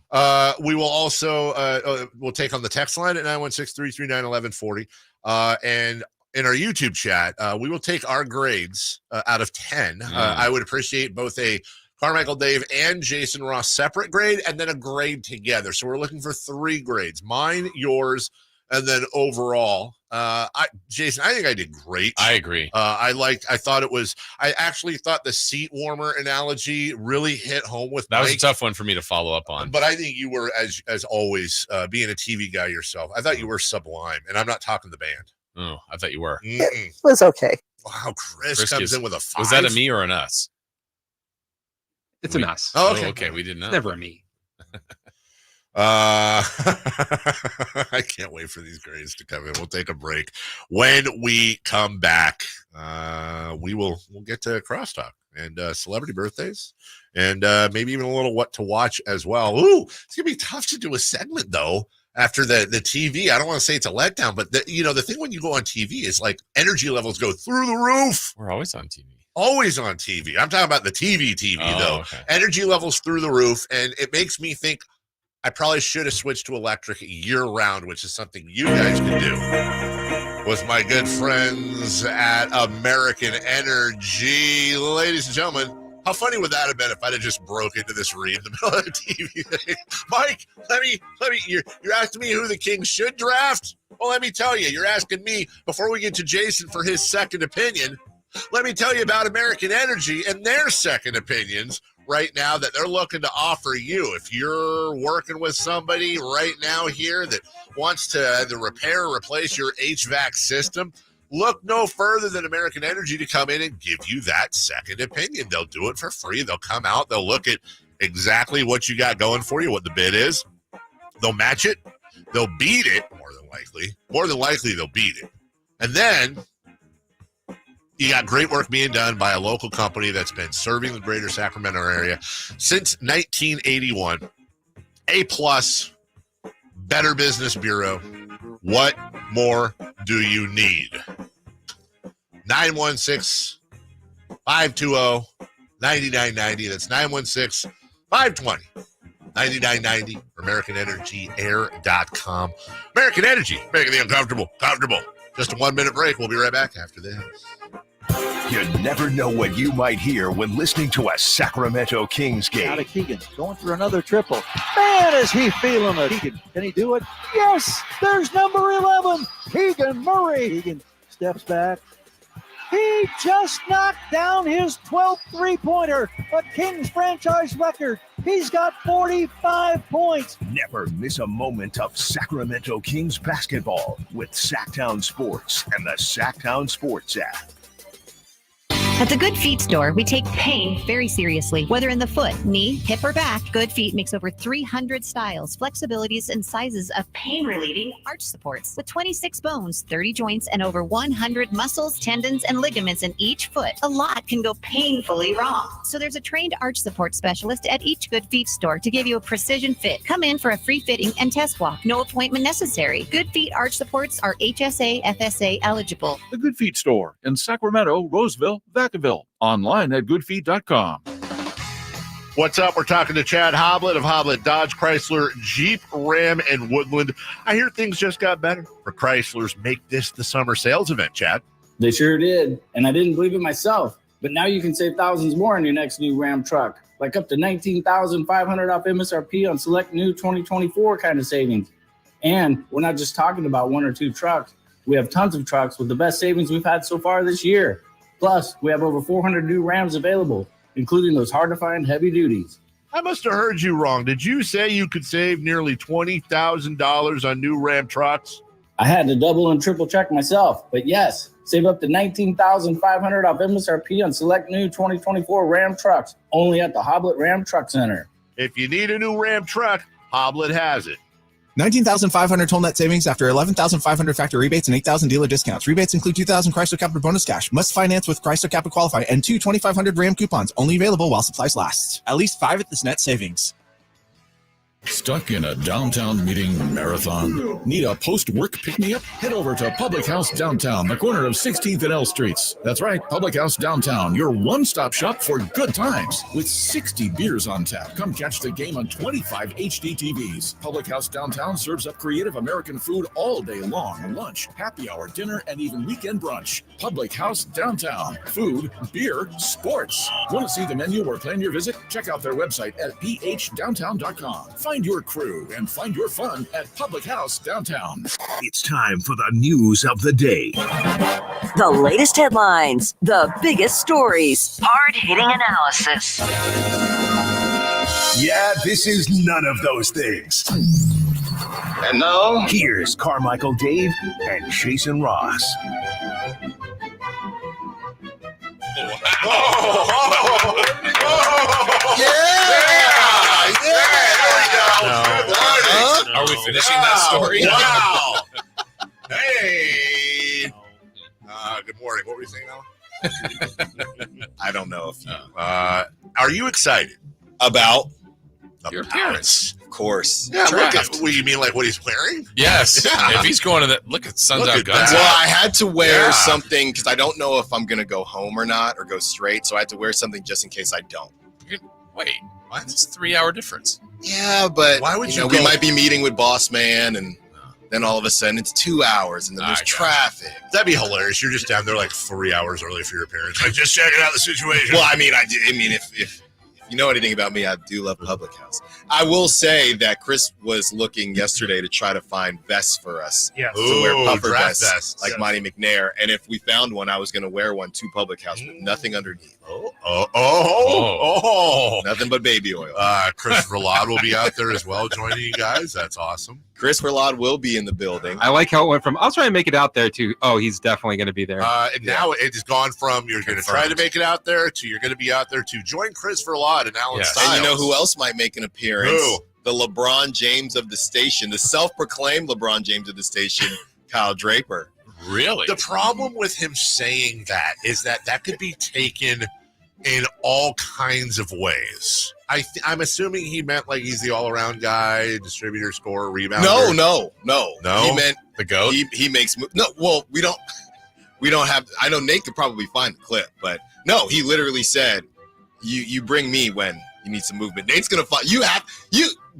We will also, we'll take on the text line at 916-339-1140. And in our YouTube chat, we will take our grades out of 10. I would appreciate both a Carmichael Dave and Jason Ross separate grade and then a grade together. So we're looking for 3 grades, mine, yours, and then overall. Jason, I think I did great. I agree. I actually thought the seat warmer analogy really hit home with That Mike. was a tough one for me to follow up on. But I think you were, as always, being a TV guy yourself, I thought you were sublime. And I'm not talking the band. Oh, I thought you were. It was okay. Wow, Chris comes in with a 5. Was that a me or an us? It's an us. Oh, okay. Okay, we did not. Never a me. I can't wait for these grades to come in. We'll take a break. When we come back, we'll get to crosstalk and celebrity birthdays and maybe even a little what to watch as well. Ooh, it's gonna be tough to do a segment though after the TV. I don't want to say it's a letdown, but the thing when you go on TV is like energy levels go through the roof. We're always on TV. Always on TV. I'm talking about the TV though. Okay. Energy levels through the roof, and it makes me think I probably should have switched to electric year-round, which is something you guys can do with my good friends at American Energy. Ladies and gentlemen, how funny would that have been if I'd have just broke into this read in the middle of the TV thing? Mike, let me. You're asking me who the Kings should draft? Well, let me tell you. You're asking me before we get to Jason for his second opinion. Let me tell you about American Energy and their second opinions right now that they're looking to offer you. If you're working with somebody right now here that wants to either repair or replace your HVAC system, look no further than American Energy to come in and give you that second opinion. They'll do it for free. They'll come out. They'll look at exactly what you got going for you, what the bid is. They'll match it. They'll beat it, more than likely. More than likely, they'll beat it. And then, You got great work being done by a local company that's been serving the greater Sacramento area since 1981. A+, Better Business Bureau. What more do you need? 916-520-9990. That's 916-520-9990 or AmericanEnergyAir.com. American Energy, making the uncomfortable comfortable. Just a 1-minute break. We'll be right back after this. You never know what you might hear when listening to a Sacramento Kings game. Out of Keegan, going for another triple. Man, is he feeling it. Keegan, can he do it? Yes, there's number 11, Keegan Murray. Keegan steps back. He just knocked down his 12th three-pointer, a Kings franchise record. He's got 45 points. Never miss a moment of Sacramento Kings basketball with Sacktown Sports and the Sacktown Sports app. At the Good Feet store, we take pain very seriously. Whether in the foot, knee, hip, or back, Good Feet makes over 300 styles, flexibilities, and sizes of pain-relieving arch supports. With 26 bones, 30 joints, and over 100 muscles, tendons, and ligaments in each foot, a lot can go painfully wrong. So there's a trained arch support specialist at each Good Feet store to give you a precision fit. Come in for a free fitting and test walk. No appointment necessary. Good Feet arch supports are HSA, FSA eligible. The Good Feet store in Sacramento, Roseville, Vacaville. Online at goodfeet.com. What's up? We're talking to Chad Hoblet of Hoblet Dodge, Chrysler, Jeep, Ram, and Woodland. I hear things just got better for Chryslers. Make this the summer sales event, Chad. They sure did, and I didn't believe it myself. But now you can save thousands more on your next new Ram truck, like up to $19,500 off MSRP on select new 2024 kind of savings. And we're not just talking about one or two trucks. We have tons of trucks with the best savings we've had so far this year. Plus, we have over 400 new Rams available, including those hard-to-find heavy duties. I must have heard you wrong. Did you say you could save nearly $20,000 on new Ram trucks? I had to double and triple check myself, but yes, save up to $19,500 off MSRP on select new 2024 Ram trucks, only at the Hoblet Ram Truck Center. If you need a new Ram truck, Hoblet has it. 19,500 total net savings after 11,500 factory rebates and 8,000 dealer discounts. Rebates include 2,000 Chrysler Capital bonus cash. Must finance with Chrysler Capital Qualify and 2 2,500 Ram coupons. Only available while supplies last. At least 5 at this net savings. Stuck in a downtown meeting marathon? Need a post-work pick-me-up? Head over to Public House Downtown, the corner of 16th and L Streets. That's right, Public House Downtown, your one-stop shop for good times. With 60 beers on tap, come catch the game on 25 HD TVs. Public House Downtown serves up creative American food all day long. Lunch, happy hour, dinner, and even weekend brunch. Public House Downtown. Food, beer, sports. Want to see the menu or plan your visit? Check out their website at phdowntown.com. Find your crew and find your fun at Public House Downtown. It's time for the news of the day. The latest headlines, the biggest stories, hard-hitting analysis. Yeah, this is none of those things. And now, here's Carmichael Dave and Jason Ross. Are we finishing that story? Wow. Hey. Good morning. What were you saying, Alan? I don't know if you. Are you excited about your appearance? Of course. Yeah, look at what you mean, like what he's wearing? Yes. Yeah. If he's going to that, look at Suns Out, Guns Well, Out. I had to wear something because I don't know if I'm going to go home or not or go straight. So I had to wear something just in case I don't. Wait, what? It's a 3-hour difference. Yeah, but why would you know, we might be meeting with Boss Man and then all of a sudden it's 2 hours and then there's traffic. That'd be hilarious. You're just down there like 3 hours early for your appearance. Like just checking out the situation. Well, I mean, if you know anything about me, I do love Public House. I will say that Chris was looking yesterday to try to find vests for us to wear puffer vests like Monty McNair. And if we found one, I was going to wear one to Public House with nothing underneath. Nothing but baby oil. Chris Verlad will be out there as well joining you guys. That's awesome. Chris Verlad will be in the building. I like how it went from, I'll try and make it out there to, oh, he's definitely going to be there. Now it's gone from you're going to try to make it out there to you're going to be out there to join Chris Verlad and Alan Stiles. And you know who else might make an appearance? Who? The LeBron James of the station, the self-proclaimed LeBron James of the station, Kyle Draper. Really? The problem with him saying that is that could be taken in all kinds of ways. I'm assuming he meant like he's the all-around guy, distributor, scorer, rebounder. No. He meant the GOAT. He makes no. Well, we don't have. I know Nate could probably find the clip, but no, he literally said, "You bring me when you need some movement." Nate's gonna find you.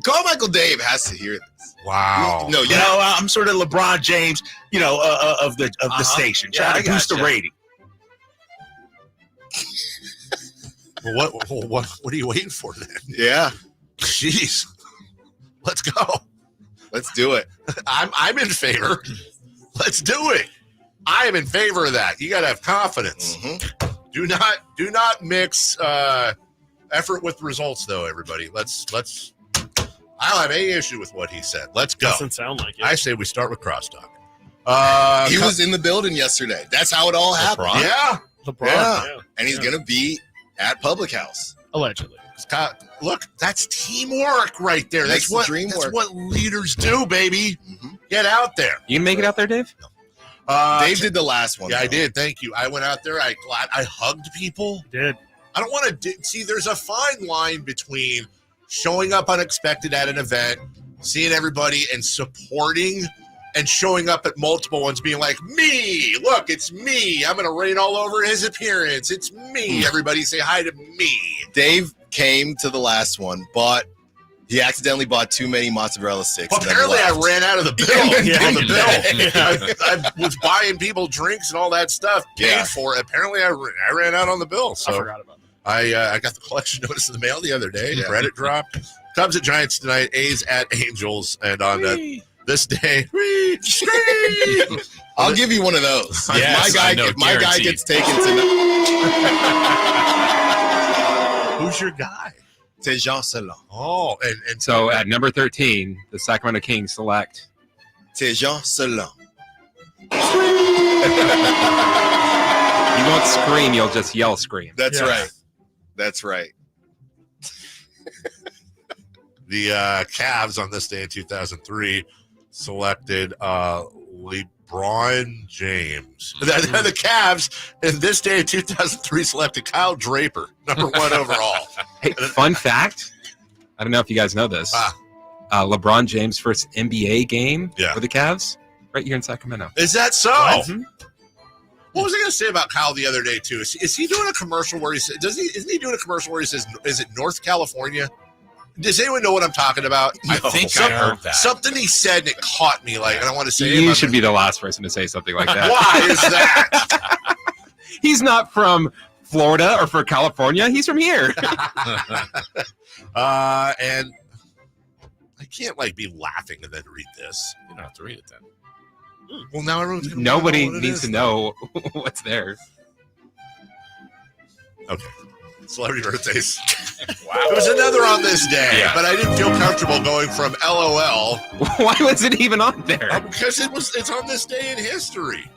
Carmichael Dave has to hear this. Wow. No, I'm sort of LeBron James, of the station, trying to boost the rating. Well, what are you waiting for then? Yeah. Jeez. Let's go. Let's do it. I'm in favor. Let's do it. I am in favor of that. You got to have confidence. Mm-hmm. Do not mix effort with results, though. Everybody, let's. I don't have any issue with what he said. Let's go. Doesn't sound like it. I say we start with crosstalk. He was in the building yesterday. That's how it all happened. LeBron. Yeah. And he's gonna be at Public House. Allegedly. Look, that's teamwork right there. That's what leaders do, baby. Mm-hmm. Get out there. You can make it out there, Dave? Dave did the last one. Yeah, I did. Thank you. I went out there. I hugged people. Did. I don't want to see. There's a fine line between showing up unexpected at an event, seeing everybody, and supporting, and showing up at multiple ones, being like, me, look, it's me. I'm going to rain all over his appearance. It's me. Everybody say hi to me. Dave came to the last one, he accidentally bought too many mozzarella sticks. Well, apparently I ran out of the bill. I was buying people drinks and all that stuff, paid for it. Apparently I ran out on the bill. So I forgot about that. I got the collection notice in the mail the other day. Credit dropped. Cubs at Giants tonight. A's at Angels. And on this day, I'll give you one of those. Yes, if my guy gets taken tonight. Who's your guy? C'est Jean Salon. Oh, and So at number 13, the Sacramento Kings select. C'est Jean Salon. You won't scream, you'll just yell scream. That's right. That's right. The Cavs on this day in 2003 selected LeBron James. The Cavs in this day in 2003 selected Kyle Draper, number 1 overall. Hey, fun fact. I don't know if you guys know this. LeBron James' first NBA game for the Cavs, right here in Sacramento. Is that so? Mm-hmm. What was I going to say about Kyle the other day too? Is he doing a commercial where he says? Isn't he doing a commercial where he says? Is it North California? Does anyone know what I'm talking about? I think I heard that. Something he said and it caught me. Like, and I want to say, You should be the last person to say something like that. Why is that? He's not from Florida or from California. He's from here. And I can't be laughing and then read this. You don't have to read it then. Well, now everyone's gonna Nobody know what it needs is. to know what's there. Okay. Celebrity birthdays. Wow. There was another on this day, but I didn't feel comfortable going from LOL. Why was it even on there? Because it's on this day in history.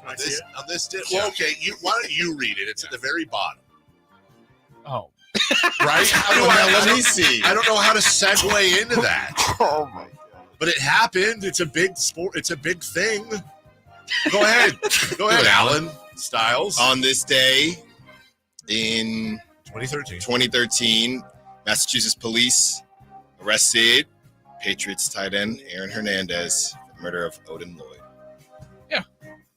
On this day. Well, okay. Why don't you read it? It's at the very bottom. Oh. Right? Let me see. I don't know how to segue into that. Oh my God. But it happened. It's a big sport. It's a big thing. Go ahead. Go ahead, Alan Styles. On this day in 2013, Massachusetts police arrested Patriots tight end Aaron Hernandez for the murder of Odin Lloyd. Yeah,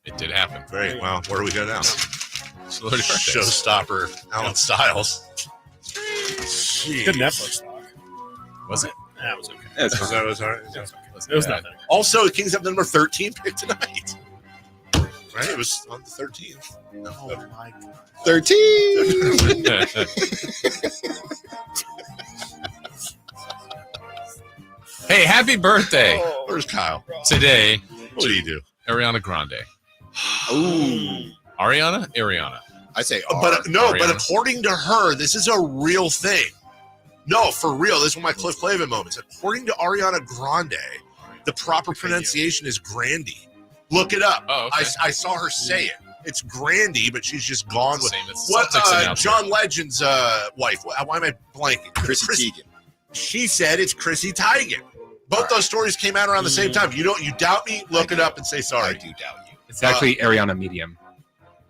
it did happen. Great. Wow. Where do we go now? Celebrity birthdays. Showstopper, Alan Styles. Jeez. Good Netflix doc. Was it? That was okay. It was all right. It was nothing. Also, the Kings have the number 13 pick tonight. Right? It was on the 13th. Oh my God. 13. Hey, happy birthday. Where's Kyle? Today. What do you do? Ariana Grande. Ooh. Ariana. I say But Ariana. but according to her, this is a real thing. No, for real. This is one of my Cliff Clavin moments. According to Ariana Grande, the proper pronunciation is Grandy. Look it up. Oh, okay. I saw her say it. It's Grandy, but she's just gone with Same as what Celtics announcer. John Legend's wife. Why am I blanking? Chrissy Teigen. She said it's Chrissy Teigen. Both those stories came out around the same time. You doubt me? Look it up and say sorry. I do doubt you. It's actually Ariana Medium.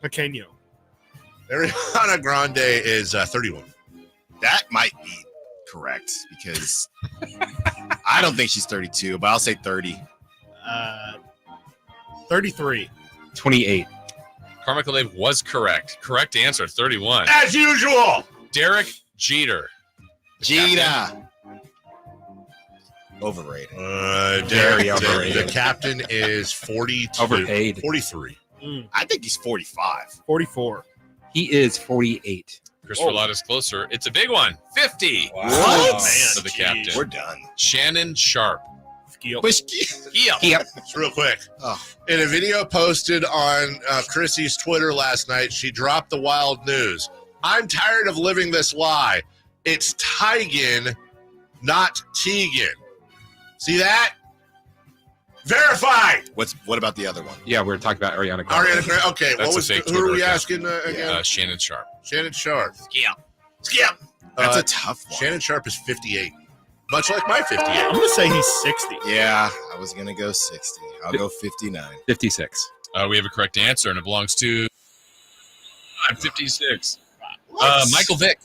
Pequeño. Ariana Grande is 31. That might be correct because I don't think she's 32, but I'll say 30. 33. 28. Carmichael Dave was correct. Correct answer, 31. As usual. Derek Jeter. Jeter. Overrated. Very overrated. The captain is 42. Overpaid. 43. I think he's 45. 44. He is 48. Christopher Lott is closer. It's a big one. 50. Wow. What? For the captain. We're done. Shannon Sharp. Yep. Just real quick. In a video posted on Chrissy's Twitter last night, she dropped the wild news. I'm tired of living this lie. It's Tygan, not Tegan. See that? Verified. What about the other one? Yeah, we were talking about Ariana Grande. Ariana Grande. Okay, That's what was a fake who are Twitter we account. asking again? Shannon Sharp. Shannon Sharp. Skip. That's a tough one. Shannon Sharp is 58. Much like my 58. I'm going to say he's 60. Yeah, I was going to go 60. I'll go 59. 56. We have a correct answer, and it belongs to 56. Michael Vick.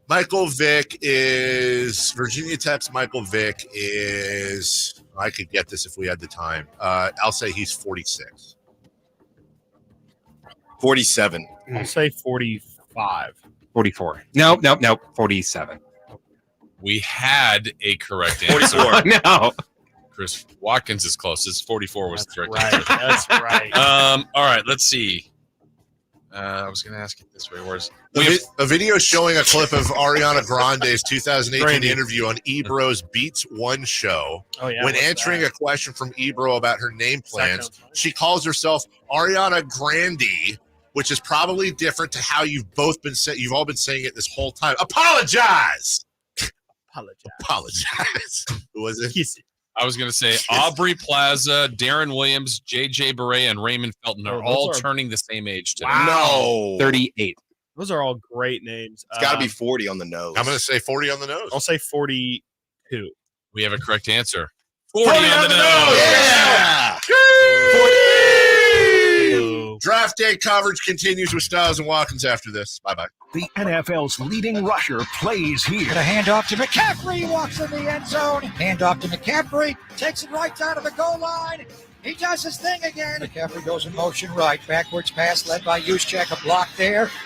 Michael Vick is Virginia Tech's Michael Vick is. I could get this if we had the time. I'll say he's 46. 47. I'll say 45. 44. No. 47. We had a correct answer. 44. No. Chris Watkins is closest. 44 was the correct Right. answer. That's right. All right, let's see. I was going to ask it this way. Where's A video showing a clip of Ariana Grande's 2018 interview on Ebro's Beats One show. Oh, yeah, when what's answering that? a question from Ebro about her name plans, she calls herself Ariana Grande, which is probably different to how you've all been saying it this whole time. Apologize. Apologize. Who was it? I was going to say Aubrey Plaza, Darren Williams, JJ Beret, and Raymond Felton are all turning the same age today. No. 38. Those are all great names. It's got to be 40 on the nose. I'm going to say 40 on the nose. I'll say 42. We have a correct answer. 40 on the nose. Yeah. Draft day coverage continues with Styles and Watkins after this. Bye-bye. The NFL's leading rusher plays here. The handoff to McCaffrey, walks in the end zone. Handoff to McCaffrey, takes it right down to the goal line. He does his thing again. McCaffrey goes in motion right. Backwards pass led by Juszczyk. A block there.